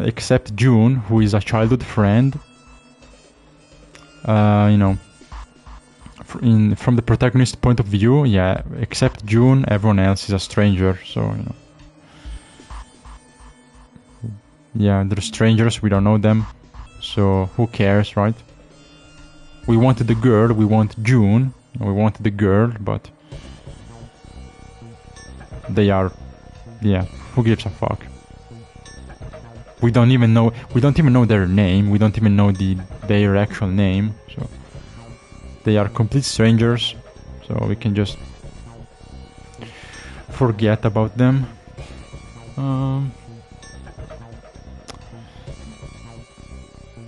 except June, who is a childhood friend. You know, from the protagonist point of view, yeah, except June, everyone else is a stranger, so, you know. Yeah, they're strangers, we don't know them, so who cares, right? We wanted the girl, we want June, we wanted the girl, but they are, yeah, who gives a fuck? We don't even know their name, we don't even know their actual name, so they are complete strangers, so we can just forget about them.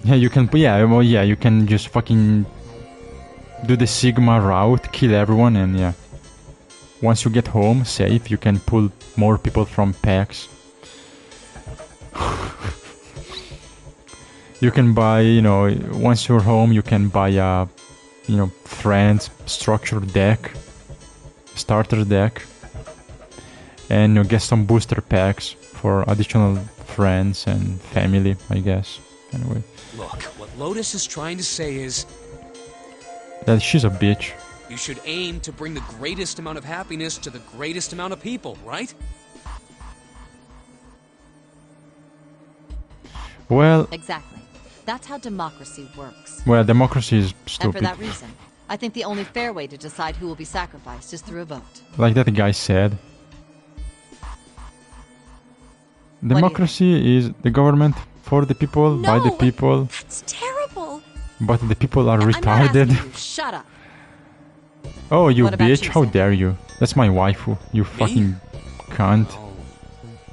Yeah, you can, you can just fucking do the Sigma route, kill everyone, and yeah. Once you get home, safe, you can pull more people from packs. You can buy, you know, once you're home, you can buy a, you know, friends structure deck, starter deck, and you get some booster packs for additional friends and family, I guess. Anyway. Look, what Lotus is trying to say is that she's a bitch. you should aim to bring the greatest amount of happiness to the greatest amount of people, right? Well... Exactly. That's how democracy works. Well, democracy is stupid. And for that reason, I think the only fair way to decide who will be sacrificed is through a vote. Like that guy said. Democracy is the government for the people, by the people. That's terrible. But the people are I'm retarded. not asking you. Shut up. Oh, you What about bitch, you, how Sam? dare you? That's my waifu, you fucking cunt. Oh,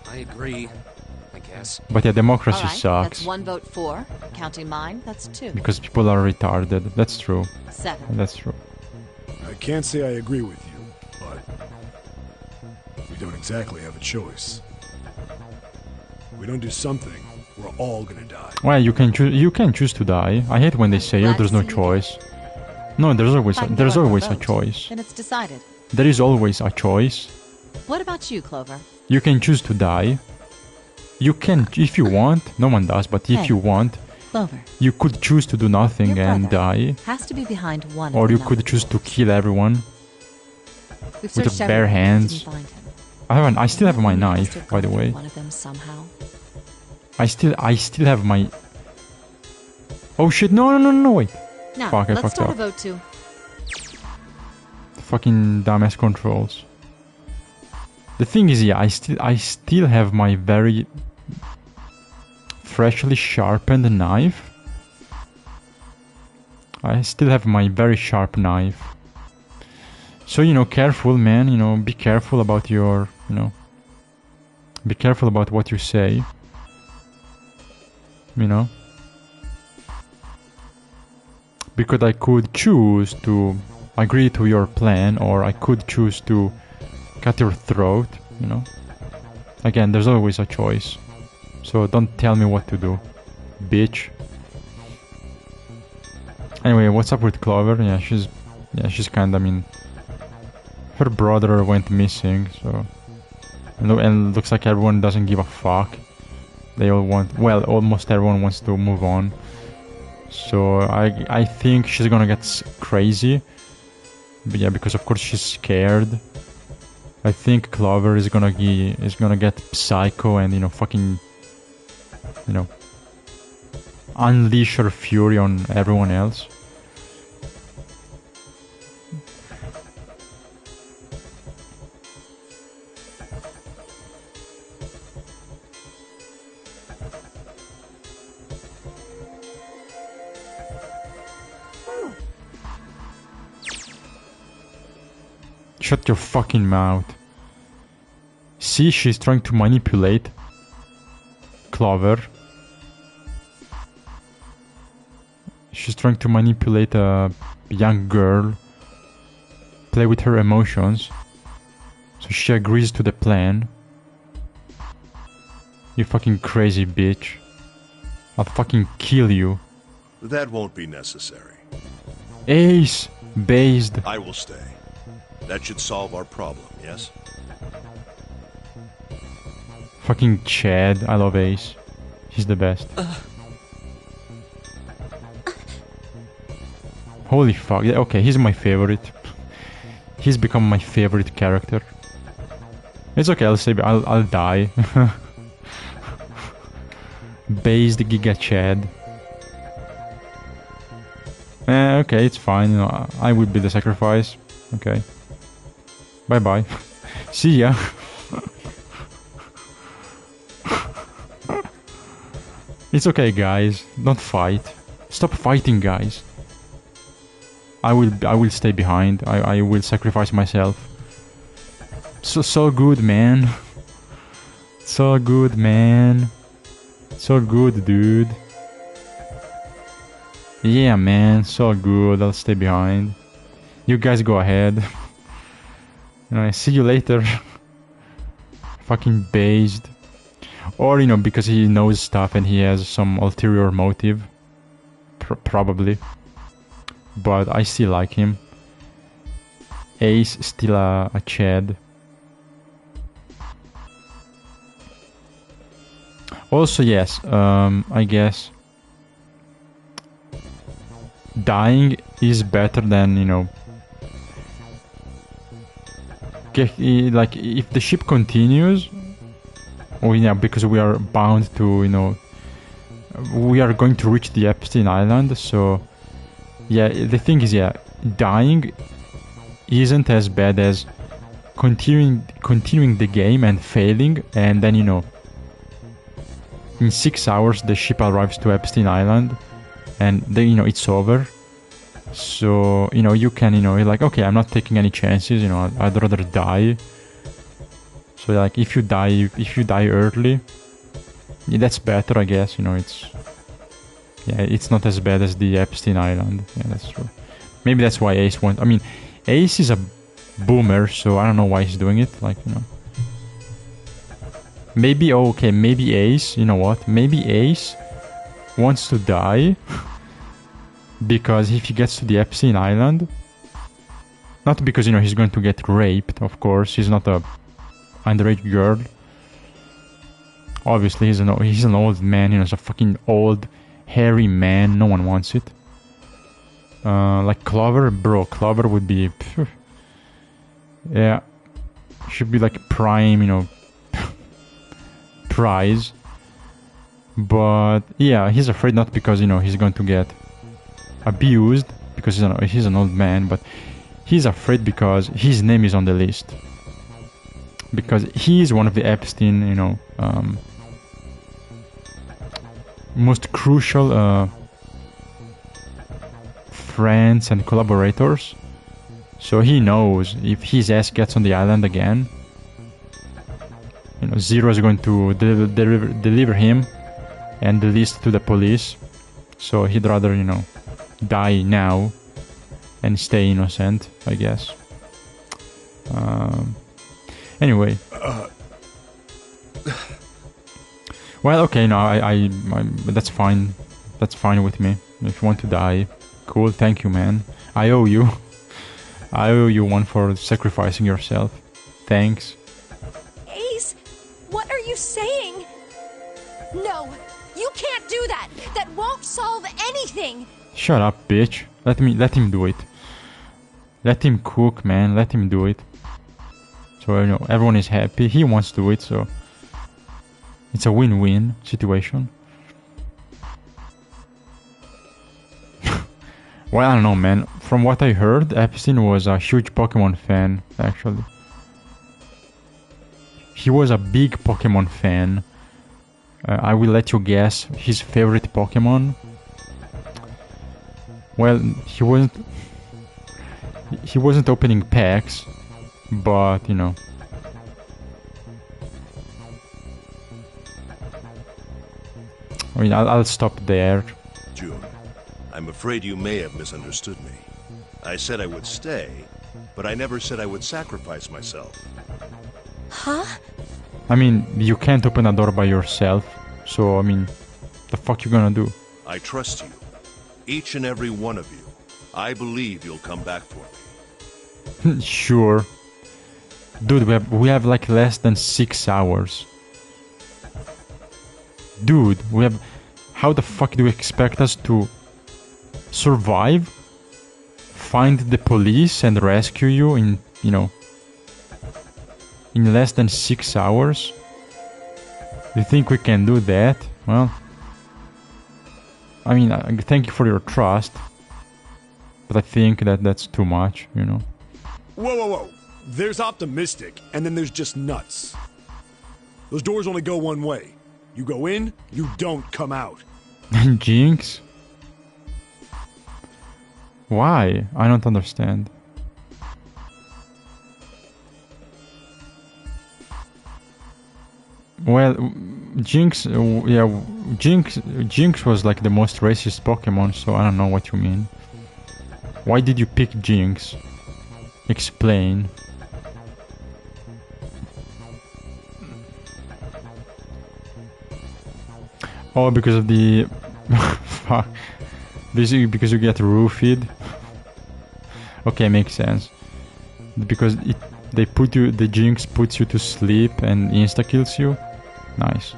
I agree, I guess. But yeah, democracy All right, sucks. that's 1 vote for. Counting mine, that's 2. Because people are retarded. That's true. 7. That's true. I can't say I agree with you, but we don't exactly have a choice. If we don't do something, we're all gonna die. Well, you can choose to die. I hate when they say, oh, there's no choice. No, there's always a choice. Then it's decided. There is always a choice. What about you, Clover? You can choose to die. You can, if you want. No one does, but if Hey. you want, Clover. you could choose to do nothing Your and brother die. has to be behind one Or of you the could numbers. choose to kill everyone. We've with searched the bare everywhere, hands. didn't find him. I still have my He must knife, have by the gone way. through one of them somehow. I still have my... Oh shit, no, wait. Now, Fuck, I let's fucked start up. a vote too. Fucking dumbass controls. The thing is, yeah, I still have my very freshly sharpened knife. I still have my very sharp knife. So, you know, careful, man. You know, be careful about your, you know, be careful about what you say. You know, because I could choose to agree to your plan, or I could choose to cut your throat. You know, again, there's always a choice. So don't tell me what to do, bitch. Anyway, what's up with Clover? Yeah, she's kind of, I mean, her brother went missing, so and looks like everyone doesn't give a fuck. They all want, well, almost everyone wants to move on. So I think she's gonna get crazy. But yeah, because of course she's scared. I think Clover is gonna get psycho and, you know, fucking, you know, unleash her fury on everyone else. Shut your fucking mouth. See, she's trying to manipulate Clover. She's trying to manipulate a young girl, play with her emotions, so she agrees to the plan. You fucking crazy bitch. I'll fucking kill you. That won't be necessary. Ace! Based. I will stay. That should solve our problem, yes? Fucking Chad. I love Ace. He's the best. Holy fuck. Yeah, okay, he's my favorite. He's become my favorite character. It's okay, I'll die. Based Giga Chad. Okay, it's fine. You know, I will be the sacrifice. Okay. Bye bye. See ya. It's okay, guys. Don't fight. Stop fighting, guys. I will stay behind. I will sacrifice myself. So good, man. So good, man. So good, dude. Yeah, man. So good. I'll stay behind. You guys go ahead. I see you later. Fucking based. Or, you know, because he knows stuff and he has some ulterior motive. Probably. But I still like him. Ace still a Chad. Also, yes, I guess dying is better than, you know, like if the ship continues, or yeah, because we are bound to, you know, we are going to reach the Epstein Island, so yeah, the thing is, yeah, dying isn't as bad as continuing the game and failing, and then, you know, in 6 hours the ship arrives to Epstein Island and then, you know, it's over. So, you know, you can, you know, you're like, okay, I'm not taking any chances, you know, I'd rather die. So like if you die early, yeah, that's better, I guess, you know. It's not as bad as the Epstein Island. Yeah, that's true. Maybe that's why Ace wants, I mean, Ace is a boomer, so I don't know why he's doing it, like, you know. Maybe, okay, maybe Ace, you know what? Maybe Ace wants to die because if he gets to the Epstein Island, not because, you know, he's going to get raped, of course, he's not a underage girl. Obviously, he's an old man, you know, he's a fucking old, hairy man, no one wants it. Like Clover, bro, Clover would be, phew, yeah, should be like prime, you know, prize. But yeah, he's afraid not because, you know, he's going to get abused because he's an old man, but he's afraid because his name is on the list, because he is one of the Epstein, you know, most crucial friends and collaborators. So he knows if his ass gets on the island again, you know, Zero is going to deliver him and the list to the police. So he'd rather, you know, die now and stay innocent, I guess. Anyway. Well, okay, no, I that's fine. That's fine with me. If you want to die, cool, thank you, man. I owe you. I owe you one for sacrificing yourself. Thanks. Ace, what are you saying? No, you can't do that. That won't solve anything. Shut up, bitch. Let him do it. Let him cook, man. Let him do it. So, you know, everyone is happy. He wants to do it, so it's a win-win situation. Well, I don't know, man. From what I heard, Epstein was a huge Pokemon fan, actually. He was a big Pokemon fan. I will let you guess his favorite Pokemon. Well, he wasn't opening packs, but, you know. I mean, I'll stop there. June, I'm afraid you may have misunderstood me. I said I would stay, but I never said I would sacrifice myself. Huh? I mean, you can't open a door by yourself, so, I mean, the fuck you gonna do? I trust you. Each and every one of you. I believe you'll come back for me. Sure. Dude, we have like less than 6 hours. Dude, we have... How the fuck do you expect us to survive? Find the police and rescue you in, you know, in less than 6 hours? You think we can do that? Well, I mean, thank you for your trust, but I think that's too much, you know. Whoa, whoa, whoa. There's optimistic, and then there's just nuts. Those doors only go one way. You go in, you don't come out. Jinx? Why? I don't understand. Well, Jinx, yeah, Jinx was like the most racist Pokemon, so I don't know what you mean. Why did you pick Jinx? Explain. Oh, because of the... Fuck. Basically because you get roofied. Okay, makes sense. Because the Jinx puts you to sleep and insta-kills you. Nice.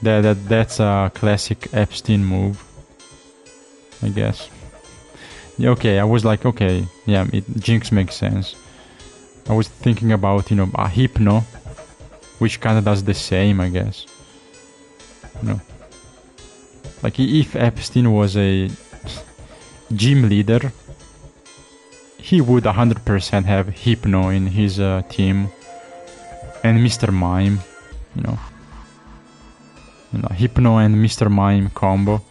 That's a classic Epstein move, I guess. Yeah, okay, I was like, okay, yeah, Jinx makes sense. I was thinking about, you know, a Hypno, which kind of does the same, I guess. You know, like if Epstein was a gym leader, he would 100% have Hypno in his team, and Mr. Mime, you know, Hypno and Mr. Mime combo.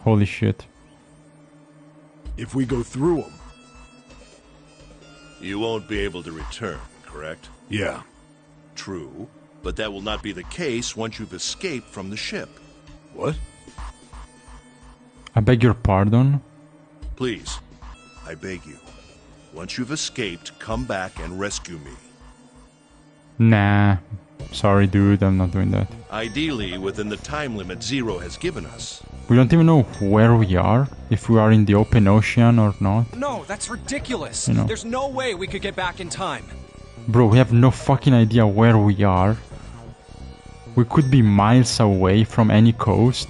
Holy shit. If we go through them. You won't be able to return, correct? Yeah. True, but that will not be the case once you've escaped from the ship. What? I beg your pardon? Please, I beg you. Once you've escaped, come back and rescue me. Nah. Sorry, dude, I'm not doing that. Ideally, within the time limit Zero has given us. We don't even know where we are, if we are in the open ocean or not. No, that's ridiculous. You know. There's no way we could get back in time. Bro, we have no fucking idea where we are. We could be miles away from any coast.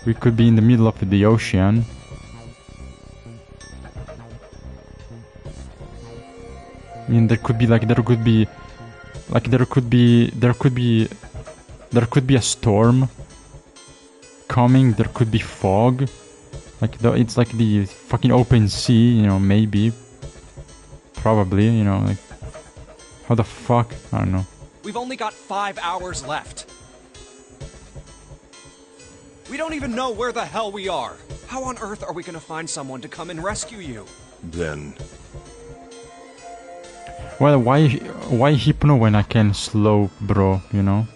We could be in the middle of the ocean. I mean, there could be a storm coming. There could be fog. It's like the fucking open sea, you know, maybe. Probably, you know, like... How the fuck? I don't know. We've only got 5 hours left. We don't even know where the hell we are. How on earth are we gonna find someone to come and rescue you? Then, Well, why Hypno when I can slow, bro, you know?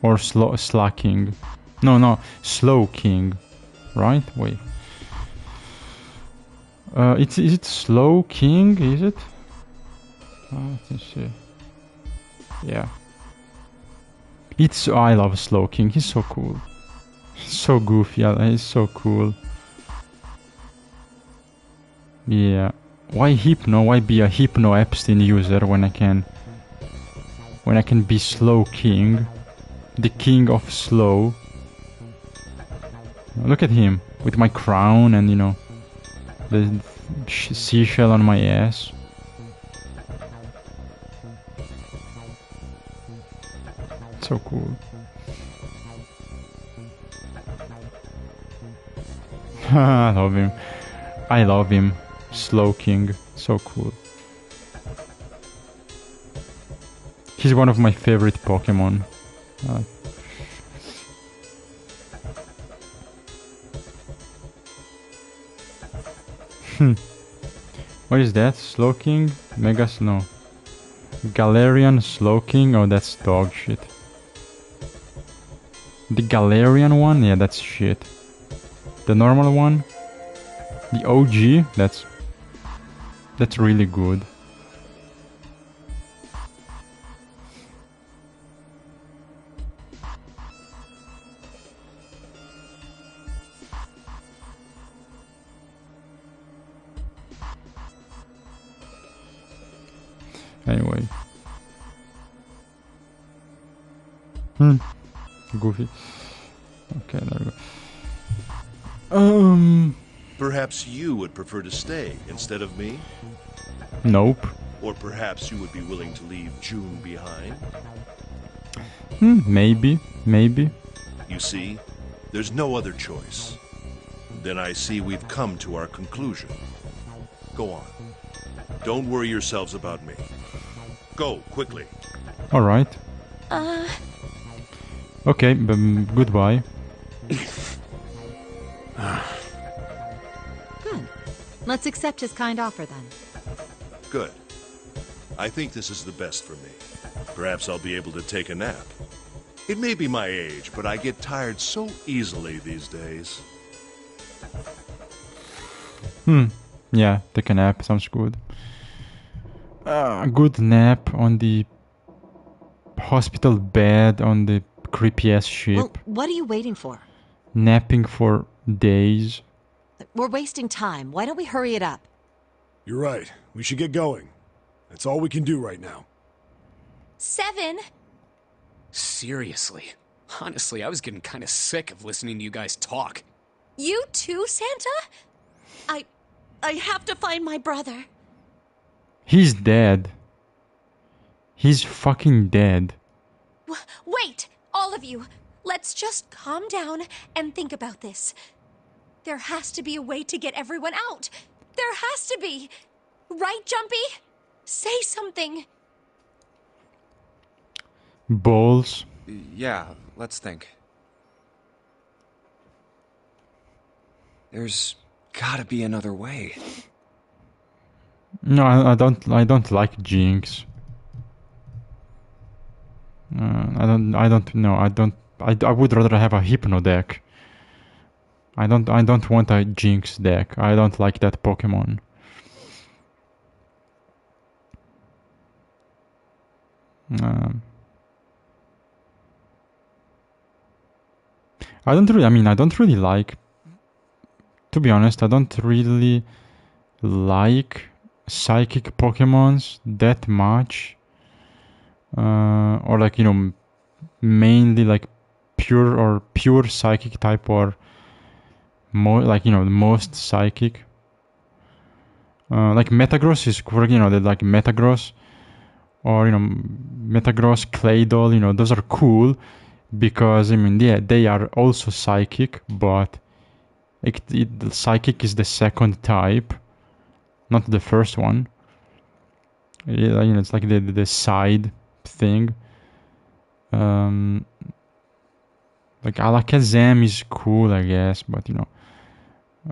Or slacking. No, slow king. Right? Wait. Is it slow king? Is it? Let's see. Yeah. I love slow king. He's so cool. So goofy. He's so cool. Yeah. Why Hypno? Why be a Hypno Epstein user when I can be slow king? The king of slow. Look at him with my crown and, you know, the seashell on my ass. So cool. I love him. I love him. Slow King. So cool. He's one of my favorite Pokemon. What is that? Slow King? Mega Snow. Galarian Slow King? Oh, that's dog shit. The Galarian one? Yeah, that's shit. The normal one? The OG? That's really good. Anyway. Goofy. Okay, there we go. perhaps you would prefer to stay instead of me? Nope. Or perhaps you would be willing to leave June behind? Maybe. You see, there's no other choice. Then I see we've come to our conclusion. Go on. Don't worry yourselves about me. Go, quickly. Alright. Okay, goodbye. Good. Let's accept his kind offer then. Good. I think this is the best for me. Perhaps I'll be able to take a nap. It may be my age, but I get tired so easily these days. Yeah, take a nap. Sounds good. A good nap on the hospital bed on the creepy ass ship. Well, what are you waiting for? Napping for days. We're wasting time. Why don't we hurry it up? You're right. We should get going. That's all we can do right now. 7. Seriously. Honestly, I was getting kind of sick of listening to you guys talk. You too, Santa? I have to find my brother. He's dead. He's fucking dead. Wait, all of you. Let's just calm down and think about this. There has to be a way to get everyone out. There has to be. Right, Jumpy? Say something. Balls. Yeah, let's think. There's gotta be another way. No, I don't like Jinx. I would rather have a Hypno deck. I don't want a Jinx deck. I don't like that Pokemon. I don't really like, to be honest, I don't really like psychic Pokemons that much. Or like, mainly like pure psychic type, or more like, the most psychic. Like Metagross is cool, like Metagross, or Metagross, Claydol, those are cool because they are also psychic, but psychic is the second type, not the first one. It's like the side thing. Like Like Alakazam is cool, I guess, but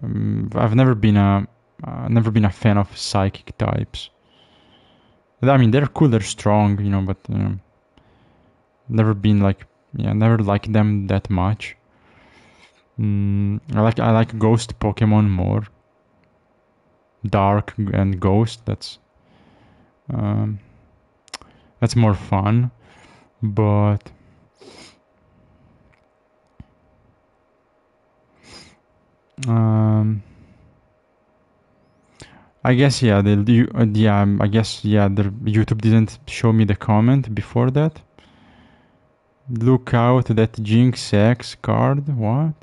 I've never been a fan of psychic types. I mean, they're cool, they're strong, but never been never liked them that much. I like ghost Pokemon more. Dark and ghost. That's more fun, but I guess I guess the YouTube didn't show me the comment before that. Look out, that Jinx X card. What?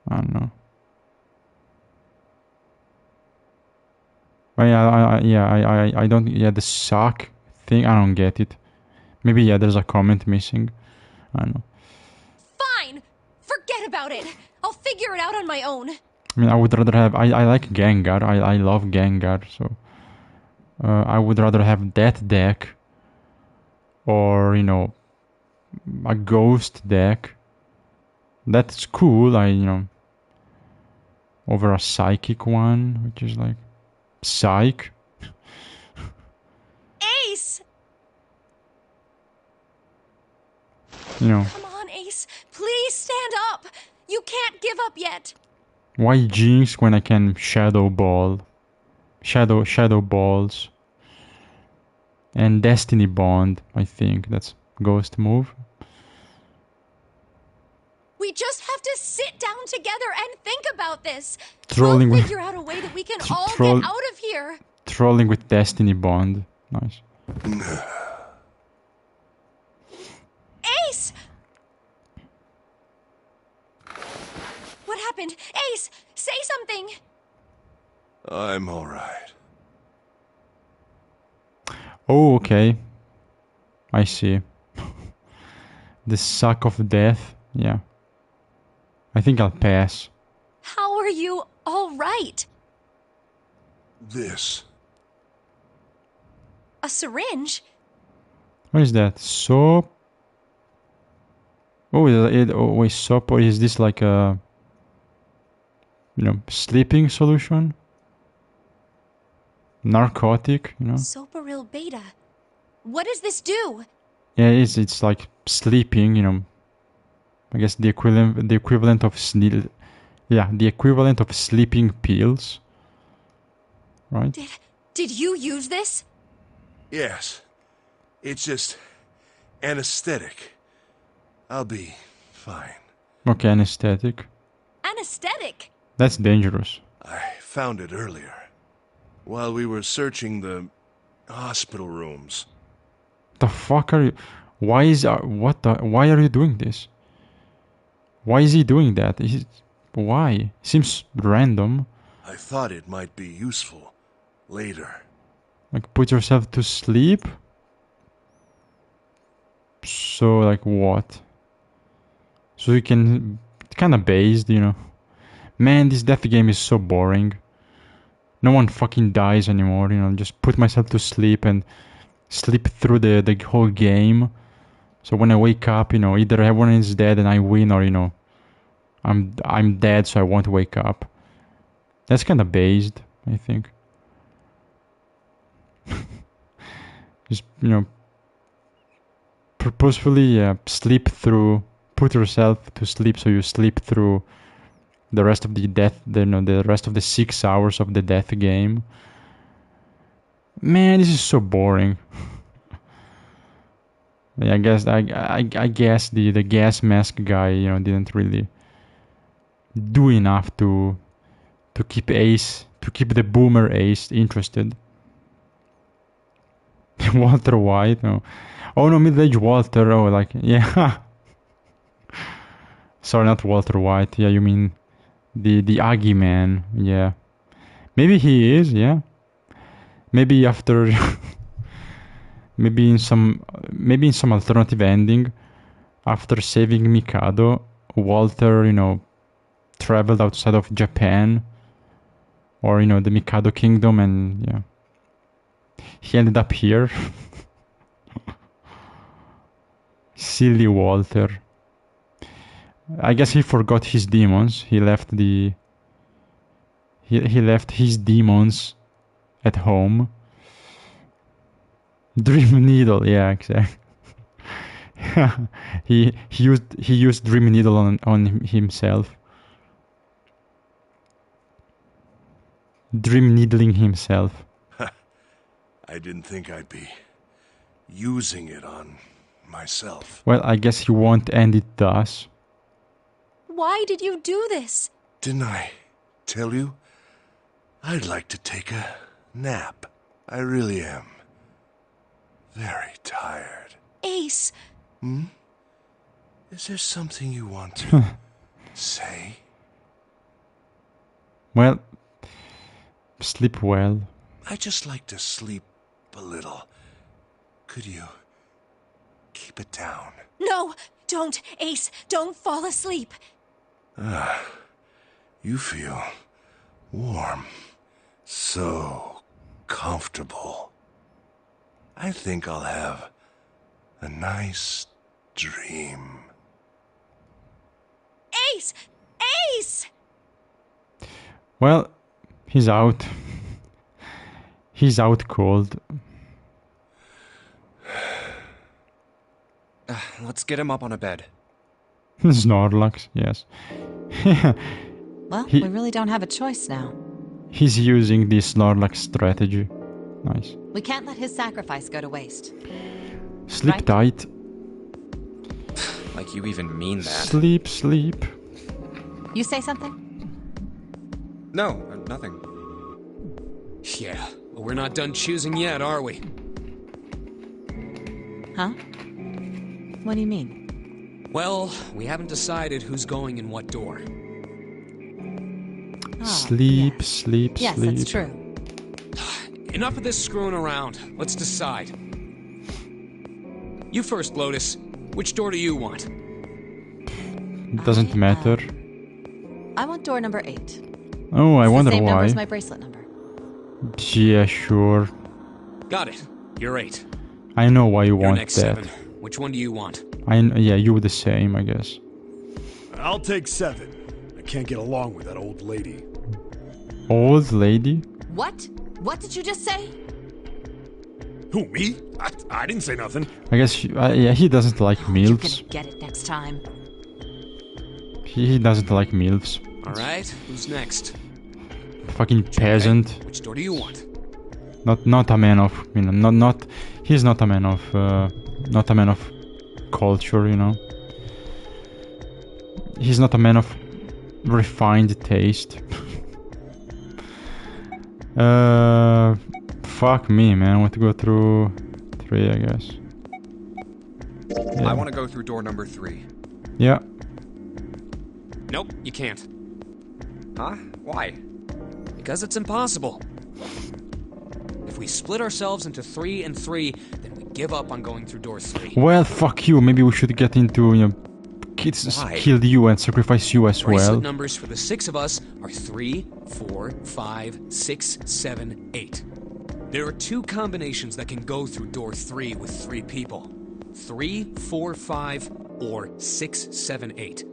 I don't know. I don't. Yeah, the sock thing. I don't get it. Maybe there's a comment missing. I don't know. Fine! Forget about it! I'll figure it out on my own. I mean, I would rather have. I like Gengar. I love Gengar. So I would rather have that deck, or a ghost deck. That's cool. Over a psychic one, which is like psych. Ace! Come on, Ace. Please stand up. You can't give up yet. Why Jinx when I can Shadow Ball? Shadow Balls. And Destiny Bond, I think. That's Ghost move. We just have to sit down together and think about this. Trolling I'll figure out a way that we can all get out of here. Trolling with Destiny Bond. Nice. Ace! What happened? Ace, say something! I'm alright. Oh, okay. I see. The suck of death. Yeah. I think I'll pass. How are you all right? This. A syringe? What is that? Soap? Oh, wait, soap? Or is this like a, sleeping solution? Narcotic, Soparil beta. What does this do? Yeah, it's like sleeping, I guess the equivalent of the equivalent of sleeping pills. Right? Did you use this? Yes. It's just anesthetic. I'll be fine. Okay, anesthetic. Anesthetic? That's dangerous. I found it earlier. While we were searching the hospital rooms. The fuck are you? Why are you doing this? Why is he doing that? Why? Seems random. I thought it might be useful later. Like put yourself to sleep? So like what? So you can, kind of based, Man, this death game is so boring. No one fucking dies anymore, just put myself to sleep and sleep through the whole game. So when I wake up, either everyone is dead and I win, or I'm dead, so I won't wake up. That's kind of based, I think. Just purposefully sleep through. Put yourself to sleep, so you sleep through the rest of the the rest of the 6 hours of the death game. Man, this is so boring. I guess the gas mask guy, didn't really do enough to keep the boomer Ace interested. Walter White, no. Oh no, middle-aged Walter. Oh, yeah. Sorry, not Walter White. Yeah, you mean the Aggie man. Yeah, maybe he is. Yeah, maybe after. Maybe in some alternative ending, after saving Mikado, Walter, traveled outside of Japan, or the Mikado Kingdom, and yeah, he ended up here. Silly Walter. I guess he forgot his demons. He left the... He left his demons at home. Dream Needle, yeah, exactly. he used Dream Needle on himself. Dream needling himself. I didn't think I'd be using it on myself. Well, I guess he won't end it thus. Why did you do this? Didn't I tell you? I'd like to take a nap. I really am. Very tired. Ace. Is there something you want to say? Well, sleep well. I just like to sleep a little. Could you keep it down? No, don't, Ace. Don't fall asleep. You feel warm. So comfortable. I think I'll have a nice dream. Ace! Ace! Well, he's out. He's out cold. Let's get him up on a bed. Snorlax, yes. Well, He- we really don't have a choice now. He's using the Snorlax strategy. Nice. We can't let his sacrifice go to waste. Sleep Right. tight. Like you even mean that. Sleep, sleep. You say something? No, nothing. Yeah, but we're not done choosing yet, are we? Huh? What do you mean? Well, we haven't decided who's going in what door. Oh, Sleep, yes. sleep, Yes, sleep. that's true. Enough of this screwing around. Let's decide. You first, Lotus. Which door do you want? Doesn't matter. I want door number 8. Oh, I It's wonder the same number why. as my bracelet number. Yeah, sure. Got it. You're 8. I know why you You're want next that. 7. Which one do you want? Yeah, you the same, I guess. I'll take 7. I can't get along with that old lady. Old lady? What? What did you just say? Who, me? I didn't say nothing. I guess, yeah, he doesn't like You're MILFs. gonna get it next time. He doesn't like MILFs. Alright, who's next? Fucking peasant. Which door do you want? Not a man of, you know, not he's not a man of culture, you know. He's not a man of refined taste. Fuck me, man. I want to go through 3, I guess. I want to go through door number 3. Yeah. Nope, you can't. Huh? Why? Because it's impossible. If we split ourselves into 3 and 3, then we give up on going through door 3. Well, fuck you. Maybe we should get into, you know, Why? kill you and sacrifice you as Bracelet well. numbers for the 6 of us are 3, 4, 5, 6, 7, 8. There are 2 combinations that can go through door 3 with 3 people. 3, 4, 5, or 6, 7, 8.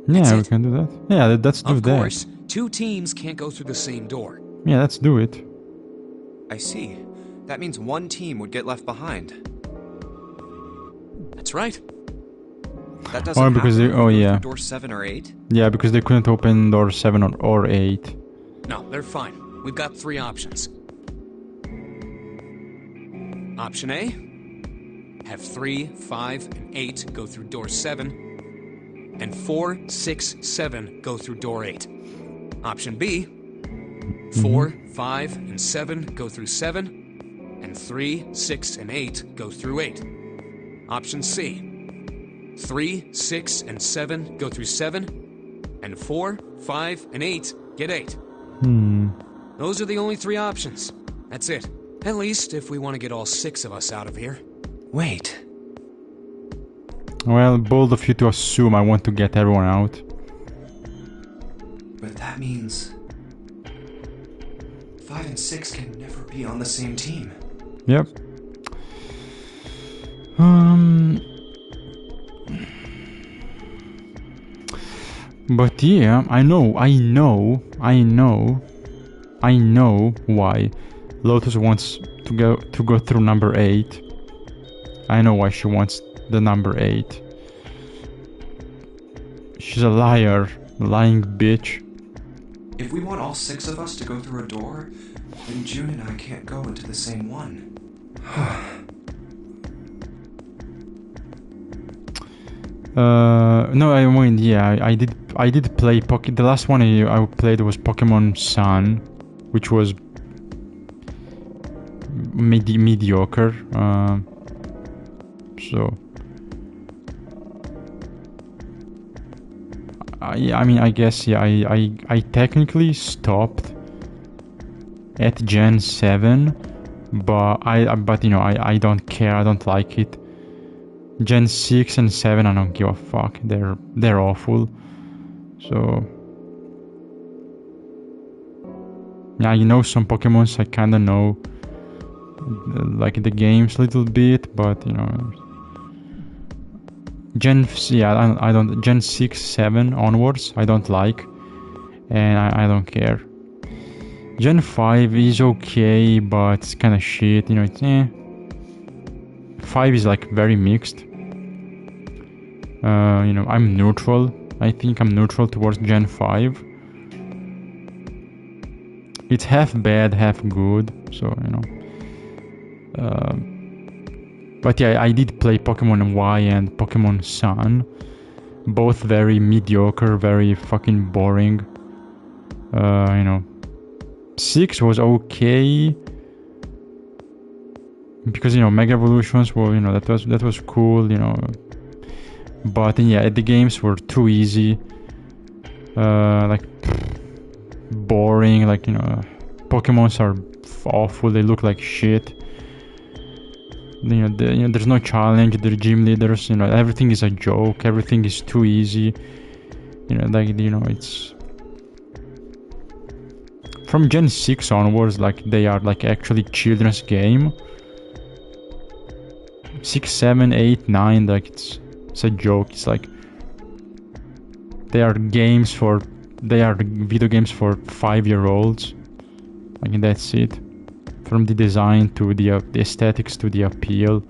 Yeah, That's we it. can do that. Yeah, let's do Of that. course, 2 teams can't go through the same door. Yeah, let's do it. I see. That means one team would get left behind. That's right. That doesn't Oh, because happen they- when oh, we go yeah. through door 7 or 8? Yeah, because they couldn't open door 7 or 8. No, they're fine. We've got 3 options. Option A, have 3, 5, and 8 go through door 7, and 4, 6, 7 go through door 8. Option B, 4, 5, and 7 go through 7, and 3, 6, and 8 go through 8. Option C, 3, 6, and 7 go through 7, and 4, 5, and 8 get 8. Those are the only 3 options. That's it. At least if we want to get all 6 of us out of here. Wait. Well, bold of you to assume I want to get everyone out. But that means 5 and 6 can never be on the same team. Yep. But yeah, I know why Lotus wants to go through number 8. I know why she wants the number 8. She's a liar, lying bitch. If we want all 6 of us to go through a door, then June and I can't go into the same one. No, I mean, yeah, I did play the last one I played was Pokemon Sun, which was mediocre. So I mean, I guess, yeah, I technically stopped at Gen 7, but you know, I don't care, I don't like it. Gen 6 and 7, I don't give a fuck. They're awful. So yeah, you know, some Pokemons I kinda know, like the games a little bit, but you know, I don't Gen 6, 7 onwards I don't like, and I don't care. Gen 5 is okay, but it's kinda shit, you know, it's 5 is like very mixed. You know, I'm neutral. I think I'm neutral towards Gen 5. It's half bad, half good, so, you know. But yeah, I did play Pokemon Y and Pokemon Sun. Both very mediocre, very fucking boring. You know. 6 was okay. Because, you know, Mega Evolutions were, you know, that was cool, you know. But yeah, the games were too easy. Like boring, like, you know, Pokemons are awful, they look like shit. You know, there's no challenge, the gym leaders, you know, everything is a joke, everything is too easy. You know, like, you know, it's from Gen 6 onwards, like, they are like actually children's game. 6, 7, 8, 9, like, it's a joke. It's like they are video games for 5-year-olds. I mean, that's it. From the design to the aesthetics to the appeal,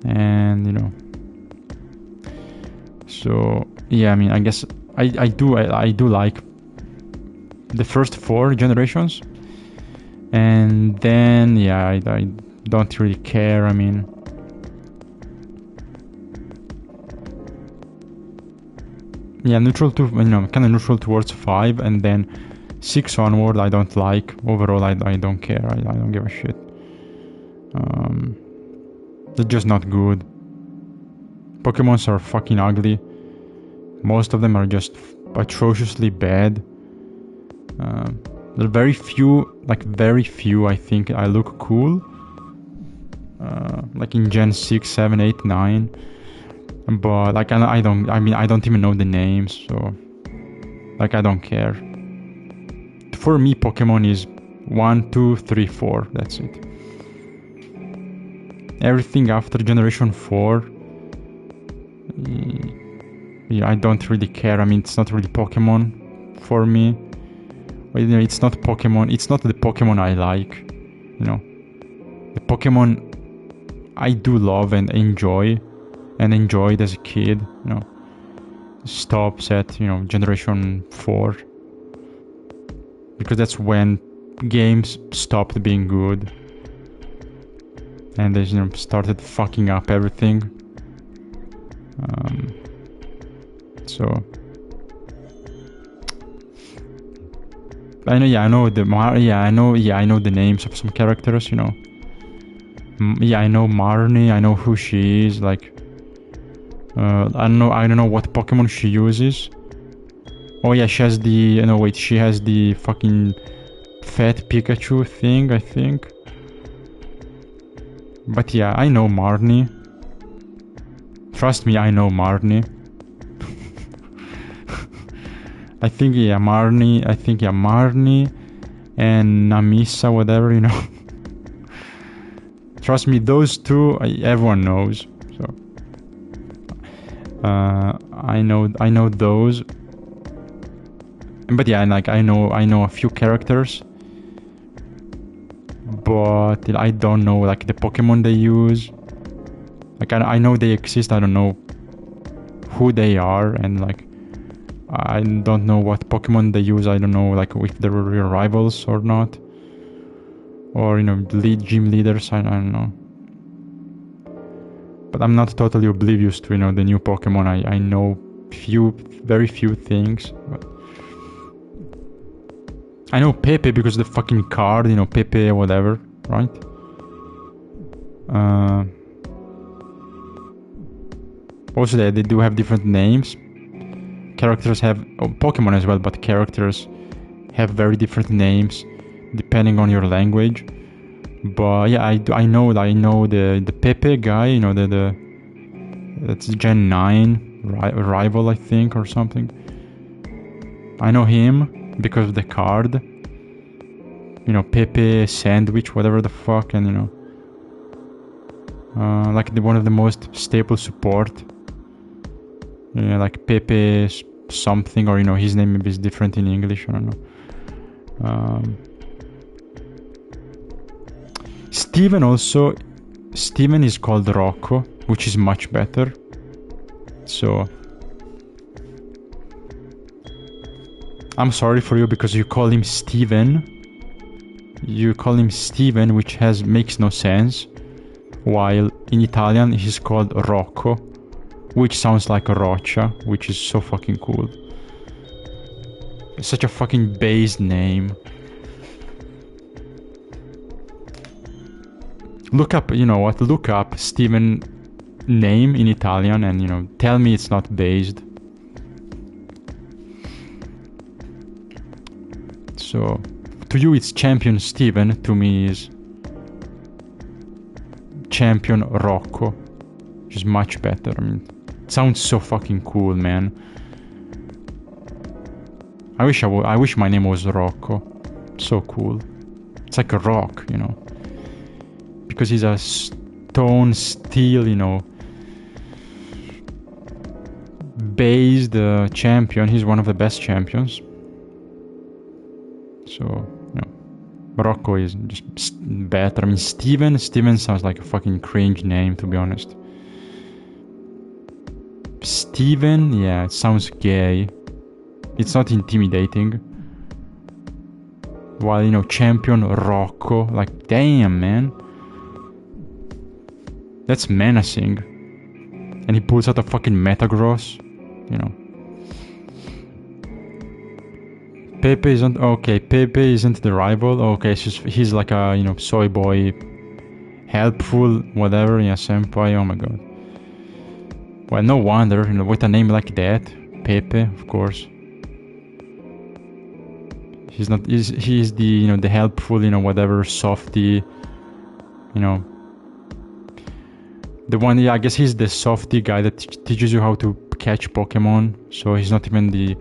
and you know. So yeah, I mean, I guess I do like the first 4 generations, and then yeah, I don't really care. I mean, yeah, neutral to, you know, kind of neutral towards 5, and then 6 onward I don't like. Overall, I don't care. I don't give a shit. They're just not good. Pokemons are fucking ugly. Most of them are just atrociously bad. There are very few I think I look cool. Like in Gen 6, 7, 8, 9. But like I don't even know the names, so like I don't care. For me, Pokemon is 1, 2, 3, 4. That's it. Everything after Generation 4, yeah, I don't really care. I mean, it's not really Pokemon for me. But, you know, it's not Pokemon. It's not the Pokemon I like. You know, the Pokemon I do love and enjoyed as a kid. You know, stops at, you know, Generation 4. Because that's when games stopped being good, and they, you know, started fucking up everything. So I know the names of some characters. You know, I know Marnie. I know who she is. Like, I don't know what Pokemon she uses. Oh yeah, she has she has the fucking fat Pikachu thing, I think. But yeah, I know Marnie. Trust me, I know Marnie. I think Marnie and Namisa, whatever, you know. Trust me, those two, everyone knows. So I know those. But yeah, like I know a few characters, but I don't know like the Pokemon they use. Like I know they exist. I don't know who they are, and like I don't know what Pokemon they use. I don't know like if they're real rivals or not, or you know, gym leaders. I don't know. But I'm not totally oblivious to, you know, the new Pokemon. I know very few things. But I know Pepe because the fucking card, you know, Pepe whatever, right? Also they do have different names. Characters have Pokemon as well, but characters have very different names depending on your language. But yeah, I know the Pepe guy, you know, that's Gen 9 rival, I think, or something. I know him because of the card. You know, Pepe sandwich, whatever the fuck, and you know, like one of the most staple support. Yeah, like Pepe something, or you know, his name maybe is different in English. I don't know. Steven is called Rocco, which is much better. So I'm sorry for you because you call him Steven. You call him Steven, which makes no sense. While in Italian he's called Rocco, which sounds like Roccia, which is so fucking cool. It's such a fucking base name. Look up, you know what, look up Steven name in Italian and, you know, tell me it's not based. So, to you it's Champion Steven, to me is Champion Rocco, which is much better. I mean, it sounds so fucking cool, man. I wish my name was Rocco. So cool. It's like a rock, you know. Because he's a stone, steel, you know, based champion. He's one of the best champions. So, you know, Rocco is just better. I mean, Steven sounds like a fucking cringe name, to be honest. Steven, yeah, it sounds gay. It's not intimidating. While, you know, Champion Rocco, like, damn, man. That's menacing. And he pulls out a fucking Metagross, you know. Pepe isn't... Okay, Pepe isn't the rival. Okay, so he's like a, you know, soy boy. Helpful, whatever. Yeah, senpai, oh my god. Well, no wonder, you know, with a name like that. Pepe, of course. He's the, you know, the helpful, you know, whatever, softy, you know. The one, yeah, I guess he's the softy guy that teaches you how to catch Pokemon. So he's not even the...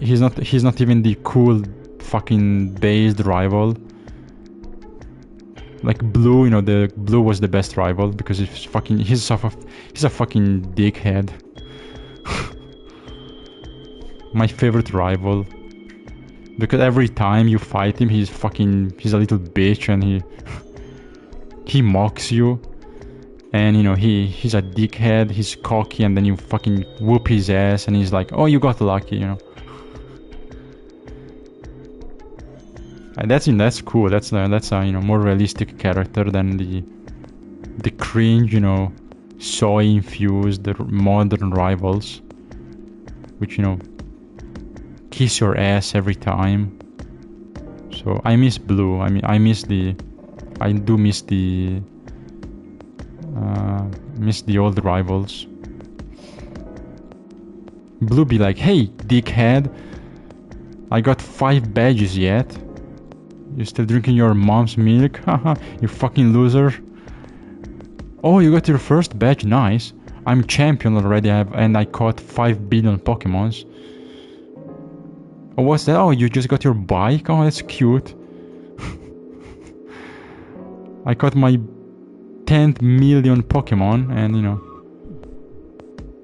He's not even the cool fucking based rival. Like Blue, you know, the Blue was the best rival because he's a fucking dickhead. My favorite rival. Because every time you fight him, he's a little bitch and he mocks you. And you know, he's a dickhead, he's cocky, and then you fucking whoop his ass and he's like, oh, you got lucky, you know. And that's cool. That's a, you know, more realistic character than the cringe, you know, soy infused modern rivals, which, you know, kiss your ass every time. So I miss Blue. I mean, I do miss the old rivals. Blue be like, hey, dickhead, I got 5 badges yet. You still drinking your mom's milk? Haha, you fucking loser. Oh, you got your first badge, nice. I'm champion already, and I caught 5 billion Pokemons. Oh, what's that? Oh, you just got your bike? Oh, that's cute. I caught my 10th million Pokemon, and you know,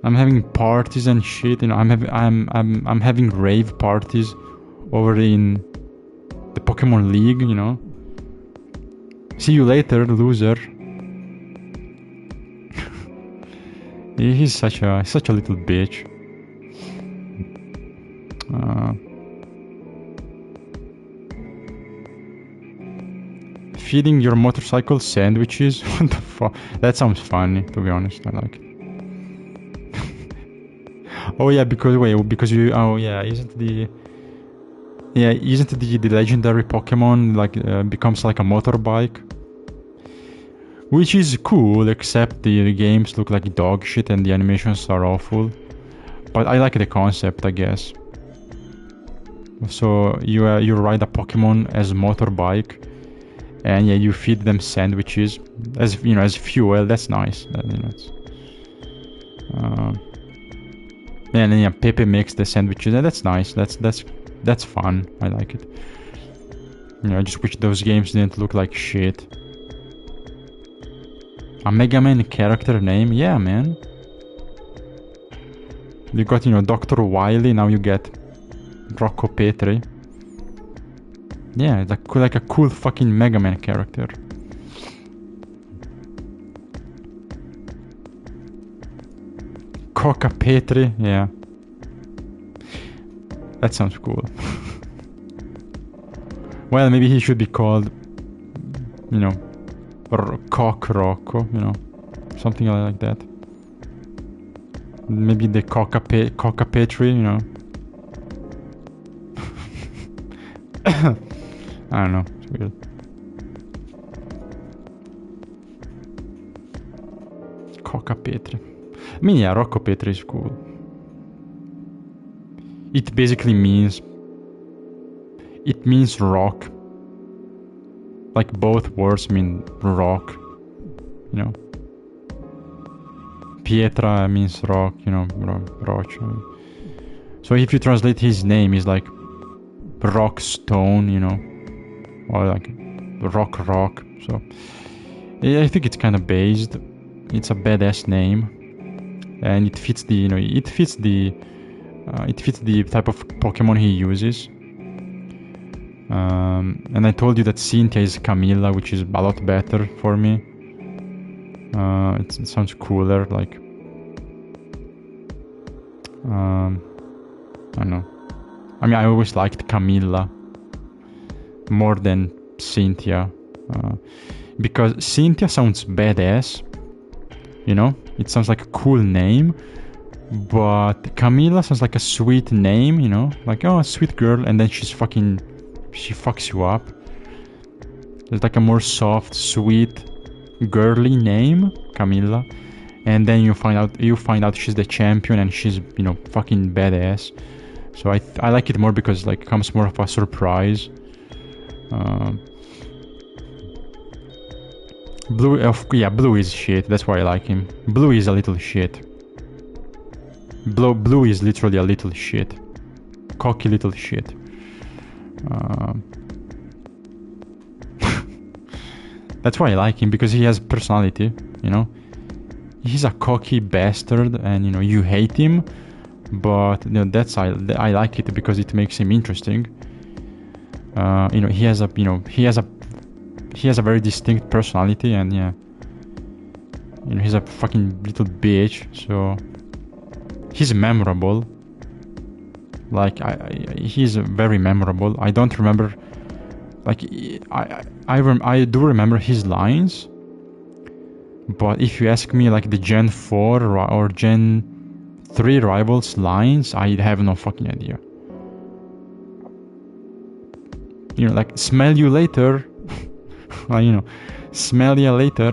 I'm having parties and shit. You know, I'm having rave parties over in the Pokemon League. You know. See you later, loser. He's such a little bitch. Feeding your motorcycle sandwiches? What the fuck? That sounds funny, to be honest. I like it. Oh yeah, because you. Oh yeah, isn't the legendary Pokemon like becomes like a motorbike? Which is cool, except the games look like dog shit and the animations are awful. But I like the concept, I guess. So you ride a Pokemon as a motorbike, and yeah, you feed them sandwiches as as fuel. That's nice. And then yeah, Pepe makes the sandwiches, and that's nice. That's fun. I like it. I just wish those games didn't look like shit. A Mega Man character name? Yeah, man. You got, Dr. Wily, now you get Rocco Petri. Yeah, it's like a cool fucking Mega Man character. Coca Petri, yeah. That sounds cool. Well, maybe he should be called, Cock Rocco, something like that. Maybe the Coca Petri, I don't know, it's weird. Coca Petri. I mean, yeah, Rocco Petri is cool. It basically means rock. Like both words mean rock, Pietra means rock, rock. So if you translate his name, is like rock stone, or like rock. So yeah, I think it's kind of based. It's a badass name, and it fits the, it fits the type of Pokemon he uses. And I told you that Cynthia is Camilla, which is a lot better for me. It sounds cooler, like I don't know. I mean, I always liked Camilla more than Cynthia, because Cynthia sounds badass, it sounds like a cool name, but Camilla sounds like a sweet name, like, oh, a sweet girl, and then she fucks you up. There's like a more soft, sweet, girly name, Camilla, and then you find out she's the champion and she's fucking badass. So I like it more because like it comes more of a surprise. Blue is shit. That's why I like him. Blue is a little shit. Blue is literally a little shit. Cocky little shit. That's why I like him, because he has personality, He's a cocky bastard, and you hate him, but I like it because it makes him interesting. He has a very distinct personality, and yeah, he's a fucking little bitch, so he's memorable. Like he's very memorable. I don't remember, like I do remember his lines, but if you ask me like the Gen 4 or Gen 3 rivals lines, I have no fucking idea. Like smell you later. Smell you later.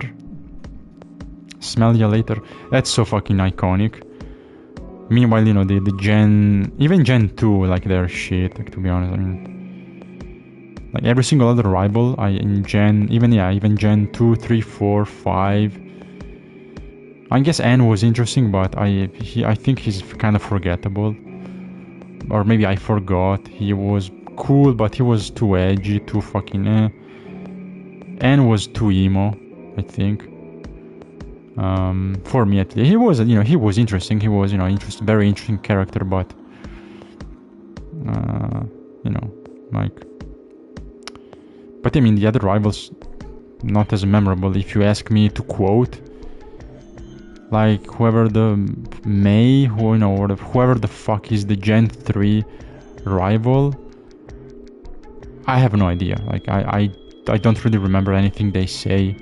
That's so fucking iconic. Meanwhile, the even Gen 2, like, they're shit, like, to be honest. I mean, like, every single other rival, even Gen 2, 3, 4, 5. I guess N was interesting, but I think he's kind of forgettable. Or maybe I forgot. He was cool, but he was too edgy, too fucking N was too emo, I think. For me at least. He was, he was interesting. He was, very interesting character, but like, but I mean, the other rivals not as memorable. If you ask me to quote, like whoever the May, or whoever the fuck is the Gen 3 rival, I have no idea. Like I don't really remember anything they say.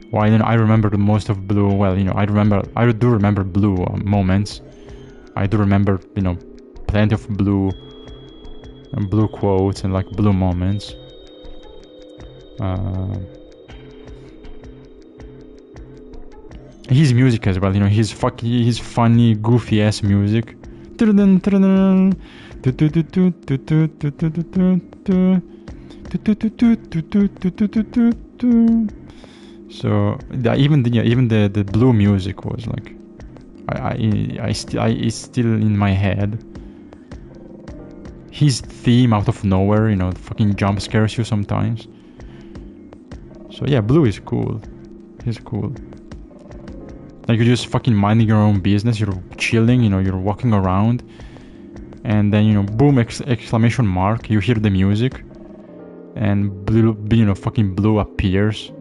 Why then I remember the most of Blue. Well, I do remember Blue moments. I do remember, plenty of Blue quotes and like Blue moments. His music as well, his funny, goofy ass music. So even the Blue music was like, it's still in my head. His theme out of nowhere, fucking jump scares you sometimes. So yeah, Blue is cool. He's cool. Like, you're just fucking minding your own business, you're chilling, you're walking around, and then, boom, exclamation mark, you hear the music, and Blue, fucking Blue appears,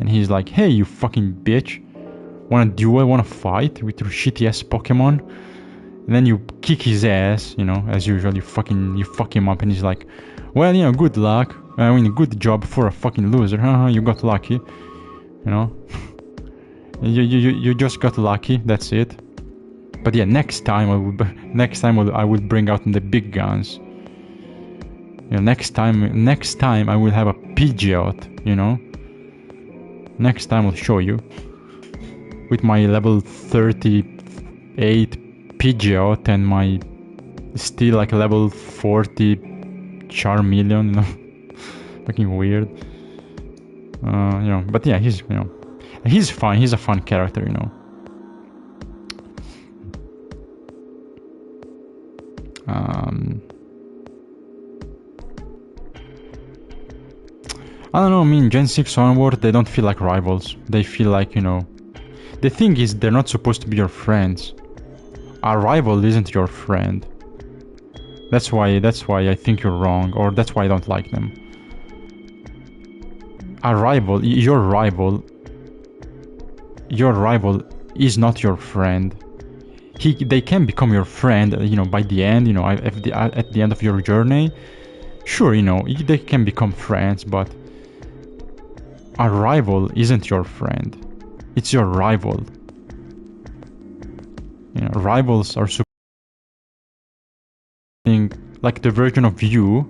and he's like, hey, you fucking bitch, wanna duel, wanna fight with your shitty ass Pokemon? And then you kick his ass, as usual, you fuck him up, and he's like, well, good luck, good job for a fucking loser, you got lucky, You just got lucky. That's it. But yeah, next time I will bring out the big guns. Next time I will have a Pidgeot. Next time I'll show you with my level 38 Pidgeot and my still like level 40 Charmeleon. Fucking weird. But yeah, he's fun. He's a fun character, I don't know, I mean, Gen 6 onward, they don't feel like rivals. They feel like, the thing is, they're not supposed to be your friends. A rival isn't your friend. That's why I think you're wrong, or that's why I don't like them. Your rival is not your friend. They can become your friend, by the end, at the end of your journey. Sure, they can become friends, but a rival isn't your friend. It's your rival. Rivals are like the version of you,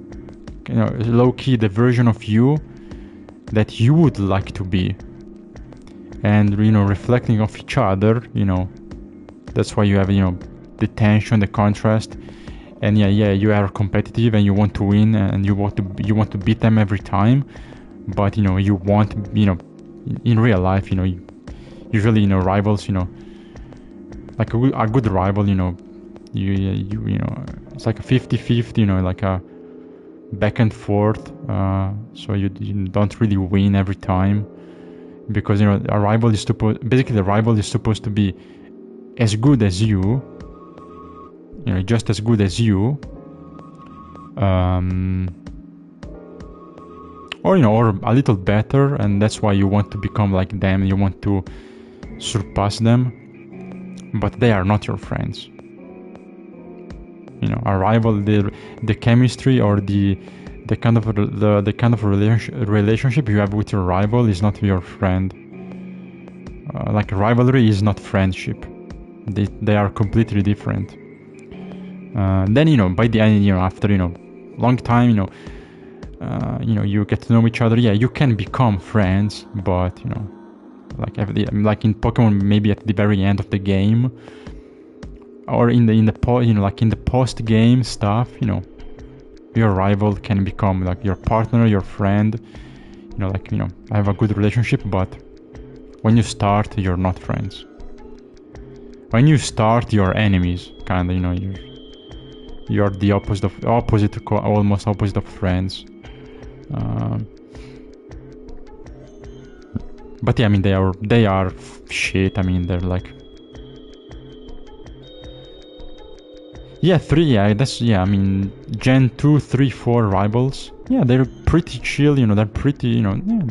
low-key the version of you that you would like to be. And, reflecting off each other, that's why you have, the tension, the contrast. And yeah, you are competitive and you want to win and you want to beat them every time. But, you want, in real life, usually, rivals, like a good rival, it's like a 50-50, like a back and forth. So you don't really win every time. Because the rival is supposed to be as good as you, just as good as you, or a little better, and that's why you want to become like them. You want to surpass them, but they are not your friends. A rival, the chemistry or the kind of relationship you have with your rival is not your friend. Like rivalry is not friendship. They are completely different. Then by the end, after long time, you get to know each other. Yeah, you can become friends, but like in Pokemon, maybe at the very end of the game, or in the post game stuff, your rival can become like your partner, your friend. I have a good relationship, but when you start, you're not friends. When you start, you're enemies, kind of. You're the almost opposite of friends. But yeah, I mean, they are shit. I mean, they're like, yeah, 3, yeah, that's, yeah, I mean, Gen 2, 3, 4 rivals, yeah, they're pretty chill, you know, they're pretty, you know, yeah,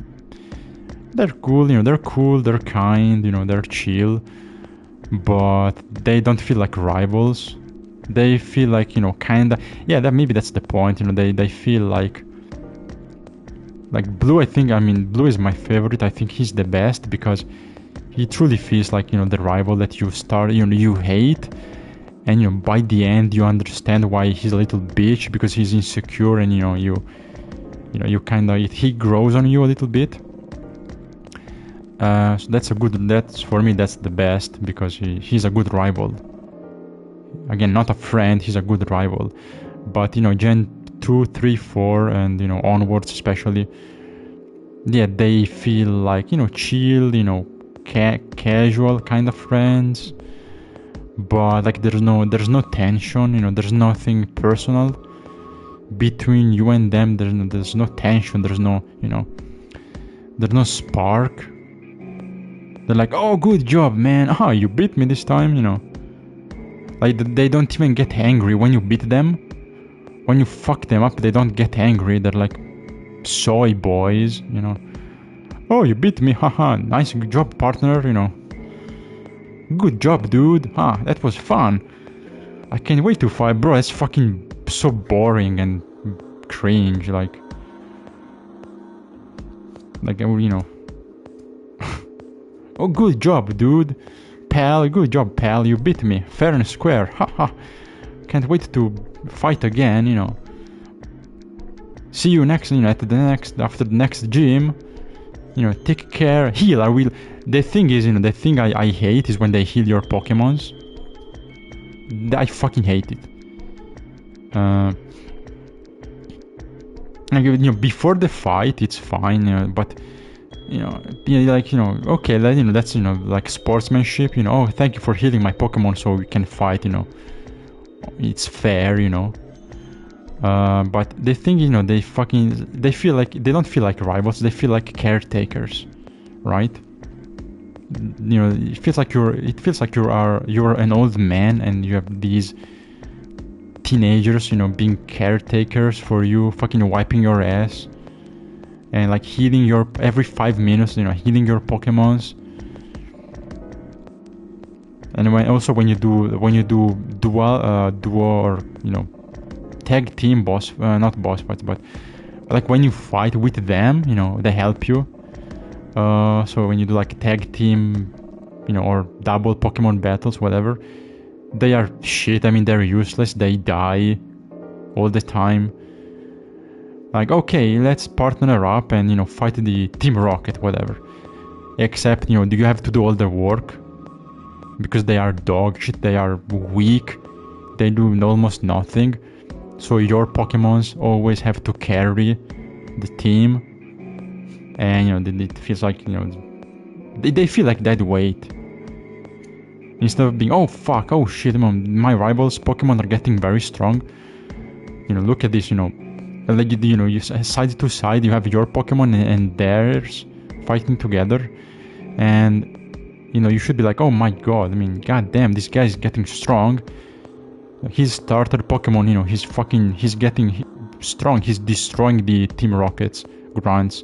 they're cool, you know, they're cool, they're kind, you know, they're chill, but they don't feel like rivals. They feel like, you know, kinda, yeah, that maybe that's the point, you know, they feel like Blue, I think, I mean, Blue is my favorite. I think he's the best because he truly feels like, you know, the rival that you start, you know, you hate, and you know, by the end you understand why he's a little bitch, because he's insecure, and you know, you kind of, he grows on you a little bit. So that's a good, that's, for me, that's the best, because he's a good rival. Again, not a friend, he's a good rival. But you know, Gen 2, 3, 4, and you know, onwards especially, yeah, they feel like, you know, chill, you know, casual kind of friends, but like there's no tension, you know, there's nothing personal between you and them. There's no tension, there's no, you know, there's no spark. They're like, oh, good job, man, oh, you beat me this time, you know. Like, they don't even get angry when you beat them. When you fuck them up, they don't get angry. They're like soy boys, you know. Oh, you beat me, haha, nice job, partner, you know. Good job, dude. Ah, that was fun. I can't wait to fight, bro. It's fucking so boring and cringe, like, you know. Oh, good job, dude. Pal, good job, pal. You beat me, fair and square. Haha. Can't wait to fight again, you know. See you next, you know, after the next gym. You know, take care. Heal. I will. The thing is, you know, the thing I hate is when they heal your Pokemons. I fucking hate it. Like, you know, before the fight, it's fine, you know, but you know, like, you know, okay, you know, that's, you know, like sportsmanship, you know. Oh, thank you for healing my Pokemon so we can fight, you know. It's fair, you know. But the thing, you know, they feel like, they don't feel like rivals, they feel like caretakers, right? You know, it feels like you're an old man and you have these teenagers, you know, being caretakers for you, fucking wiping your ass and like healing your every 5 minutes, you know, healing your Pokemons. And when you do duo or, you know, tag team not boss fights, but like when you fight with them, you know, they help you. So when you do like tag team, you know, or double Pokemon battles, whatever, they are shit. I mean, they're useless. They die all the time. Like, okay, let's partner up and, you know, fight the Team Rocket, whatever. Except, you know, do you have to do all the work? Because they are dog shit, they are weak, they do almost nothing. So your Pokemons always have to carry the team. And, you know, it feels like, you know, they feel like dead weight. Instead of being, oh fuck, oh shit, my rivals Pokemon are getting very strong. You know, look at this, you know, like, you know, you side to side, you have your Pokemon and theirs fighting together. And, you know, you should be like, oh my god, I mean, goddamn, this guy is getting strong. His starter Pokemon, you know, he's getting strong. He's destroying the Team Rocket's grunts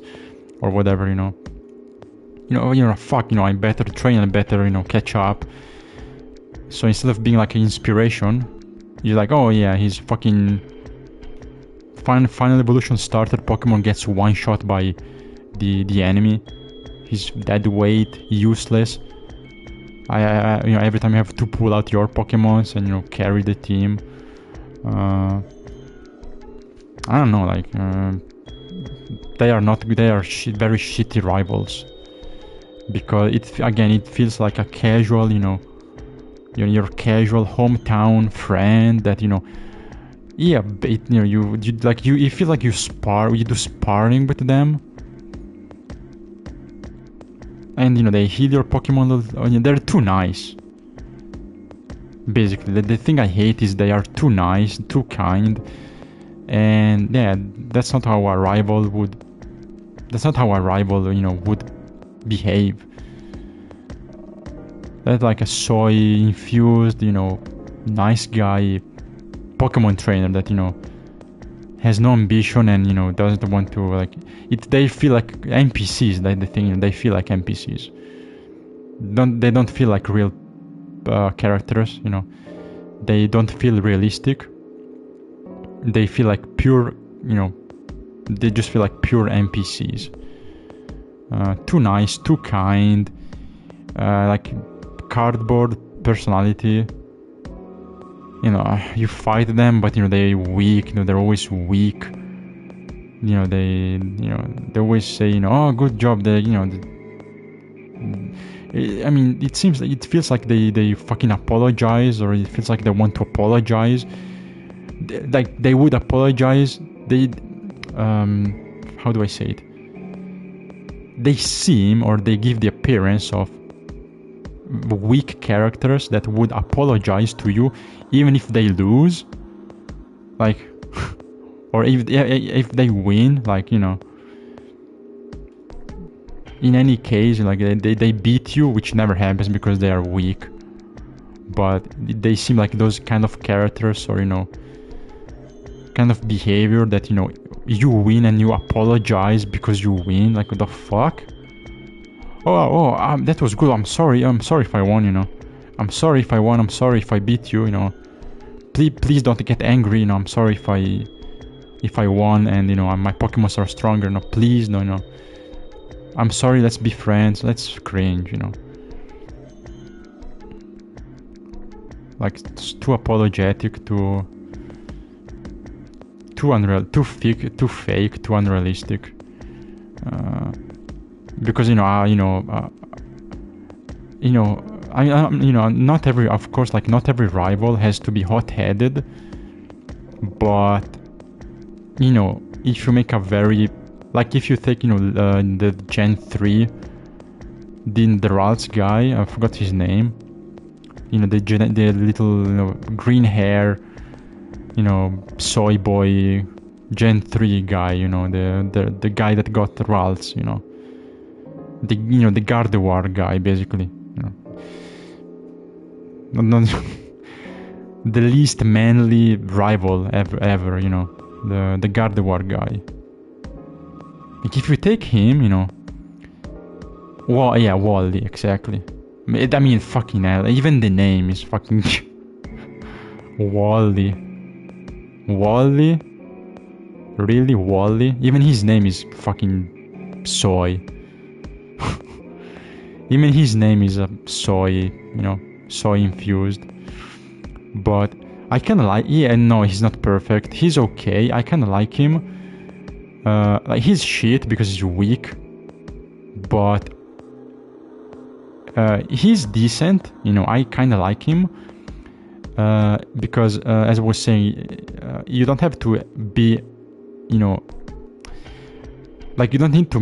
or whatever, you know. Fuck, you know, I better train, I better, you know, catch up. So instead of being like an inspiration, you're like, oh yeah, he's fucking final evolution starter Pokemon gets one shot by the enemy. He's dead weight, useless. You know, every time you have to pull out your Pokemons and, you know, carry the team. I don't know, like, they are very shitty rivals. Because it feels like a casual, you know, your casual hometown friend that, you know, yeah, you know, you feel like you do sparring with them. And, you know, they heal your Pokemon, they're too nice. Basically, the thing I hate is they are too nice, too kind. And yeah, that's not how a rival, you know, would behave. That's like a soy infused, you know, nice guy Pokemon trainer that, you know, has no ambition and, you know, doesn't want to, like, they feel like NPCs. Like the thing, you know, they feel like NPCs. They don't feel like real characters, you know. They don't feel realistic. They feel like pure, you know, they just feel like pure NPCs. Too nice, too kind, like cardboard personality. You know, you fight them, but, you know, they're weak. You know, they're always weak. You know, they always say, you know, oh, good job. They, you know, I mean, it feels like they fucking apologize, or it feels like they want to apologize. Like they would apologize. How do I say it? They seem, or they give the appearance of weak characters that would apologize to you even if they lose, like, or if they win, like, you know. In any case, like, they beat you, which never happens because they are weak. But they seem like those kind of characters, or, you know, kind of behavior that, you know, you win and you apologize because you win. Like, what the fuck? That was good. I'm sorry if I won, you know. I'm sorry if I won. I'm sorry if I beat you, you know. Please don't get angry, you know. I'm sorry if I won and, you know, my Pokemons are stronger. No, please, no. I'm sorry, let's be friends. Let's cringe, you know. Like, it's too apologetic, too unreal, too fake, too unrealistic. Because, you know, not every rival has to be hot-headed, but, you know, if you make a very, like, if you take, you know, the Gen 3, the Ralts guy, I forgot his name, you know, the little, you know, green hair, you know, soy boy Gen 3 guy, you know, the guy that got Ralts, you know, the Gardevoir guy, basically, you know. Not the least manly rival ever, you know, the Gardevoir guy. Like, if you take him, you know, Wally, exactly. I mean, fucking hell, even the name is fucking Wally. Really, Wally? Even his name is fucking soy. Even his name is a soy, you know, soy infused. But I kinda like, no, he's not perfect. He's okay. I kinda like him. Like, he's shit because he's weak. But he's decent, you know. I kinda like him. Because, as I was saying, you don't have to be, you know, like, you don't need to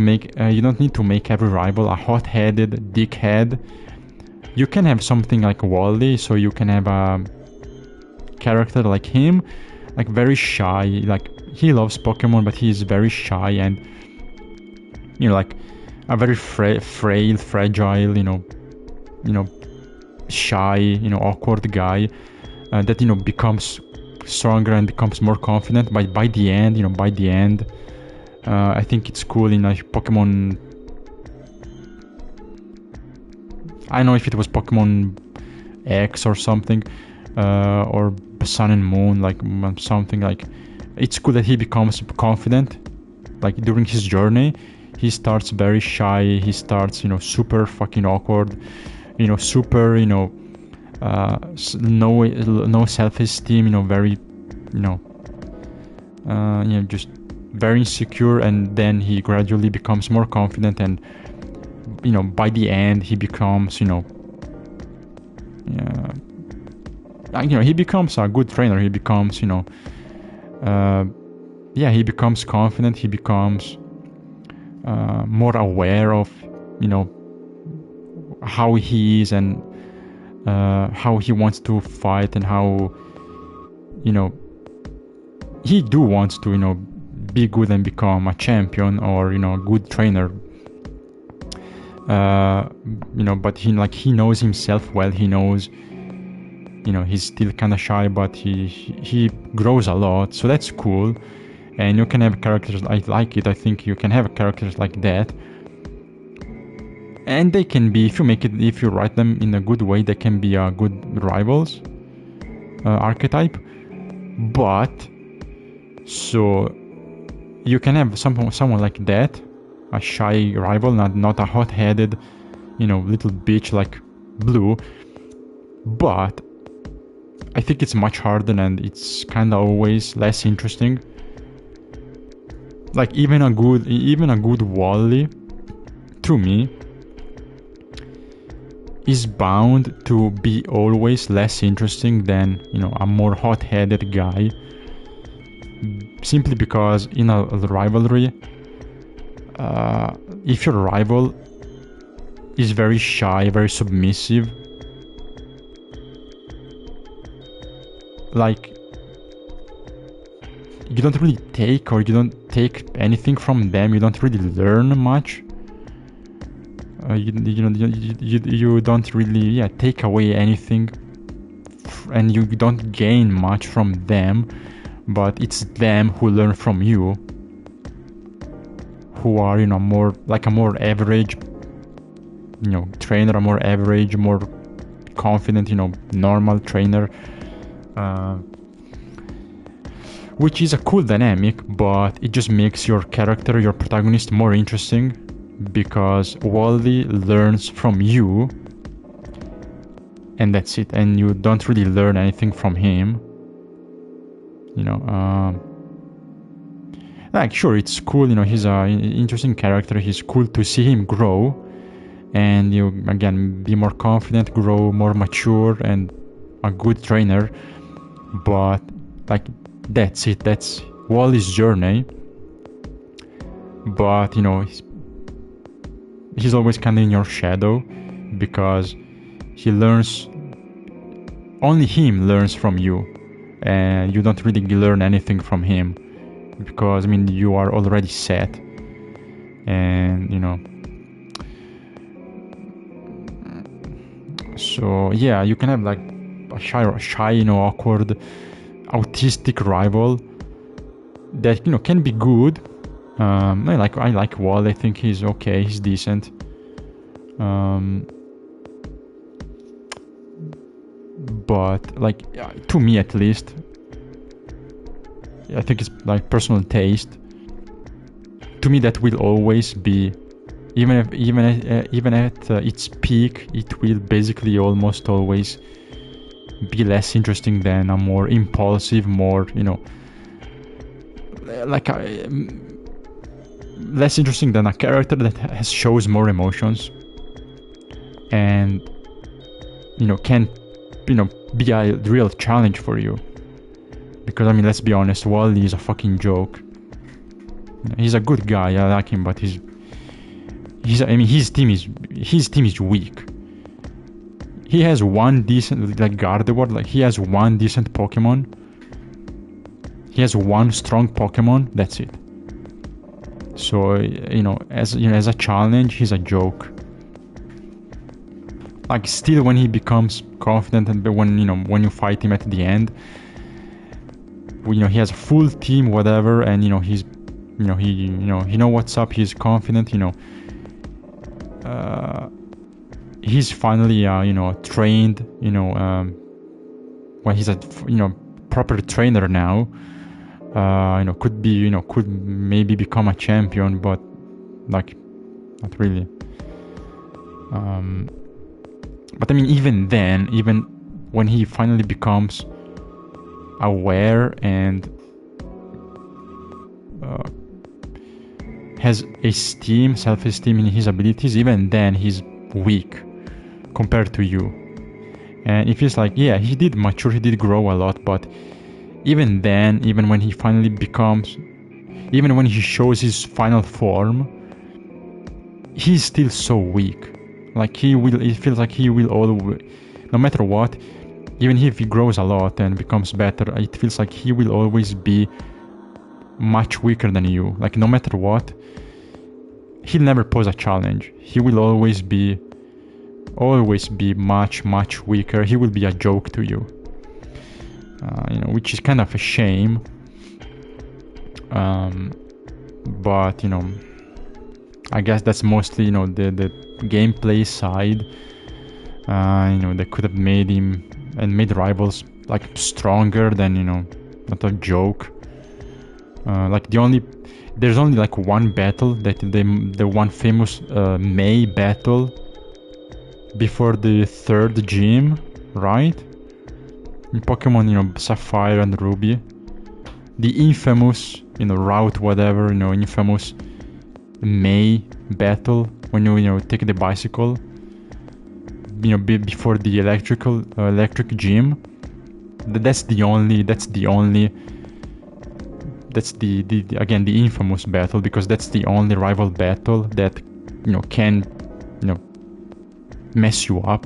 make every rival a hot-headed dickhead. You can have something like Wally, so you can have a character like him, like very shy, like he loves Pokemon, but he is very shy and, you know, like a very frail, fragile, you know, shy, you know, awkward guy that, you know, becomes stronger and becomes more confident by the end. I think it's cool in like Pokemon. I don't know if it was Pokemon X or something, or Sun and Moon, like something like. It's cool that he becomes confident, like during his journey. He starts very shy. He starts, you know, super fucking awkward, you know, super, you know, no self-esteem, you know, very, you know, just very insecure, and then he gradually becomes more confident, and, you know, by the end he becomes, you know, he becomes a good trainer. He becomes, you know, he becomes confident. He becomes more aware of, you know, how he is and how he wants to fight, and how, you know, he wants to, you know, be good and become a champion, or, you know, a good trainer. But he knows himself well. He knows, he's still kind of shy, but he grows a lot, so that's cool. And you can have characters, I like it. I think you can have characters like that, and they can be, if you write them in a good way, they can be good rivals archetype. But so you can have someone like that, a shy rival, not a hot-headed, little bitch like Blue. But I think it's much harder, and it's kind of always less interesting. Like even a good Wally, to me, is bound to be always less interesting than a more hot-headed guy. Simply because in a rivalry, if your rival is very shy, very submissive, like you don't really you don't take anything from them. You don't really learn much. You don't really take away anything, and you don't gain much from them. But it's them who learn from you, who are more like a more average trainer, a more average, more confident normal trainer, which is a cool dynamic. But it just makes your character, your protagonist, more interesting, because Wally learns from you, and that's it, and you don't really learn anything from him. Like, sure, it's cool, he's an interesting character, he's cool to see him grow, and you again be more confident, grow more mature, and a good trainer. But like, that's it, that's Wally's journey. But he's always kind of in your shadow, because only him learns from you, and you don't really learn anything from him, because you are already set. And so yeah, you can have like a shy awkward, autistic rival that can be good. I like Wall. I think he's okay, he's decent. But like, to me at least, I think it's like personal taste. To me, that will always be, even at its peak, it will basically almost always be less interesting than a more impulsive, more less interesting than a character that shows more emotions, and can be a real challenge for you. Because let's be honest, Wally is a fucking joke. He's a good guy, I like him, but his team is weak. He has one decent, like Gardevoir, like he has one decent Pokemon. He has one strong Pokemon, that's it. So as a challenge, he's a joke. Like, still, when he becomes confident, and when you fight him at the end, he has a full team, whatever, and he's he what's up, he's confident, he's finally trained, well, he's a proper trainer now, could maybe become a champion, but like, not really. But even then, even when he finally becomes aware and has self-esteem in his abilities, even then he's weak compared to you. And it feels like, yeah, he did mature, he did grow a lot, but even then, even when he finally even when he shows his final form, he's still so weak. Like, it feels like he will always, no matter what, even if he grows a lot and becomes better, it feels like he will always be much weaker than you. Like, no matter what, he'll never pose a challenge. He will always be much weaker. He will be a joke to you. You know, which is kind of a shame. But you know, I guess that's mostly, you know, the gameplay side. You know, they could have made him and made rivals like stronger than, you know, not a joke. Like there's only like one battle, that the one famous May battle before the third gym, right? In Pokemon, you know, Sapphire and Ruby, the infamous, you know, route whatever, you know, infamous May battle when you take the bicycle, you know, before the electric gym. That's the again the infamous battle, because that's the only rival battle that, you know, can, you know, mess you up.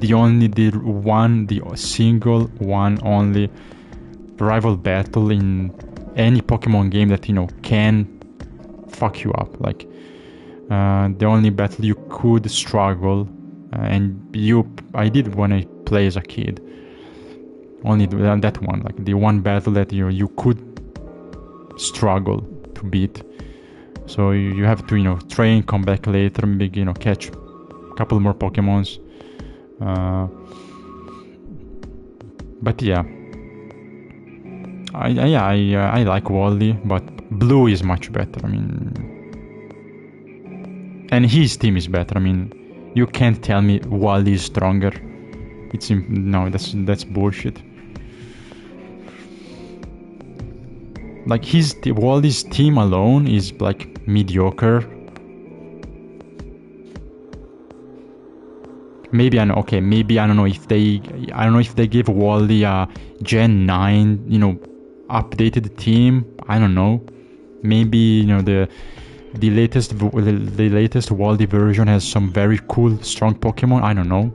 The single one only rival battle in any Pokemon game that, you know, can fuck you up. Like the only battle you could struggle, I did when I play as a kid. Only that one, like the one battle that you could struggle to beat. So you have to, you know, train, come back later, maybe, you know, catch a couple more Pokemons. But yeah, I like Wally, but Blue is much better. I mean, and his team is better. I mean, you can't tell me Wally is stronger. No, that's bullshit. Like Wally's team alone is like mediocre. Maybe I don't know if they give Wally a Gen 9, you know, updated team. I don't know. Maybe, you know, the latest Wally version has some very cool, strong Pokemon. I don't know.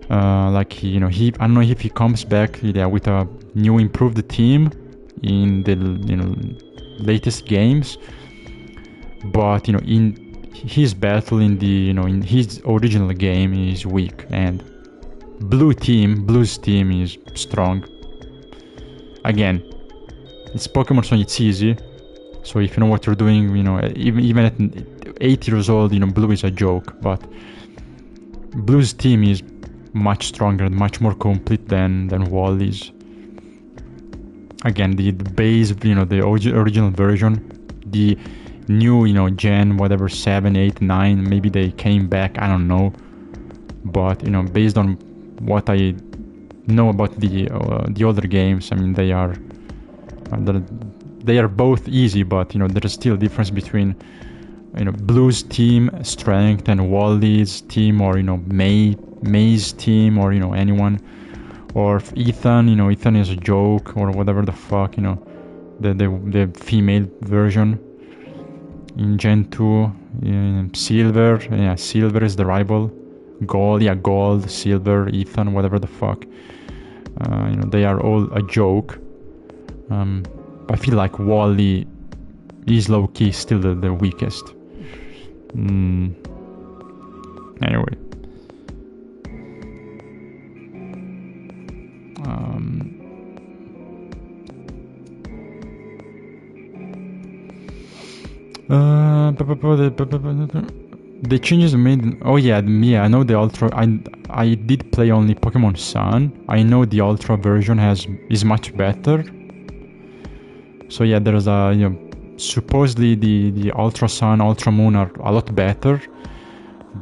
Like, you know, I don't know if he comes back with a new improved team in the, you know, latest games. But, you know, in his battle in his original game is weak, and Blue's team is strong. Again, it's Pokemon, so it's easy. So if you know what you're doing, you know, even at 8 years old, you know, Blue is a joke. But Blue's team is much stronger and much more complete than Wally's. Again, the base, you know, the original version, the new, you know, Gen whatever 7, 8, 9, maybe they came back, I don't know. But, you know, based on what I know about the older games, I mean, they are both easy, but, you know, there's still a difference between, you know, Blue's team strength and Wally's team, or, you know, May's team, or, you know, anyone, or Ethan, you know, Ethan is a joke, or whatever the fuck, you know, the female version in Gen 2. Silver is the rival. Gold, Silver, Ethan, whatever the fuck, you know, they are all a joke. I feel like Wally is low-key still the weakest. Anyway. The changes made. Oh yeah, I know the Ultra. I did play only Pokemon Sun. I know the Ultra version is much better. So yeah, there's supposedly the Ultra Sun, Ultra Moon are a lot better,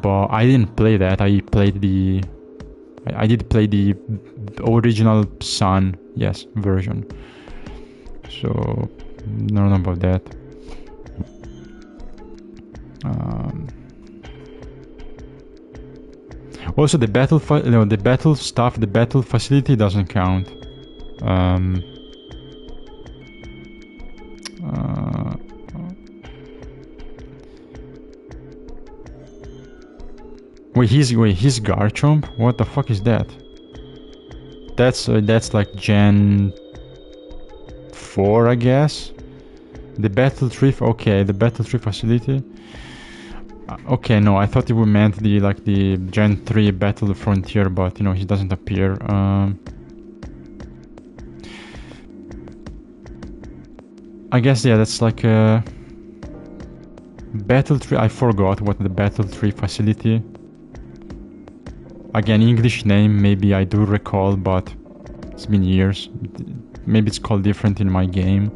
but I didn't play that. I did play the original Sun, yes, version. So I don't know about that. Also, the battle stuff, the battle facility doesn't count. Wait, he's Garchomp? What the fuck is that? That's like Gen 4, I guess. The Battle Tree, okay, the Battle Tree facility. Okay, no, I thought it would meant the Gen 3 Battle Frontier, but you know, he doesn't appear. I guess, yeah, that's like a Battle Tree. I forgot what the Battle Tree facility. Again, English name, maybe I do recall, but it's been years. Maybe it's called different in my game.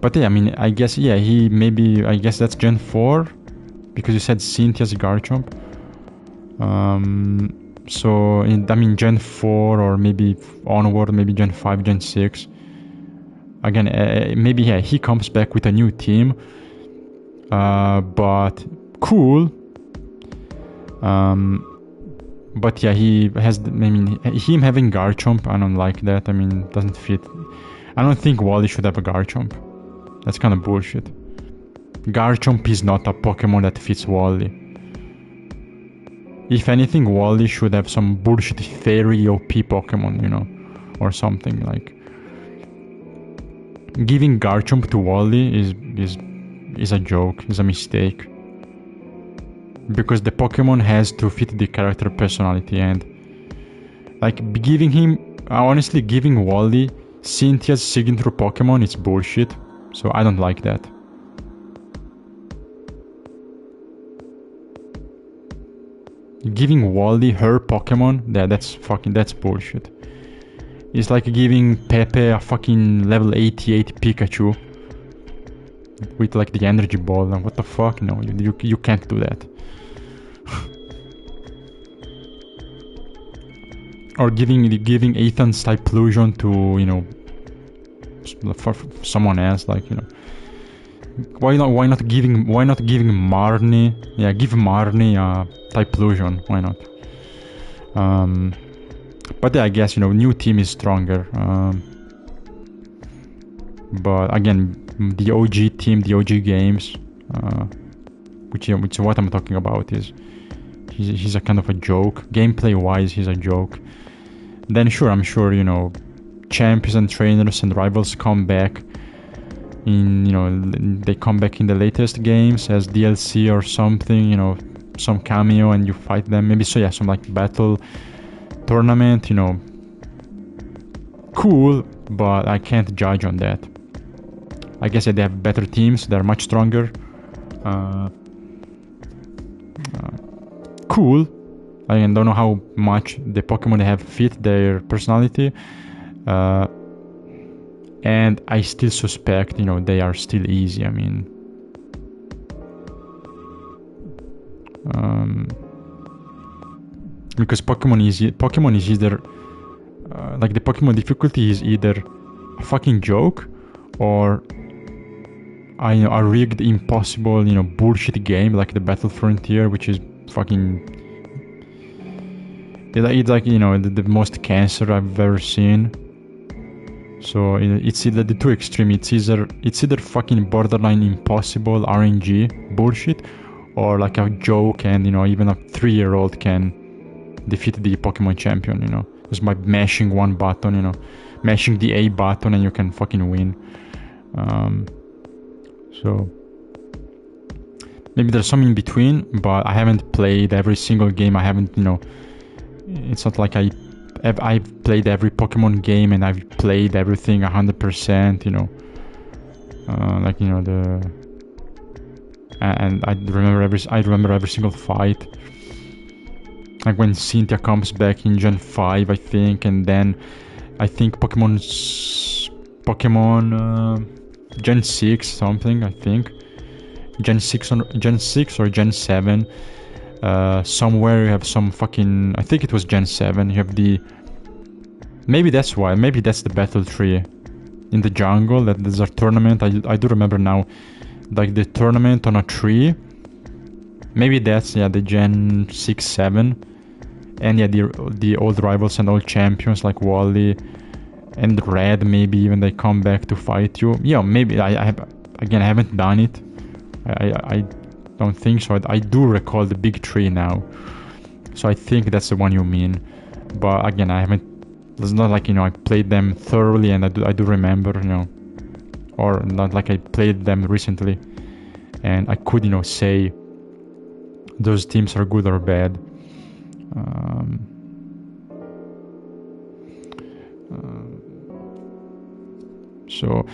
But yeah, I mean, I guess, yeah, I guess that's Gen 4, because you said Cynthia's Garchomp. So, I mean, Gen 4 or maybe onward, maybe Gen 5, Gen 6. Again, maybe, yeah, he comes back with a new team. But cool. But yeah, he has, I mean, him having Garchomp, I don't like that. I mean, it doesn't fit. I don't think Wally should have a Garchomp. That's kind of bullshit. Garchomp is not a Pokemon that fits Wally. If anything, Wally should have some bullshit fairy OP Pokemon, you know, or something like. Giving Garchomp to Wally is a joke, is a mistake. Because the Pokemon has to fit the character personality, and like honestly giving Wally Cynthia's signature Pokemon is bullshit. So I don't like that. Giving Wally her Pokemon, that's bullshit. It's like giving Pepe a fucking level 88 Pikachu with like the energy ball, and what the fuck? No, you can't do that. Or giving Ethan's Typhlosion to, you know, for someone else, like, you know, why not giving Marnie? Yeah, give Marnie a Typhlosion. Why not? But yeah, I guess, you know, new team is stronger. But again, the OG team, the OG games, which is what I'm talking about, is he's a kind of a joke. Gameplay wise, he's a joke. Then sure, I'm sure, you know, champions and trainers and rivals come back in, you know, they come back in the latest games as DLC or something, you know, some cameo, and you fight them. Maybe so, yeah, some like battle tournament, you know. Cool, but I can't judge on that. I guess they have better teams, they're much stronger. Cool. I don't know how much the Pokemon they have fit their personality. And I still suspect, you know, they are still easy. I mean, because Pokemon is either like the Pokemon difficulty is either a fucking joke or a rigged, impossible, you know, bullshit game like the Battle Frontier, which is fucking. It's like, you know, the most cancer I've ever seen. So it's either the two extreme. It's either fucking borderline impossible RNG bullshit, or like a joke, and, you know, even a 3-year-old can defeat the Pokemon champion, you know, just by mashing one button, you know, mashing the A button, and you can fucking win. So maybe there's some in between, but I haven't played every single game. I haven't, you know, it's not like I've played every Pokemon game and I've played everything 100%, you know, like, you know, and I remember every single fight, like when Cynthia comes back in Gen 5, I think, and then I think Pokemon Gen 6 something, I think Gen 6 or Gen 7. Somewhere you have some fucking, I think it was Gen 7, you have maybe that's the battle tree in the jungle, that there's a tournament. I do remember now, like the tournament on a tree. Maybe that's, yeah, the Gen 6, 7. And yeah, the old rivals and old champions like Wally and Red, maybe even they come back to fight you. Yeah, maybe. I haven't done it. I don't think so. I do recall the big tree now, so I think that's the one you mean. But again, I haven't It's not like, you know, I played them thoroughly and I do remember, you know, or not like I played them recently and I could, you know, say those teams are good or bad. So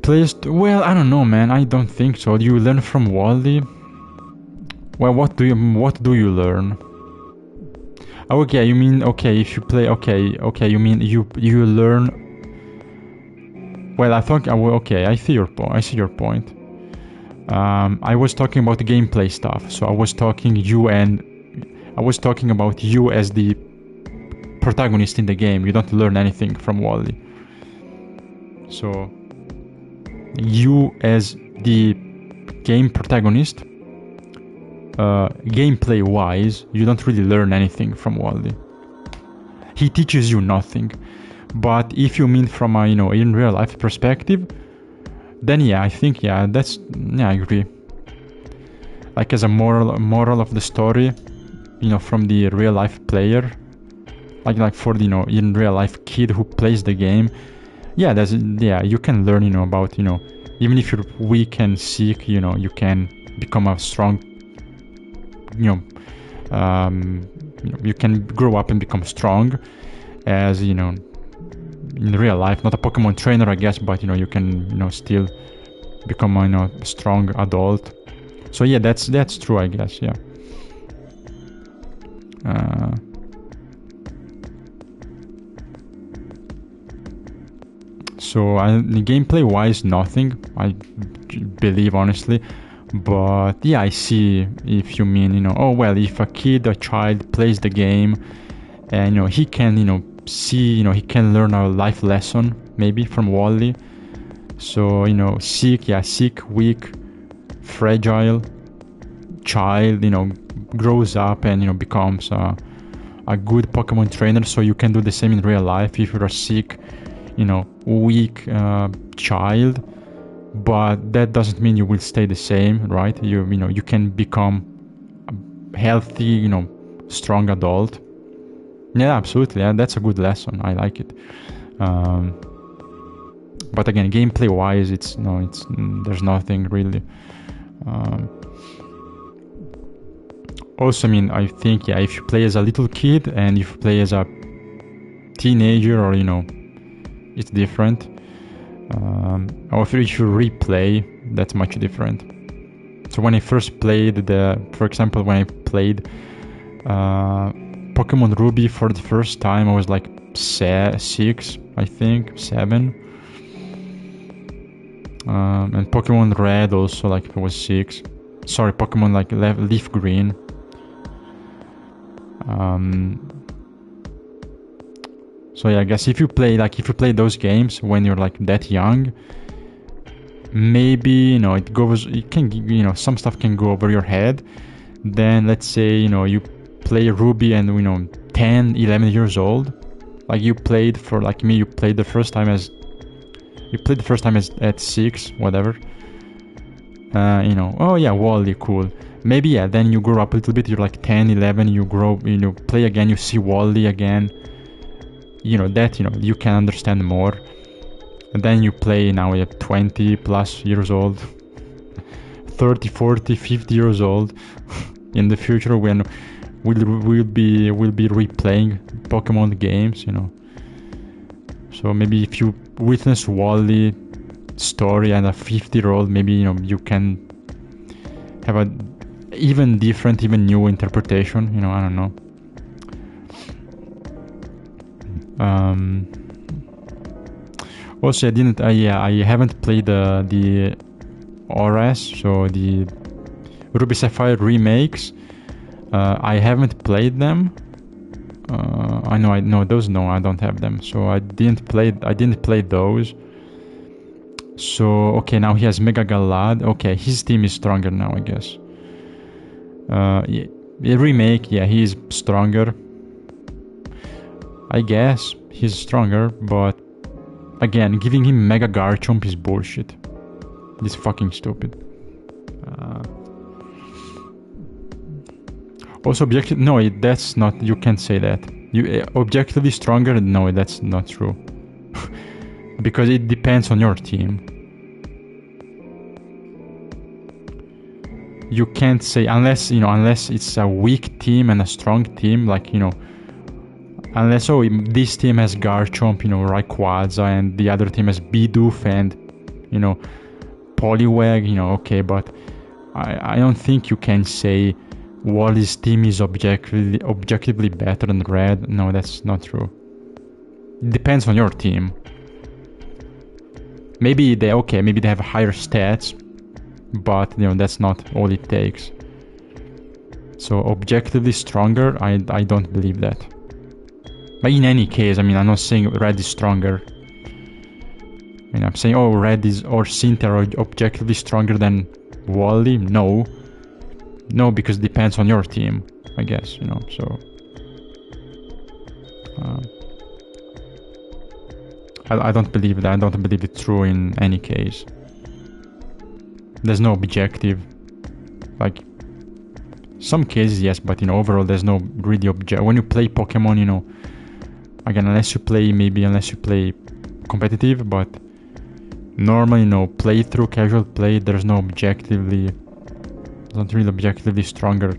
placed, well, I don't know, man. I don't think so. Do you learn from Wally? Well, what do you learn? Oh, okay, you mean, okay, if you play, okay, you mean you learn. Well, I thought, okay, I see your point. I was talking about the gameplay stuff, so I was talking about you as the protagonist in the game. You don't learn anything from Wally. So you as the game protagonist, gameplay wise, you don't really learn anything from Wally. He teaches you nothing. But if you mean from a, you know, in real life perspective, then yeah, I think, yeah, I agree. Like as a moral of the story, you know, from the real life player, like for the, you know, in real life kid who plays the game, yeah, you can learn, you know, about, you know, even if you're weak and sick, you know, you can become a strong, you know, you can grow up and become strong as, you know, in real life. Not a Pokemon trainer, I guess, but, you know, you can, you know, still become a, you know, strong adult. So yeah, that's true, I guess. Yeah. So gameplay wise, nothing, I believe, honestly. But yeah, I see if you mean, you know, oh well, if a child plays the game and, you know, he can, you know, see, you know, he can learn a life lesson maybe from Wally. So, you know, sick, weak, fragile child, you know, grows up and, you know, becomes a good Pokemon trainer. So you can do the same in real life if you're a sick, you know, weak child. But that doesn't mean you will stay the same, right? You know, you can become a healthy, you know, strong adult. Yeah, absolutely. Yeah, that's a good lesson. I like it. But again, gameplay wise, there's nothing really. Also, I mean, I think, yeah, if you play as a little kid and if you play as a teenager, or, you know, it's different. Or if you replay, that's much different. So when I first played for example, when I played Pokemon Ruby for the first time, I was like 6, I think, 7. And Pokemon Red also, like, I was 6. Sorry, Pokemon like Leaf Green. So yeah, I guess if you play those games when you're like that young, maybe, you know, it can, you know, some stuff can go over your head. Then let's say, you know, you play Ruby and, you know, 10, 11 years old, like you played for, like me, you played the first time at 6, whatever. You know, oh yeah, Wally, cool. Maybe, yeah, then you grow up a little bit, you're like 10, 11, you grow, you know, play again, you see Wally again. You know, that, you know, you can understand more. And then you play, now you're 20 plus years old, 30, 40, 50 years old. In the future, when we'll be replaying Pokemon games, you know. So maybe if you witness Wally story and a 50-year-old, maybe, you know, you can have a even different, even new interpretation, you know, I don't know. Also, I haven't played the ORAS, so the Ruby Sapphire remakes. I haven't played them. I don't have them, so I didn't play those. So okay, now he has Mega Galad. Okay, his team is stronger now, I guess. The remake, yeah, he's stronger. I guess he's stronger, but again, giving him Mega Garchomp is bullshit. It's fucking stupid. Also, that's not, you can't say that. You objectively stronger? No, that's not true. Because it depends on your team. You can't say, unless it's a weak team and a strong team, like, unless, this team has Garchomp, Rayquaza, and the other team has Bidoof and, Poliwag, okay, but I don't think you can say Wally's team is objectively better than Red. No, that's not true. It depends on your team. Maybe they have higher stats, but that's not all it takes. So objectively stronger, I don't believe that. But in any case, I'm not saying Red is stronger. I'm saying, Red or Cynthia are objectively stronger than Wally. No, because it depends on your team, I guess. So I don't believe that. I don't believe it's true in any case. There's no objective. Like, some cases, yes, but overall, there's no really objective. When you play Pokemon, again, unless you play competitive, but normal, playthrough, casual play, there's no objectively, not really objectively stronger,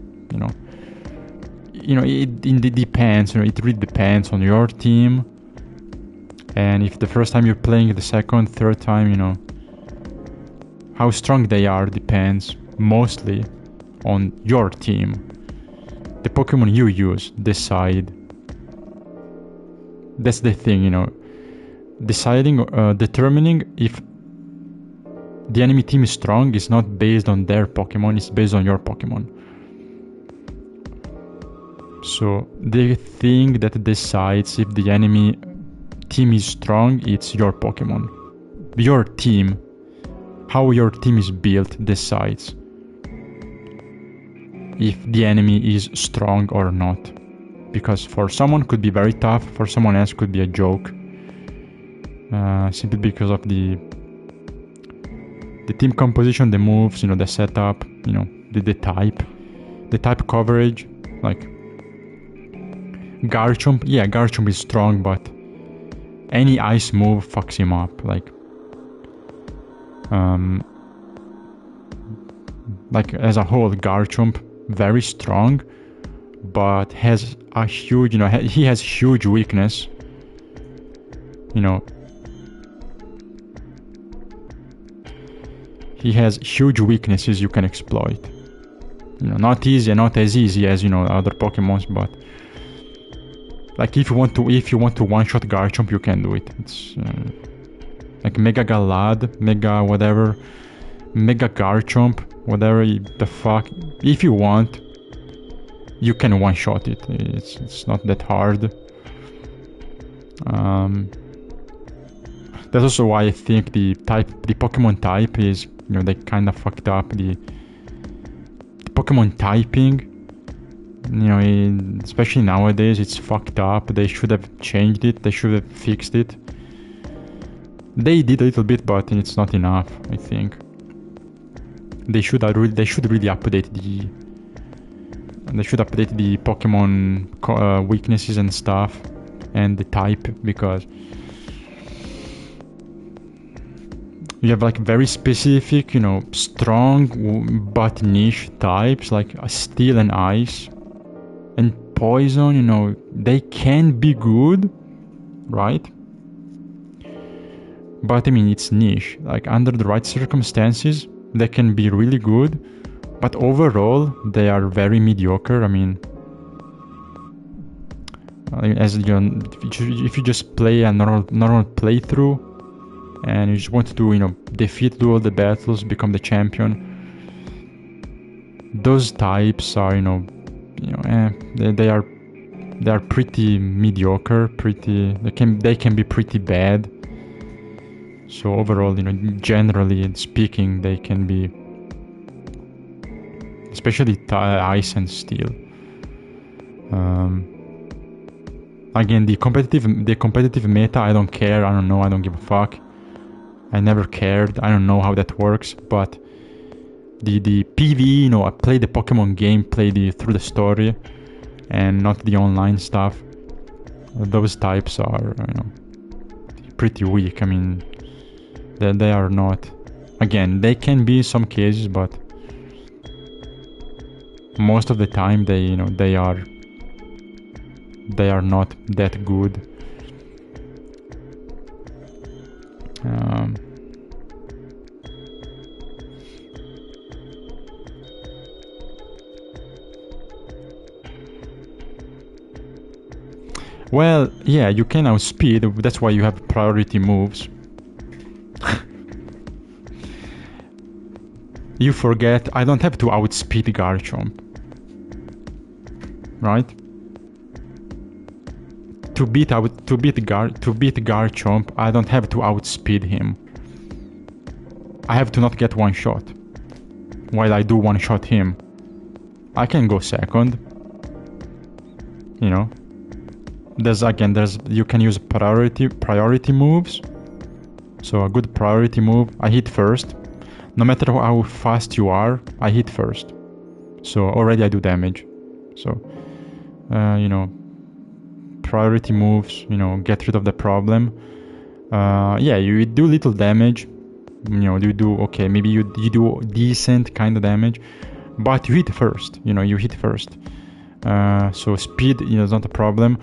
it depends, it really depends on your team. And if the first time you're playing, the second, third time, how strong they are depends mostly on your team. The Pokemon you use decide. That's the thing, determining if the enemy team is strong is not based on their Pokemon, it's based on your Pokemon. So the thing that decides if the enemy team is strong, it's your Pokemon. Your team, how your team is built, decides if the enemy is strong or not. Because for someone could be very tough, for someone else could be a joke. Simply because of the team composition, the moves, the setup, the type coverage. Like Garchomp, Garchomp is strong, but any ice move fucks him up. Like as a whole, Garchomp very strong, but has a huge, he has huge weakness. He has huge weaknesses you can exploit. Not as easy as other Pokemons, but like if you want to one-shot Garchomp, you can do it. It's like Mega Galad, Mega whatever, Mega Garchomp, whatever the fuck. If you want, you can one-shot it. It's not that hard. That's also why I think the Pokemon type is, they kind of fucked up the Pokemon typing. Especially nowadays, it's fucked up. They should have changed it. They should have fixed it. They did a little bit, but it's not enough, I think. They should really update the Pokemon weaknesses and stuff, and the type, because you have like very specific, strong but niche types like Steel and Ice and Poison. They can be good, right? But it's niche. Like under the right circumstances, they can be really good, but overall they are very mediocre. As if you just play a normal playthrough and you just want to do do all the battles, become the champion, those types are they are pretty mediocre, they can be pretty bad. So overall, generally speaking, they can be, especially Ice and Steel. Again, the competitive meta, I don't care. I don't know. I don't give a fuck. I never cared. I don't know how that works. But the PvE, I play the Pokemon game, through the story, and not the online stuff. those types are, pretty weak. I mean, they are not. Again, they can be some cases, but most of the time they are not that good. Well, yeah, you can outspeed. That's why you have priority moves. You forget I don't have to outspeed Garchomp, right? To beat Garchomp, I don't have to outspeed him. I have to not get one shot. While I do one shot him, I can go second. You can use priority moves. So a good priority move, I hit first. No matter how fast you are, I hit first. So already I do damage. So, priority moves, get rid of the problem. Yeah, you do little damage. You do, okay, maybe you do decent kind of damage. But you hit first, you hit first. So speed, is not a problem.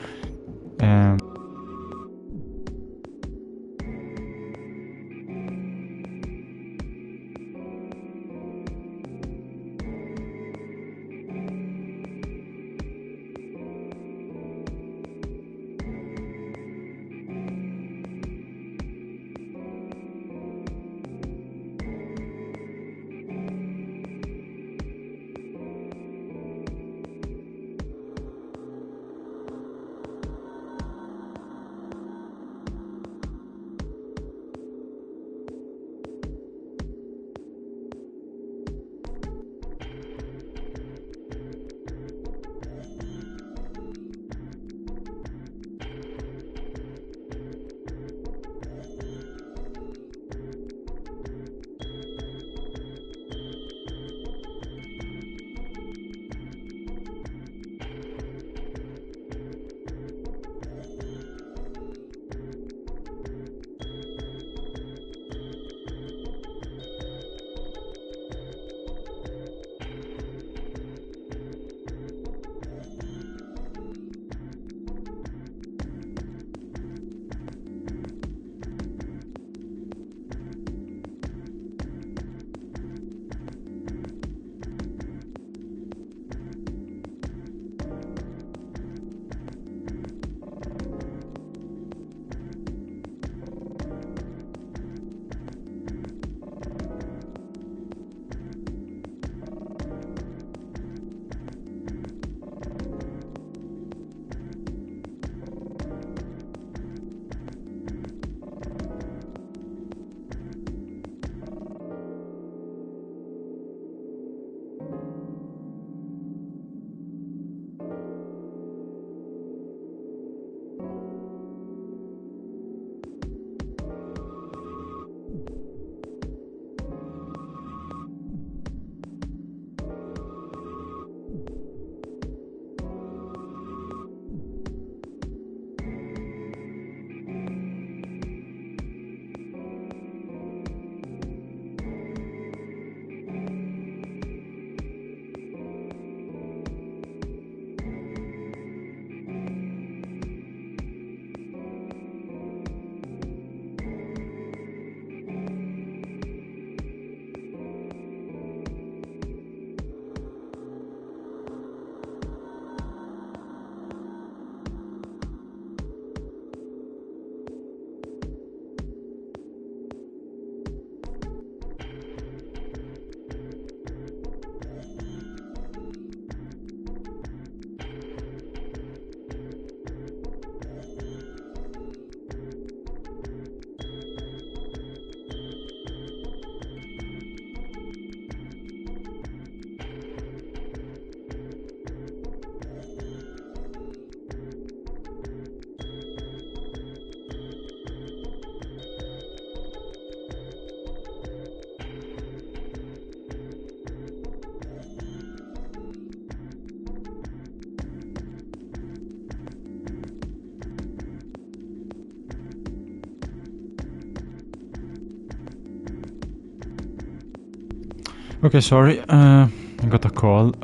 Okay, sorry. I got a call.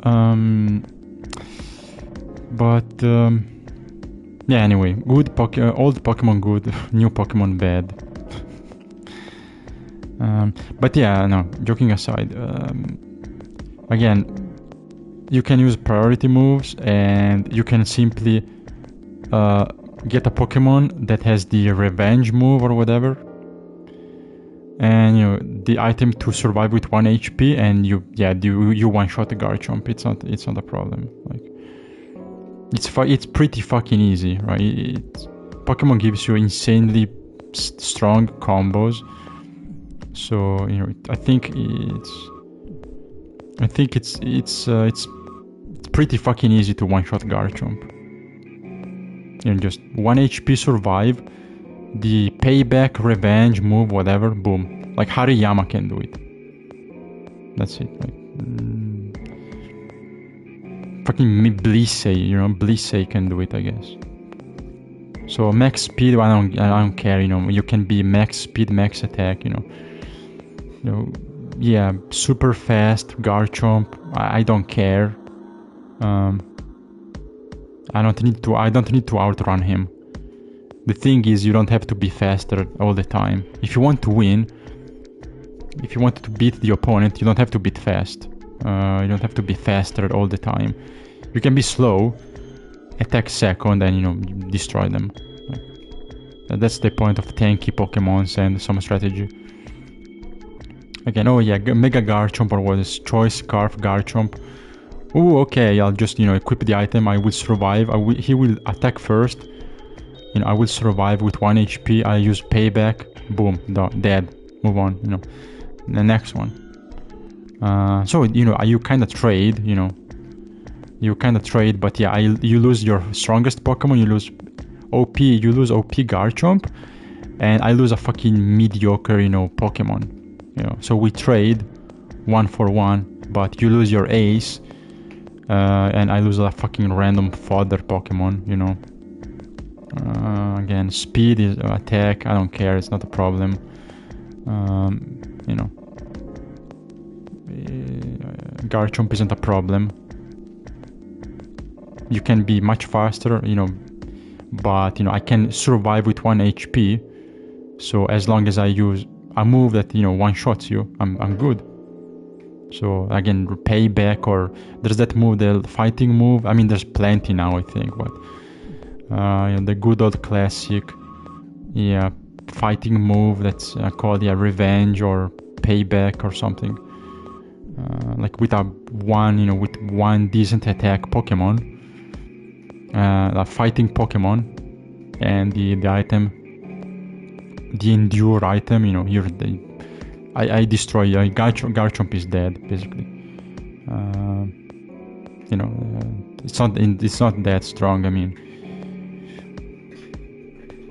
Yeah, anyway. Good old Pokemon good, new Pokemon bad. But yeah, no, joking aside. Again, you can use priority moves and you can simply get a Pokemon that has the revenge move or whatever. And you know the item to survive with 1 HP, and you one shot the Garchomp. It's not a problem. Like it's pretty fucking easy, right? Pokemon gives you insanely strong combos, so you know I think it's pretty fucking easy to one shot Garchomp. You know, just 1 HP survive. The payback, revenge move, whatever, boom. Like Hariyama can do it. That's it. Like, fucking Blissey, you know, Blissey can do it, I guess. So max speed, I don't care. You know, you can be max speed, max attack. You know, yeah, super fast Garchomp. I don't care. I don't need to outrun him. The thing is, you don't have to be faster all the time. If you want to win, if you want to beat the opponent, you don't have to beat fast. You don't have to be faster all the time. You can be slow, attack second, and you know destroy them. That's the point of tanky Pokemons and some strategy. Again, oh yeah, Mega Garchomp or what is Choice Scarf Garchomp. Oh, okay, I'll just equip the item. I will survive. He will attack first. I will survive with 1 HP. I use payback. Boom, dead. Move on. The next one. So you kind of trade. You kind of trade, but yeah, you lose your strongest Pokemon. You lose OP. You lose OP Garchomp, and I lose a fucking mediocre Pokemon. So we trade 1 for 1, but you lose your ace, and I lose a fucking random fodder Pokemon. Again, speed is attack. I don't care. It's not a problem. Garchomp isn't a problem. You can be much faster, but I can survive with 1 HP. So as long as I use a move that one shots you, I'm good. So again, payback, or there's that move, the fighting move. I mean, there's plenty now, I think, but the good old classic, fighting move that's called revenge or payback or something. Like with with one decent attack Pokemon, a fighting Pokemon, and the item, the endure item. I destroy. Garchomp is dead basically. It's not that strong. I mean,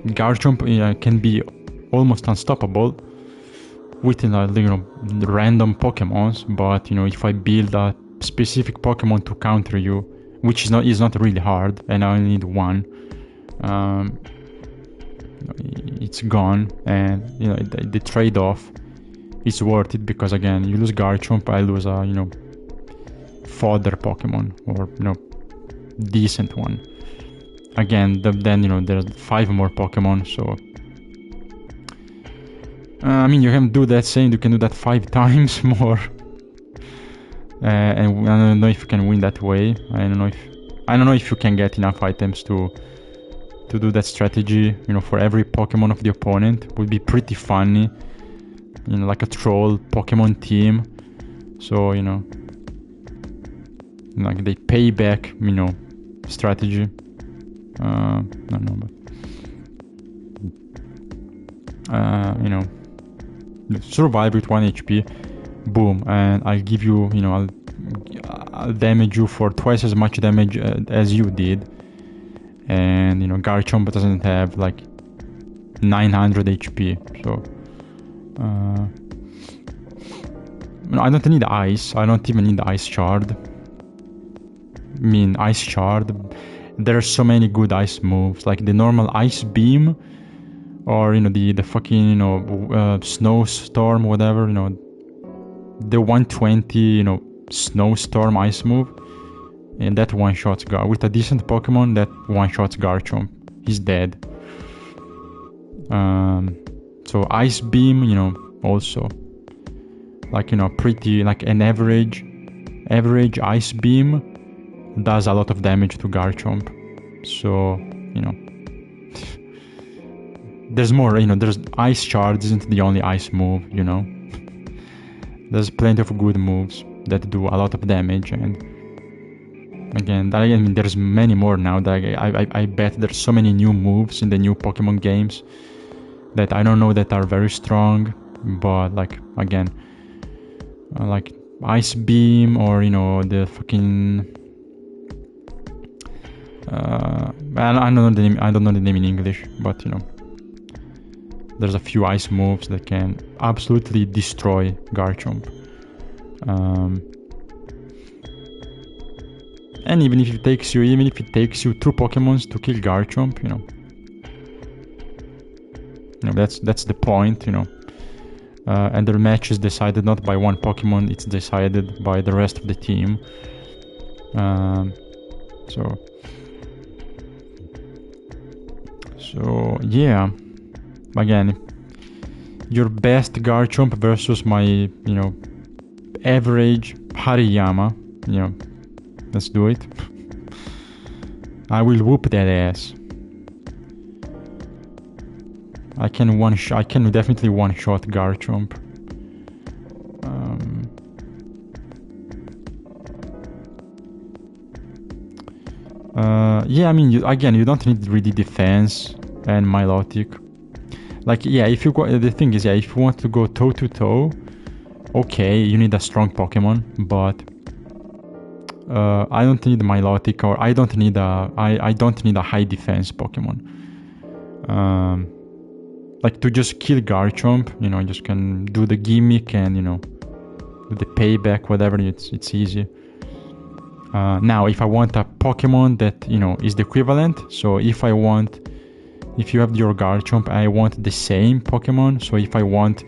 Garchomp can be almost unstoppable with random Pokemons, but if I build a specific Pokemon to counter you, which is not really hard, and I only need one, it's gone, and the trade-off is worth it, because again, you lose Garchomp, I lose a fodder Pokemon, or decent one. Again, then there's 5 more Pokemon, so I mean, you can do that, saying you can do that 5 times more, and I don't know if you can win that way. I don't know if you can get enough items to do that strategy. For every Pokemon of the opponent, would be pretty funny. Like a troll Pokemon team. So like they pay back, strategy. I don't know, but survive with 1 HP, boom, and I'll give you, I'll damage you for twice as much damage as you did, and Garchomp doesn't have like 900 HP, so I don't need ice. I don't even need Ice Shard. I mean, Ice Shard, there are so many good ice moves, like the normal Ice Beam, or the fucking Snowstorm, whatever. the 120, snowstorm ice move, and that one-shots Gar. With a decent Pokemon, that one-shots Garchomp. He's dead. So Ice Beam, also. Like, pretty, like an average Ice Beam does a lot of damage to Garchomp. So, there's more, there's Ice Shard isn't the only ice move, There's plenty of good moves that do a lot of damage, and again, there's many more now. That I bet there's so many new moves in the new Pokemon games that I don't know that are very strong, but like, again, like Ice Beam, or the fucking I don't know the name. I don't know the name in English, but there's a few ice moves that can absolutely destroy Garchomp. And even if it takes you 2 Pokemons to kill Garchomp, that's the point, and the match is decided not by one Pokemon, it's decided by the rest of the team. So yeah, again, your best Garchomp versus my, average Hariyama, let's do it. I will whoop that ass. I can definitely one-shot Garchomp. Yeah, you don't need really defense and Milotic. Like, yeah, if you want to go toe to toe, okay, you need a strong Pokemon, but I don't need Milotic, or I don't need a high defense Pokemon. Like, to just kill Garchomp, just can do the gimmick and do the payback, whatever. It's easy. Now, if I want a Pokemon that is the equivalent, so if you have your Garchomp, I want the same Pokemon. So if I want,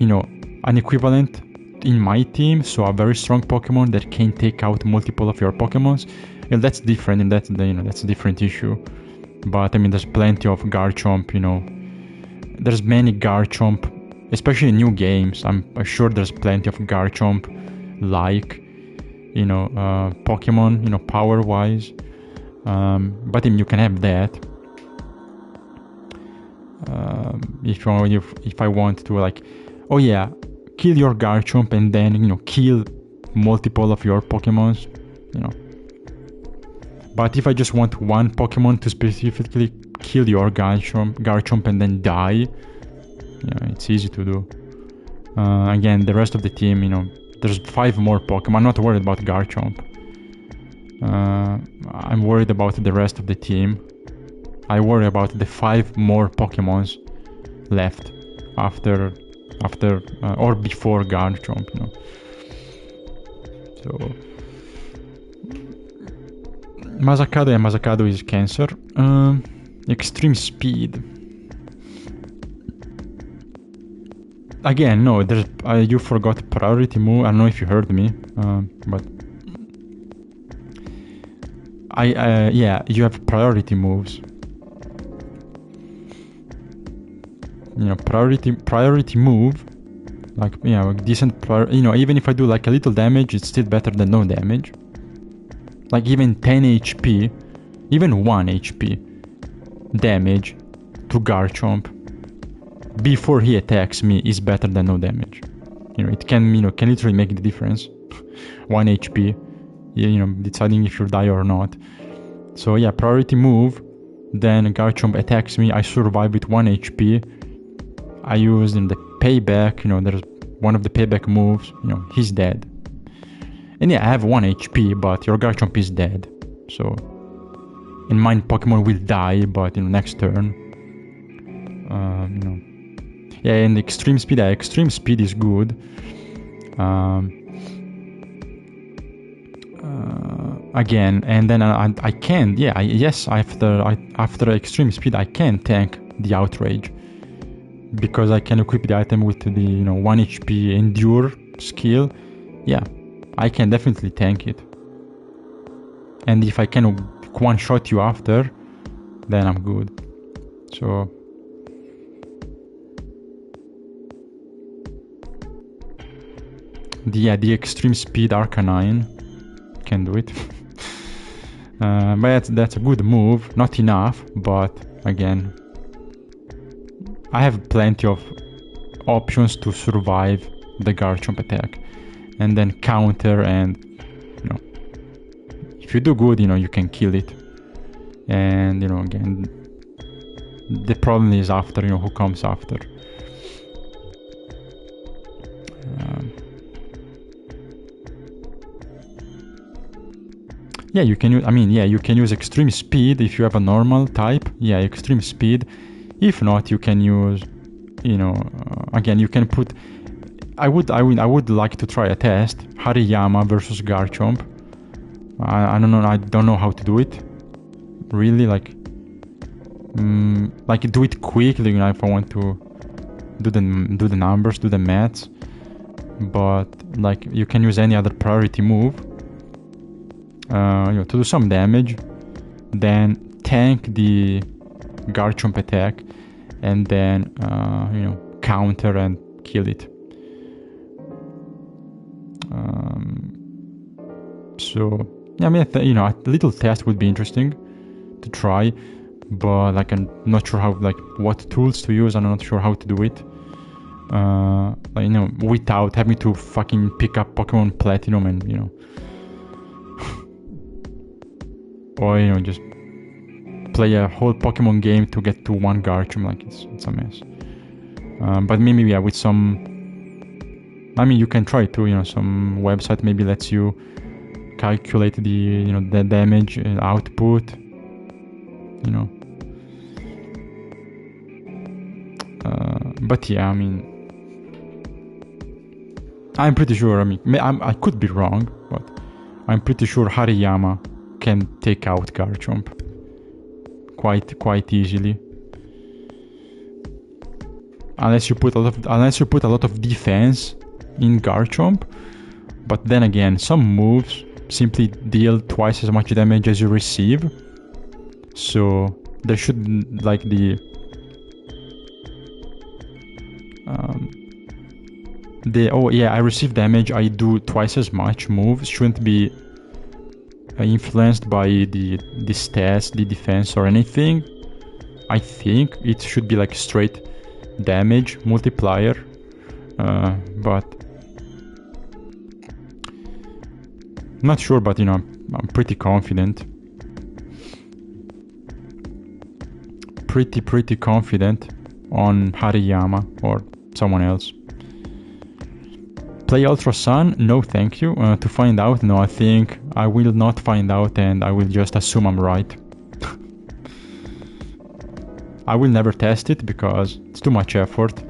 an equivalent in my team, so a very strong Pokemon that can take out multiple of your Pokemons, and that's different, and that's a different issue. But there's plenty of Garchomp. There's many Garchomp, especially in new games. I'm sure there's plenty of Garchomp like Pokemon, power wise. But you can have that. If I want to, like, oh yeah, kill your Garchomp and then kill multiple of your Pokemons, But if I just want one Pokemon to specifically kill your Garchomp and then die, it's easy to do. Again, the rest of the team, there's 5 more Pokemon. I'm not worried about Garchomp. I'm worried about the rest of the team. I worry about the 5 more Pokemons left after or before Garchomp, So Mazakado is Cancer. Extreme Speed. Again, no, there's you forgot priority move. I don't know if you heard me, but you have priority moves. Priority move, like, decent even if I do like a little damage, it's still better than no damage. Like, even 10 HP, even 1 HP damage to Garchomp before he attacks me is better than no damage. It can literally make the difference. 1 HP, deciding if you die or not. So yeah, priority move, then Garchomp attacks me, I survive with 1 HP. I use in the payback, there's one of the payback moves, he's dead. And yeah, I have 1 HP, but your Garchomp is dead. So, and mine Pokemon will die, but next turn. Yeah, and extreme speed is good. Again, and then I can, after extreme speed, I can tank the outrage, because I can equip the item with the 1 HP endure skill, yeah, I can definitely tank it. And if I can one-shot you after, then I'm good. So the extreme speed Arcanine can do it. But that's a good move, not enough, but again, I have plenty of options to survive the Garchomp attack and then counter, and you know, if you do good, you know, you can kill it. And you know, again, the problem is after, you know, who comes after. Yeah, you can use, I mean, yeah, you can use extreme speed if you have a normal type. Yeah, extreme speed. If not, you can use, you know, again, you can put, I would like to try a test, Hariyama versus Garchomp. I don't know how to do it. Really, like do it quickly, you know, if I want to do the numbers, do the maths. But like, you can use any other priority move, you know, to do some damage, then tank the Garchomp attack, and then you know, counter and kill it. So yeah, I mean, you know, a little test would be interesting to try, but like, I'm not sure how, like, what tools to use. I'm not sure how to do it. Like, you know, without having to fucking pick up Pokemon Platinum and, you know, or, you know, just play a whole Pokemon game to get to one Garchomp. Like, it's a mess. But maybe, yeah, with some, I mean, you can try to, you know, some website maybe lets you calculate the, you know, the damage output, you know. But yeah, I mean, I'm pretty sure, I mean, I could be wrong, but I'm pretty sure Hariyama can take out Garchomp quite easily, unless you put a lot of defense in Garchomp. But then again, some moves simply deal twice as much damage as you receive, so there should, like, oh yeah, I receive damage, I do twice as much moves shouldn't be influenced by the stats, the defense, or anything. I think it should be like straight damage multiplier, but not sure. But you know, I'm pretty confident, pretty confident on Hariyama or someone else. Play Ultra Sun? No thank you. To find out? No, I think I will not find out, and I will just assume I'm right. I will never test it because it's too much effort,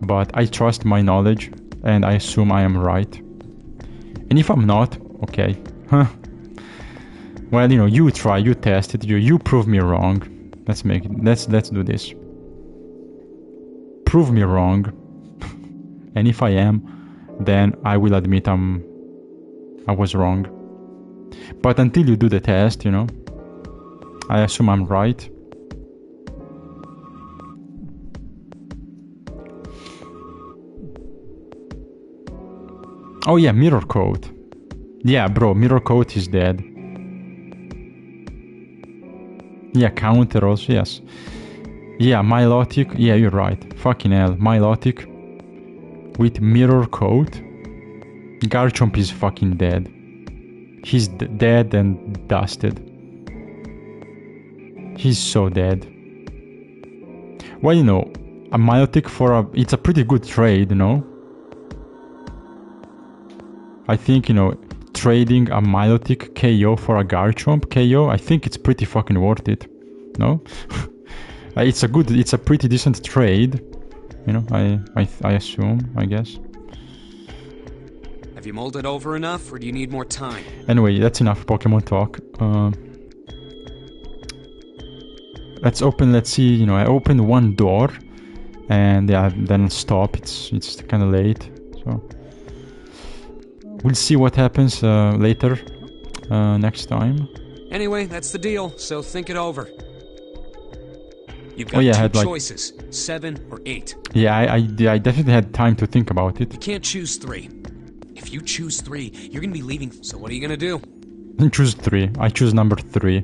but I trust my knowledge and I assume I am right. And if I'm not, okay. Well, you know, you try, you test it, you prove me wrong. Let's do this. Prove me wrong. And if I am, then I will admit I was wrong. But until you do the test, you know, I assume I'm right. Oh yeah, Mirror Coat. Yeah, bro, Mirror Coat is dead. Yeah, counter also, yes. Yeah, Milotic. Yeah, you're right. Fucking hell, Milotic with Mirror Coat. Garchomp is fucking dead. He's dead and dusted. He's so dead. Well, you know, a Milotic it's a pretty good trade, you know. I think, you know, trading a Milotic KO for a Garchomp KO, I think it's pretty fucking worth it. No? It's a pretty decent trade. You know, I assume, I guess. Have you mulled it over enough, or do you need more time? Anyway, that's enough Pokemon talk. Let's see, you know, I opened one door, and yeah, then stop. It's kind of late, so We'll see what happens later, next time. Anyway, that's the deal, so think it over. You've got Oh, yeah, I two had, like- choices, 7 or 8. Yeah, I definitely had time to think about it. You can't choose 3. If you choose 3, you're gonna be leaving, so what are you gonna do? I choose 3. I choose number 3.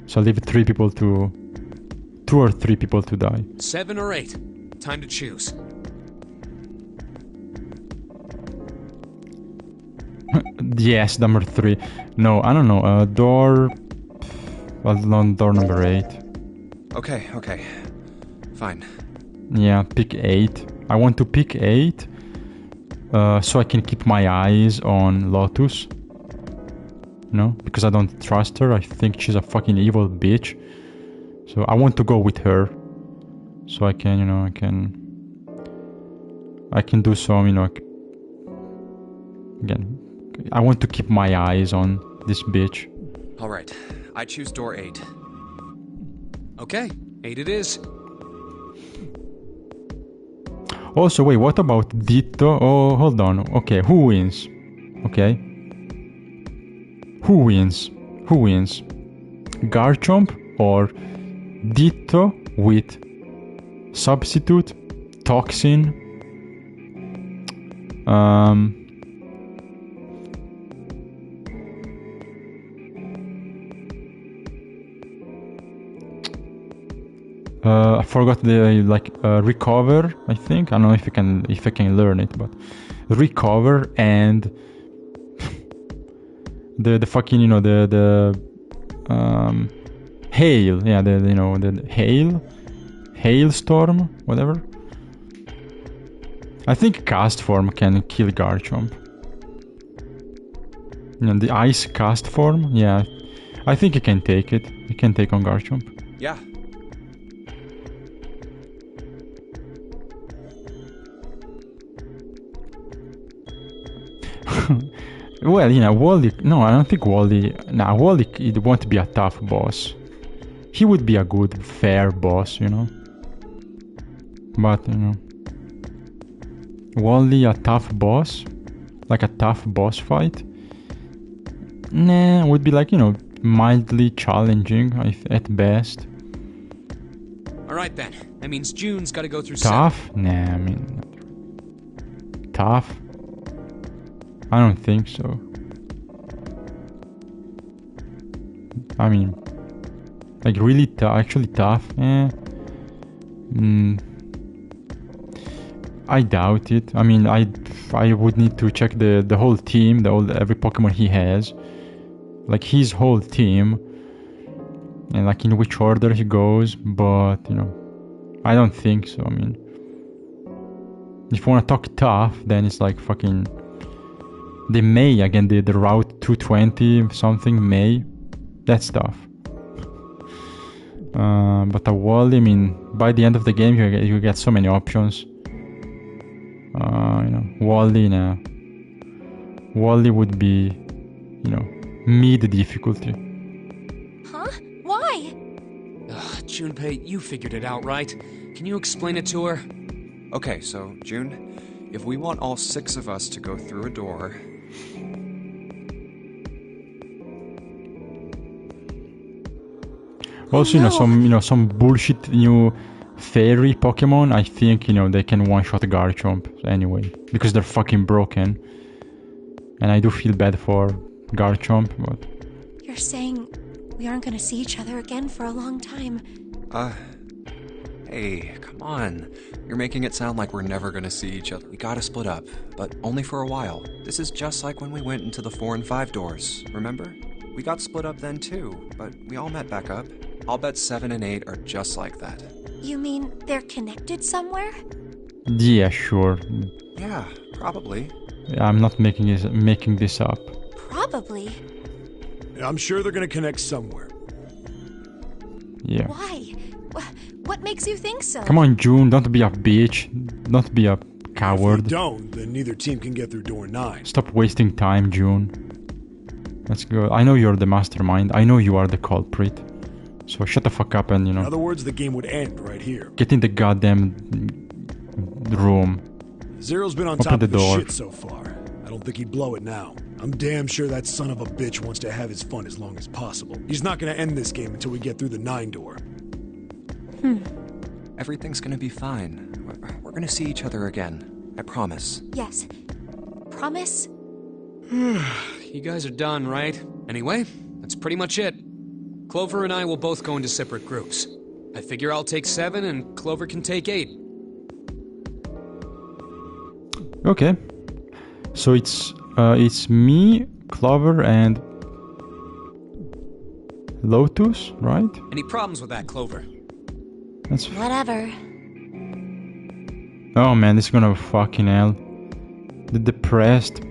So I'll leave 3 people to... 2 or 3 people to die. 7 or 8. Time to choose. Yes, number 3. No, I don't know. Door... Well, no, door number 8. Okay. Fine. Yeah, pick 8. I want to pick 8. So I can keep my eyes on Lotus. No, because I don't trust her. I think she's a fucking evil bitch. So I want to go with her. So I can, I can do some, again, I want to keep my eyes on this bitch. Alright, I choose door 8. Okay, 8 it is. Also, wait, what about Ditto? Oh, hold on. Okay, who wins? Okay. Who wins? Garchomp or Ditto with Substitute, Toxin, I forgot the recover. I think I don't know if I can learn it, but recover and the fucking hail. Yeah, the hailstorm, whatever. I think cast form can kill Garchomp. The ice cast form. Yeah, I think he can take it. He can take on Garchomp. Yeah. Well, Wally... No, I don't think Wally... Nah, Wally, it won't be a tough boss. He would be a good, fair boss, But, Wally, a tough boss? Like a tough boss fight? Nah, would be like, mildly challenging at best. Alright then, that means June's gotta go through Tough? Nah, I mean... Tough? I don't think so. I mean... Like really tough, actually tough? I doubt it. I mean, I would need to check the whole team, every Pokemon he has. Like his whole team. And like in which order he goes, but, I don't think so. I mean... If you wanna talk tough, then it's like fucking... The May, again, the Route 220 something, May. That's tough. But a Wally, I mean, by the end of the game, you get so many options. Wally, Wally would be, mid difficulty. Huh? Why? Ugh, Junpei, you figured it out, right? Can you explain it to her? Okay, so, June, if we want all 6 of us to go through a door... Also, some bullshit new fairy Pokemon, I think, they can one-shot Garchomp anyway. Because they're fucking broken. And I do feel bad for Garchomp, but... You're saying we aren't gonna see each other again for a long time. Hey, come on. You're making it sound like we're never gonna see each other. We gotta split up, but only for a while. This is just like when we went into the 4 and 5 doors, remember? We got split up then too, but we all met back up. I'll bet 7 and 8 are just like that. You mean they're connected somewhere? Yeah, sure. Yeah, probably. I'm not making this up. Probably. I'm sure they're gonna connect somewhere. Yeah. Why? What makes you think so? Come on, June, don't be a bitch. Don't be a If coward. we don't, then neither team can get through door 9. Stop wasting time, June. Let's go. I know you're the mastermind. I know you are the culprit. So shut the fuck up and, In other words, the game would end right here. get in the goddamn room. Zero's been on Open top the of the door. shit so far. I don't think he'd blow it now. I'm damn sure that son of a bitch wants to have his fun as long as possible. He's not gonna end this game until we get through the 9 door. Everything's gonna be fine. We're gonna see each other again. I promise. Yes. Promise? You guys are done, right? Anyway, that's pretty much it. Clover and I will both go into separate groups. I figure I'll take 7 and Clover can take 8. Okay. So it's me, Clover, and Lotus, right? Any problems with that, Clover? That's Whatever. oh man, this is gonna fucking hell. The depressed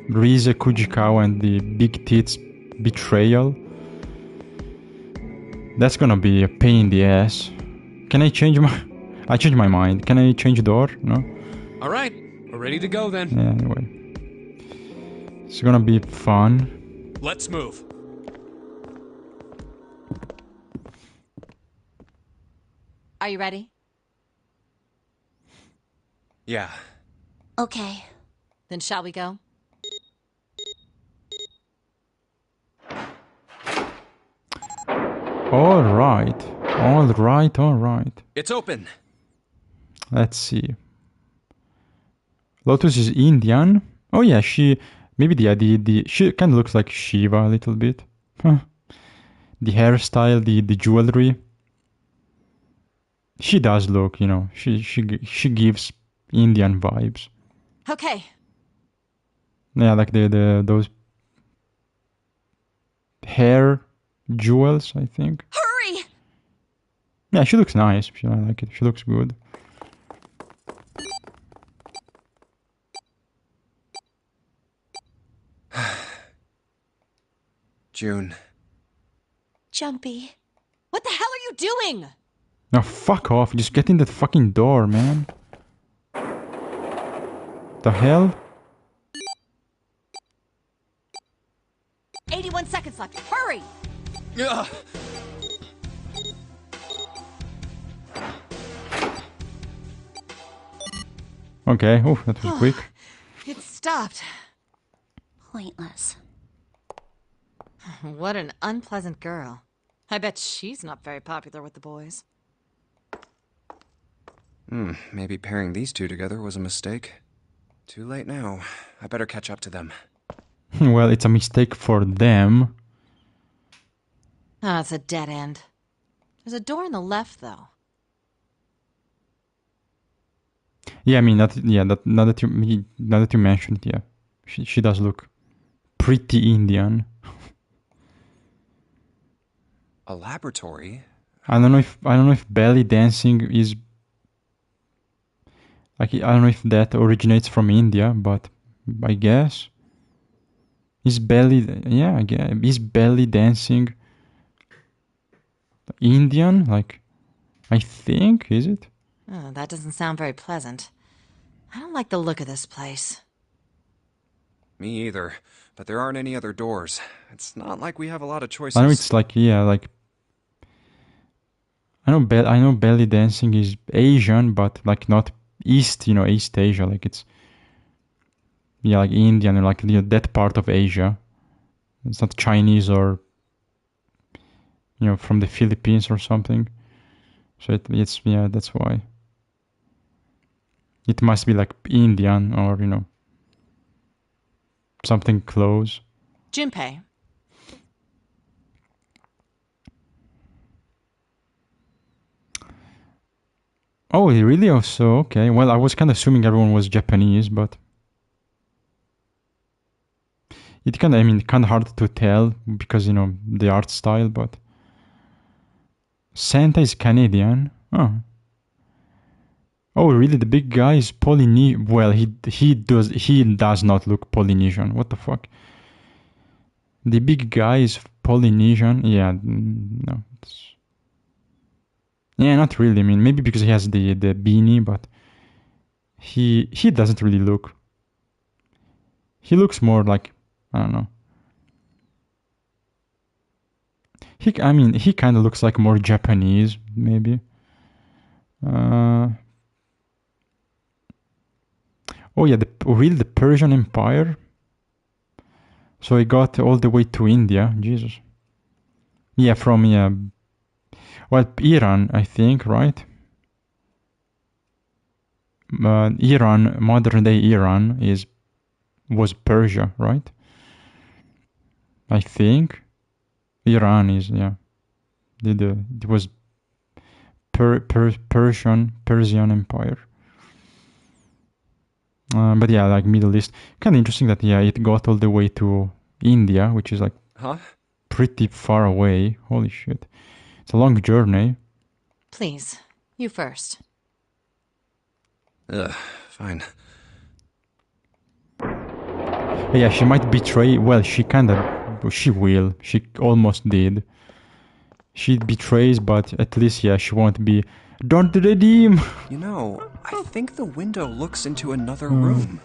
Rize Kujikawa and the big tits betrayal. That's gonna be a pain in the ass. Can I change my... I changed my mind. Can I change the door? No? Alright, we're ready to go then. Yeah, anyway. It's gonna be fun. Let's move. Are you ready? Yeah. Okay. Then shall we go? Alright. Alright. It's open. Let's see. Lotus is Indian. Oh yeah, she... Maybe she kind of looks like Shiva a little bit. Huh. The hairstyle, the jewelry. She does look, you know, she gives Indian vibes. Okay. Yeah, like those hair jewels, I think. Hurry! Yeah, she looks nice. I like it. She looks good. June. Jumpy. What the hell are you doing? Now fuck off. Just get in that fucking door, man. The hell? 81 seconds left. Hurry! Ugh. Okay. Oh, that was quick. It stopped. Pointless. What an unpleasant girl. I bet she's not very popular with the boys. Maybe pairing these two together was a mistake. Too late now. I better catch up to them. Well, it's a mistake for them. Ah, it's a dead end. There's a door on the left, though. Yeah, I mean, now that you mentioned it, yeah, she does look pretty Indian. A laboratory? I don't know if belly dancing is like, I don't know if that originates from India, but I guess is belly dancing Indian? Like, I think, is it? Oh, that doesn't sound very pleasant. I don't like the look of this place. Me either. But there aren't any other doors. It's not like we have a lot of choices. I know it's like, yeah, like I know belly dancing is Asian, but like not East Asia. Like it's like Indian or like that part of Asia. It's not Chinese or from the Philippines or something. So it's that's why. It must be like Indian or something close. Junpei. Oh, really? Oh, so okay. Well, I was kind of assuming everyone was Japanese, but it kind of hard to tell because the art style. But Santa is Canadian. Oh, really? The big guy is Polynesian. Well, he does not look Polynesian. What the fuck? The big guy is Polynesian. Yeah, no. Yeah, not really. I mean, maybe because he has the beanie, but he doesn't really look. He looks more like, I don't know. He kind of looks like more Japanese, maybe. Oh yeah, the Persian Empire. So he got all the way to India. Jesus. Yeah, from well, Iran, I think, right? Iran, modern day Iran was Persia, right? I think Iran is it was Persian Empire. But yeah, like Middle East, kind of interesting that it got all the way to India, which is like pretty far away. Holy shit, it's a long journey. Please, you first. Fine. But yeah, she might betray. Well, she will. She almost did. She betrays, but at least she won't be. Don't redeem. You know, I think the window looks into another room.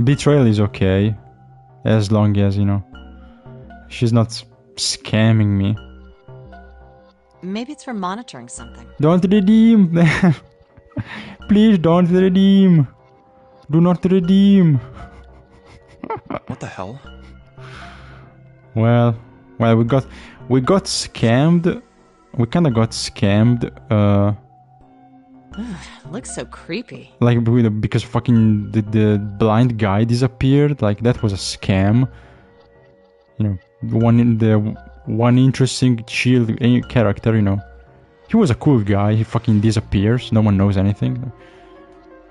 Betrayal is okay, as long as she's not scamming me. Maybe it's for monitoring something. Don't redeem. Please don't redeem. Do not redeem. What the hell? Well, we got scammed. We kind of got scammed. It looks so creepy. Like because fucking the blind guy disappeared. Like that was a scam. One interesting chill character. He was a cool guy. He fucking disappears. No one knows anything.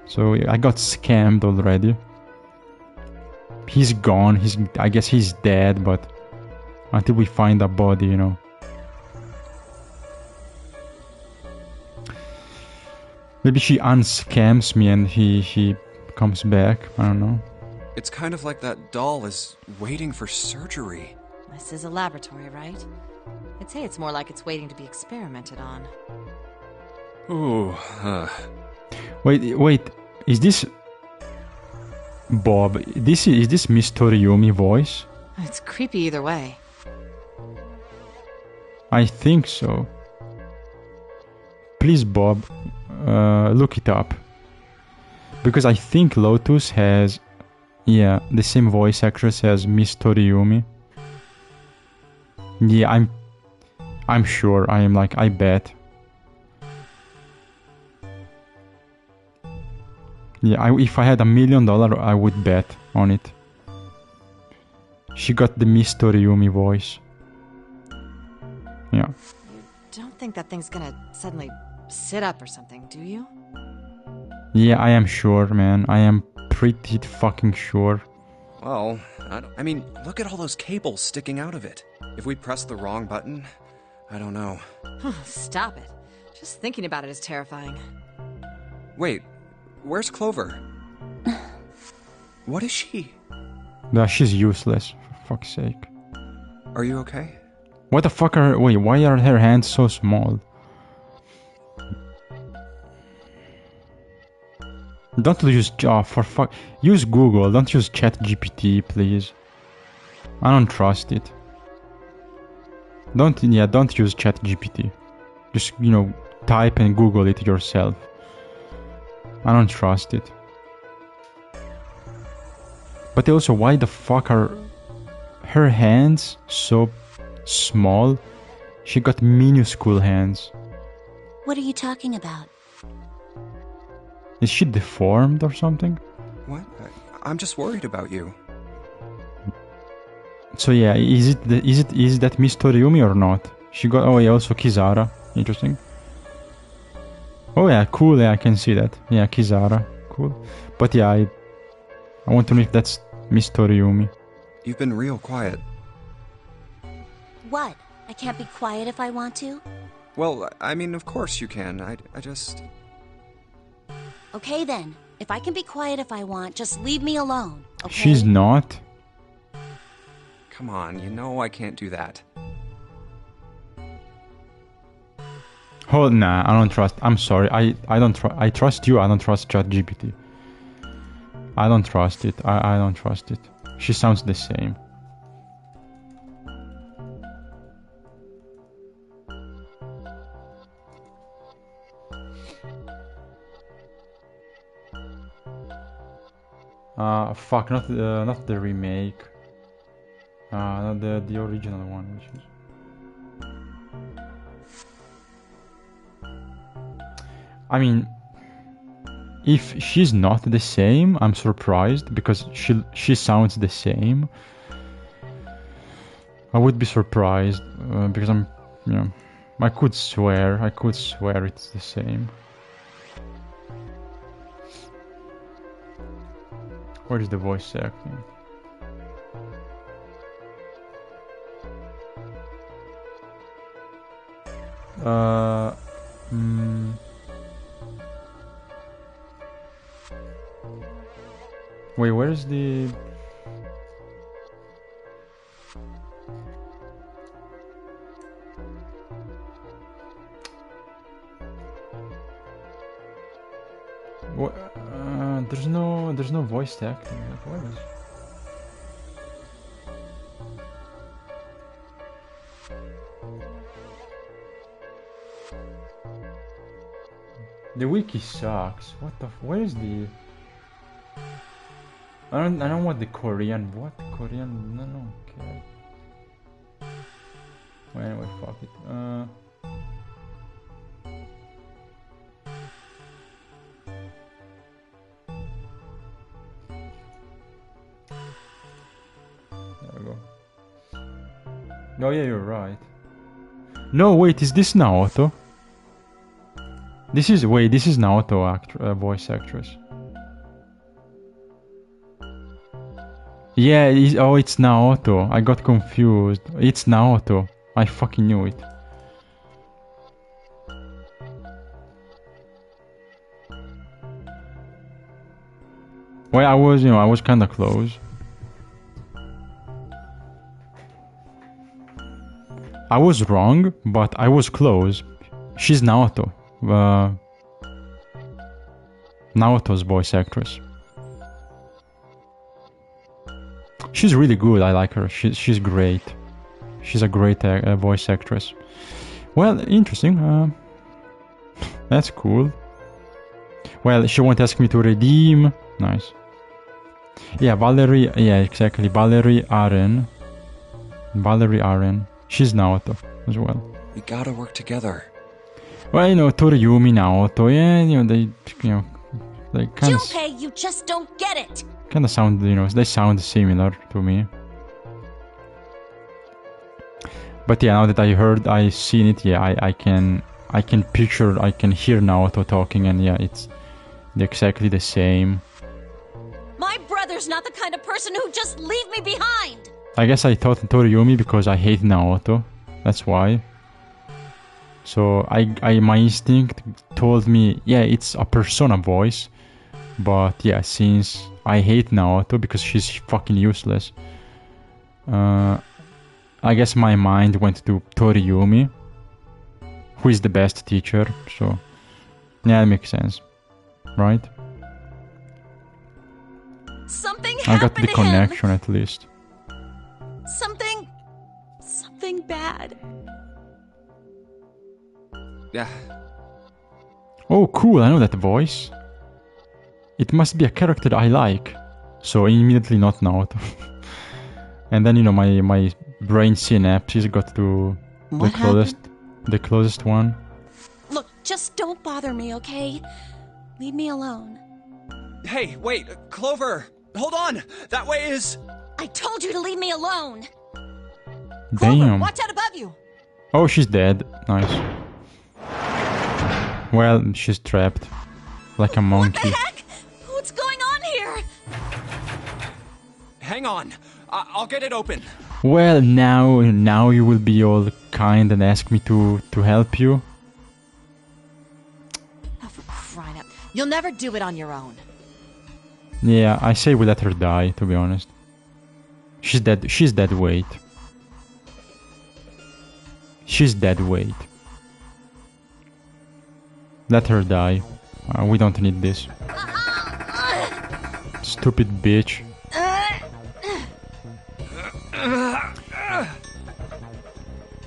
So I got scammed already. He's gone. I guess he's dead. But until we find a body, Maybe she unscams me and he comes back. I don't know. It's kind of like that doll is waiting for surgery. This is a laboratory, right? I'd say it's more like it's waiting to be experimented on. Ooh, Wait. Is this Bob? Is this Miss Toriumi voice? It's creepy either way. I think so. Please, Bob, look it up. Because I think Lotus has, the same voice actress as Miss Toriumi. Yeah, I'm sure. I bet. Yeah, if I had $1 million, I would bet on it. She got the Miss Toriumi voice. Yeah. Don't think that thing's gonna suddenly sit up or something, do you? Yeah, I am sure, man. I am pretty fucking sure. Well, I mean, look at all those cables sticking out of it. If we press the wrong button, I don't know. Stop it. Just thinking about it is terrifying. Wait, where's Clover? What is she? No, she's useless, for fuck's sake. Are you okay? What the fuck why are her hands so small? Don't use, use Google, don't use ChatGPT, please. I don't trust it. Don't use ChatGPT. Just, type and Google it yourself. I don't trust it. But also, why the fuck are her hands so small? She got minuscule hands. What are you talking about? Is she deformed or something? What? I'm just worried about you. So yeah, is that Miss Toriumi or not? She got also Kizara. Interesting. Oh yeah, cool. Yeah, I can see that. Yeah, Kizara, cool. But yeah, I want to know if that's Miss Toriumi. You've been real quiet. What? I can't be quiet if I want to? Well, I mean, of course you can. I just... Okay then. If I can be quiet if I want, just leave me alone, okay? She's not. Come on, you know I can't do that. Oh, nah, I don't trust. I'm sorry. I don't trust. I trust you. I don't trust ChatGPT. I don't trust it. I don't trust it. She sounds the same. Fuck, not the remake. The original one, which is. I mean, if she's not the same, I'm surprised because she sounds the same. I would be surprised because I'm, you know, I could swear it's the same. Where is the voice acting? Wait, where is the... What? There's no voice acting. What is... The wiki sucks. What the? Where is the? I don't want the Korean. What Korean? No. Okay. Well, anyway, fuck it. There we go. Oh yeah, you're right. No, wait, is this Naoto? This is Naoto voice actress. Yeah, it's Naoto. I got confused. It's Naoto. I fucking knew it. Well, I was kind of close. I was wrong, but I was close. She's Naoto. Naoto's voice actress. She's really good. I like her. She's great. She's a great voice actress. Well, interesting. That's cool. Well, she won't ask me to redeem. Nice. Yeah, Valerie. Yeah, exactly. Valerie Aren. She's Naoto as well. We gotta work together. Well, Toriumi, Naoto, yeah, they kind of... Junpei, you just don't get it! Kind of sound, they sound similar to me. But yeah, now that I seen it, yeah, I can picture, I can hear Naoto talking, and yeah, it's exactly the same. My brother's not the kind of person who'd just leave me behind! I guess I thought Toriumi because I hate Naoto, that's why. So my instinct told me, yeah, it's a persona voice, but yeah, since I hate Naoto because she's fucking useless, I guess my mind went to Toriumi, who is the best teacher. So yeah, it makes sense, right? Something I got happened the to him. connection at least. Something bad. Yeah. Oh, cool! I know that voice. It must be a character I like. So immediately not Naoto. And then my brain synapses got to the closest one. Look, just don't bother me, okay? Leave me alone. Hey, wait, Clover! Hold on! That way is... I told you to leave me alone! Damn. Clover, watch out above you! Oh, she's dead. Nice. Well, she's trapped. Like a monkey. What the heck? What's going on here? Hang on. I'll get it open. Well, now you will be all kind and ask me to help you. Oh, for crying out. You'll never do it on your own. Yeah, I say we let her die, to be honest. She's dead. She's dead weight. She's dead weight. Let her die. We don't need this. Stupid bitch.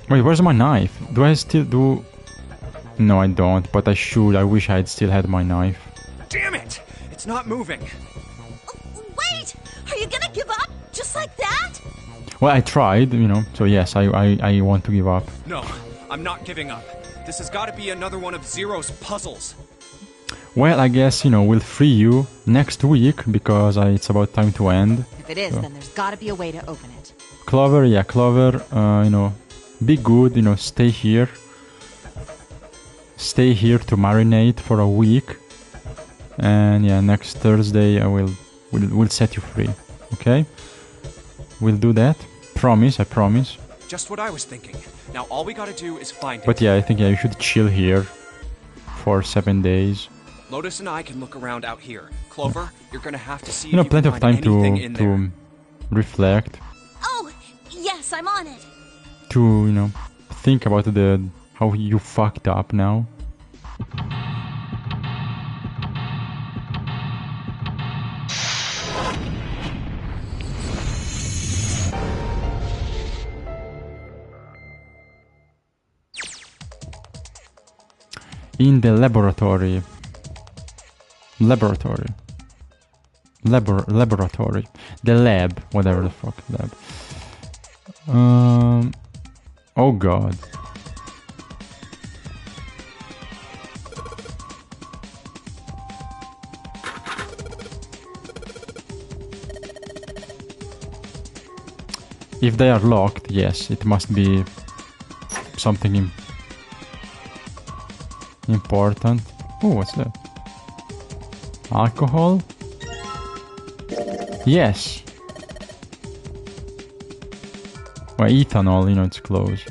Wait, where's my knife? Do I still do... No, I don't, but I should. I wish I had still had my knife. Damn it! It's not moving. Wait! Are you gonna give up? Just like that? Well, I tried, you know, so yes, I want to give up. No, I'm not giving up. This has got to be another one of Zero's puzzles. Well, I guess, you know, we'll free you next week because it's about time to end. If it is, then there's gotta be a way to open it. Clover, yeah, Clover, you know, be good, you know, stay here. Stay here to marinate for a week. And yeah, next Thursday we'll set you free. Okay? We'll do that. Promise, I promise. Just what I was thinking. Now all we gotta do is find it. But yeah, I think you should chill here for 7 days. Lotus and I can look around out here. Clover, you're gonna have to see You know, if you plenty can of find time anything in there. to reflect. Oh, yes, I'm on it. To, you know, think about how you fucked up now. In the laboratory. Laboratory. The lab. Whatever the fuck. Lab. Oh god. If they are locked, yes, it must be something important. Oh, what's that? Alcohol? Yes. Well, ethanol, you know, it's close.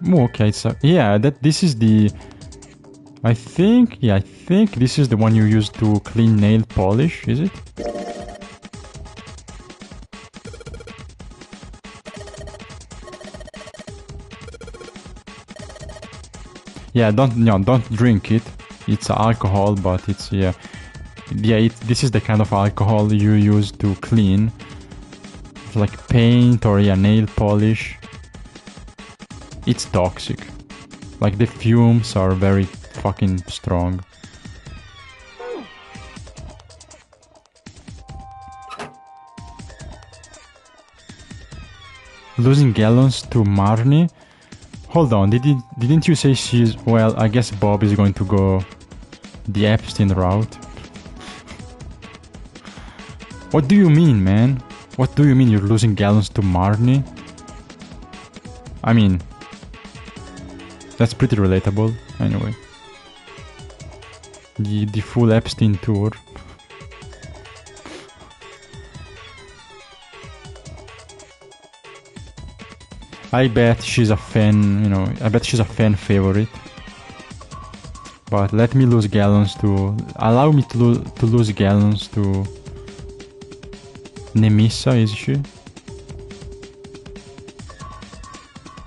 Oh, okay, so yeah, this is the. I think this is the one you use to clean nail polish, is it? Yeah, don't drink it. It's alcohol, but it's this is the kind of alcohol you use to clean, it's like paint or nail polish. It's toxic. Like the fumes are very fucking strong. Losing gallons to Marnie? Hold on, didn't you say she's... Well, I guess Bob is going to go the Epstein route. What do you mean, man? What do you mean you're losing gallons to Marnie? I mean... That's pretty relatable, anyway. The full Epstein tour. I bet she's a fan, you know, I bet she's a fan favorite. But let me lose gallons to... Allow me to lose gallons to... Nemissa, is she?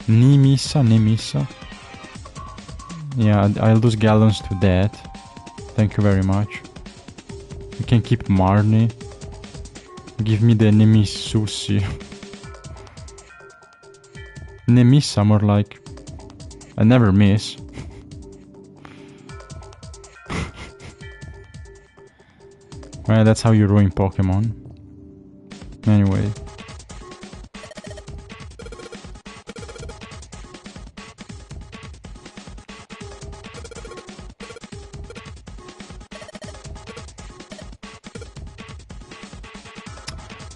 Nemissa. Yeah, I'll lose gallons to that. Thank you very much. You can keep Marnie. Give me the Nemissusi. Nemissa, more like... I never miss. Well, that's how you ruin Pokemon. Anyway.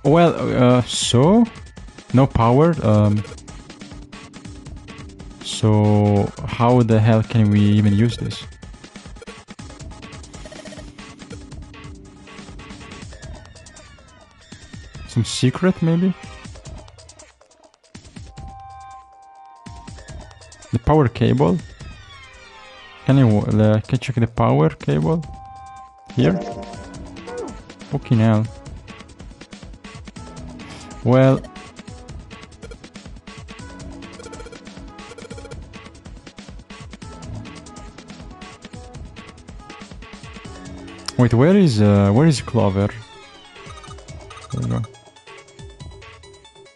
Well, so... No power, so how the hell can we even use this? Some secret, maybe? The power cable? Can I check the power cable? Here? Fucking hell. Well... Wait, where is Clover? There we go.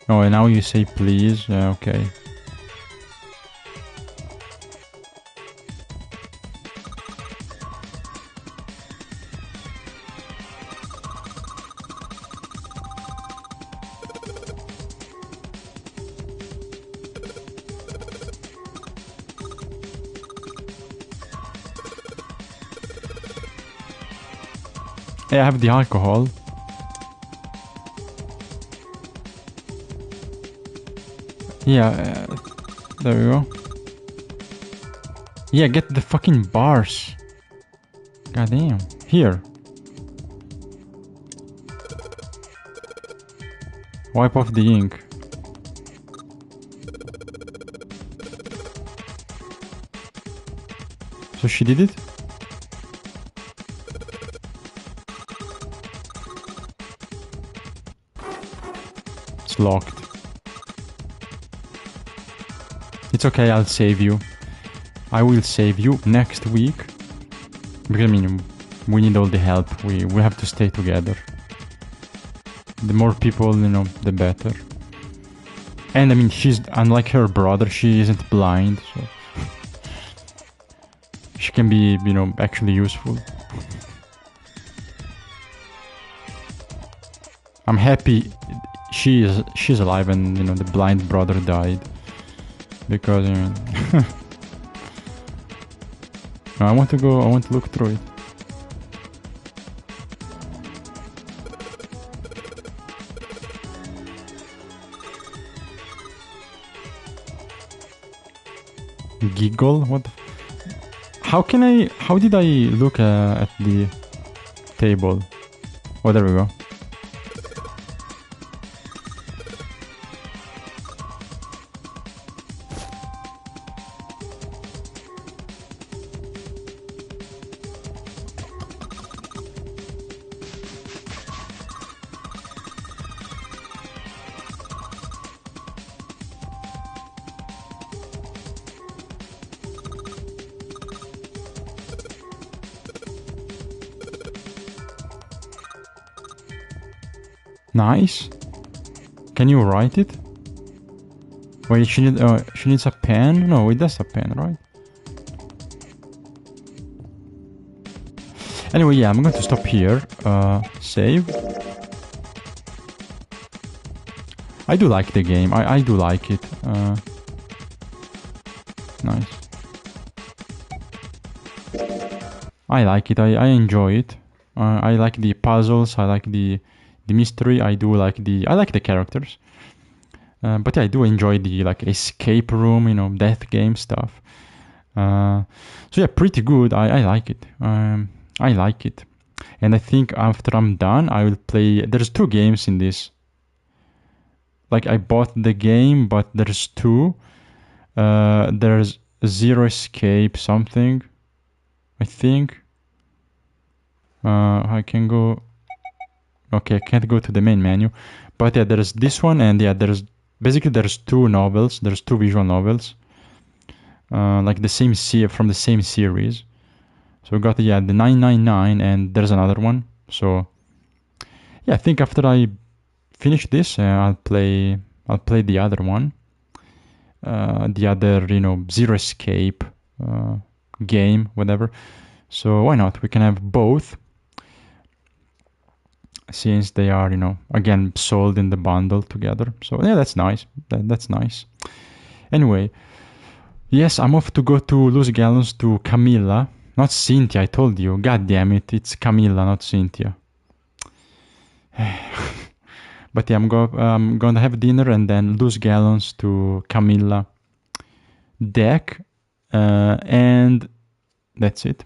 Oh, and now you say please. Okay. Hey, I have the alcohol. Yeah, there we go. Yeah, get the fucking bars. God damn. Here. Wipe off the ink. So she did it? It's locked. It's okay, I'll save you. I will save you next week. Because, I mean, we need all the help. We have to stay together. The more people, you know, the better. And, I mean, she's, unlike her brother, she isn't blind, so... she can be, you know, actually useful. I'm happy she's alive and, you know, the blind brother died. Because, I mean... I want to look through it. Giggle? What the how did I look at the table? Oh, there we go. Nice. Can you write it? Wait, she needs a pen? No, it does a pen, right? Anyway, yeah, I'm going to stop here. Save. I do like the game. I do like it. Nice. I like it. I enjoy it. I like the puzzles. I like the mystery. I like the characters. But yeah, I do enjoy the like escape room, you know, death game stuff. So yeah, pretty good. I like it. I like it. And I think after I'm done, I will play... There's 2 games in this. Like, I bought the game, but there's 2. There's Zero Escape something, I think. I can go... Okay, I can't go to the main menu. But yeah, there's this one, and yeah, there's 2 novels. There's 2 visual novels. Like the same from the same series. So we got the 999, and there's another one. So yeah, I think after I finish this, I'll play the other one. The other, you know, Zero Escape game, whatever. So why not? We can have both. Since they are, you know, again, sold in the bundle together. So yeah, that's nice. That's nice. Anyway, yes, I'm off to go to Los Gallons to Camilla. Not Cynthia, I told you. God damn it, it's Camilla, not Cynthia. But yeah, I'm gonna have dinner and then Los Gallons to Camilla deck. And that's it.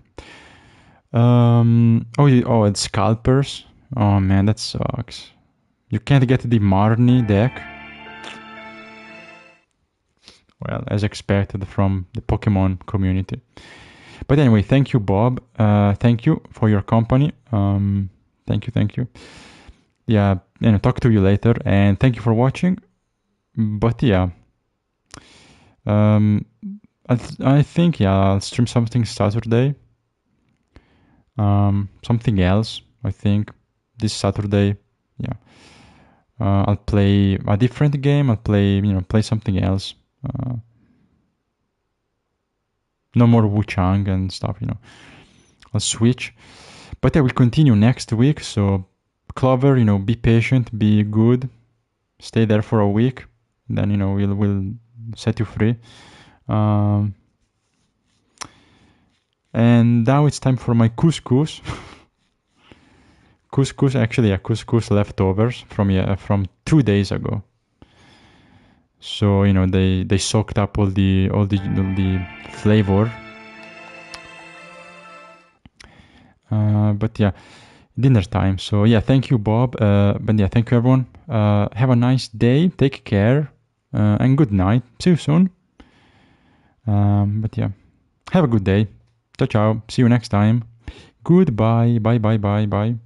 It's Scalpers. Oh man, that sucks. You can't get the Marnie deck. Well, as expected from the Pokemon community. But anyway, thank you, Bob. Thank you for your company. Thank you. Yeah, talk to you later. And thank you for watching. But yeah. I think, I'll stream something Saturday. Something else, I think. This Saturday, yeah. I'll play a different game. I'll play something else. No more Wu Chang and stuff, I'll switch. But I will continue next week. So, Clover, be patient, be good, stay there for a week. Then, we'll set you free. And now it's time for my couscous. couscous. Actually, yeah, couscous leftovers from 2 days ago. So you know they soaked up all the flavor. But yeah, dinner time. So yeah, thank you, Bob. But yeah, thank you, everyone. Have a nice day. Take care, and good night. See you soon. But yeah, have a good day. Ciao, ciao. See you next time. Goodbye. Bye, bye, bye, bye.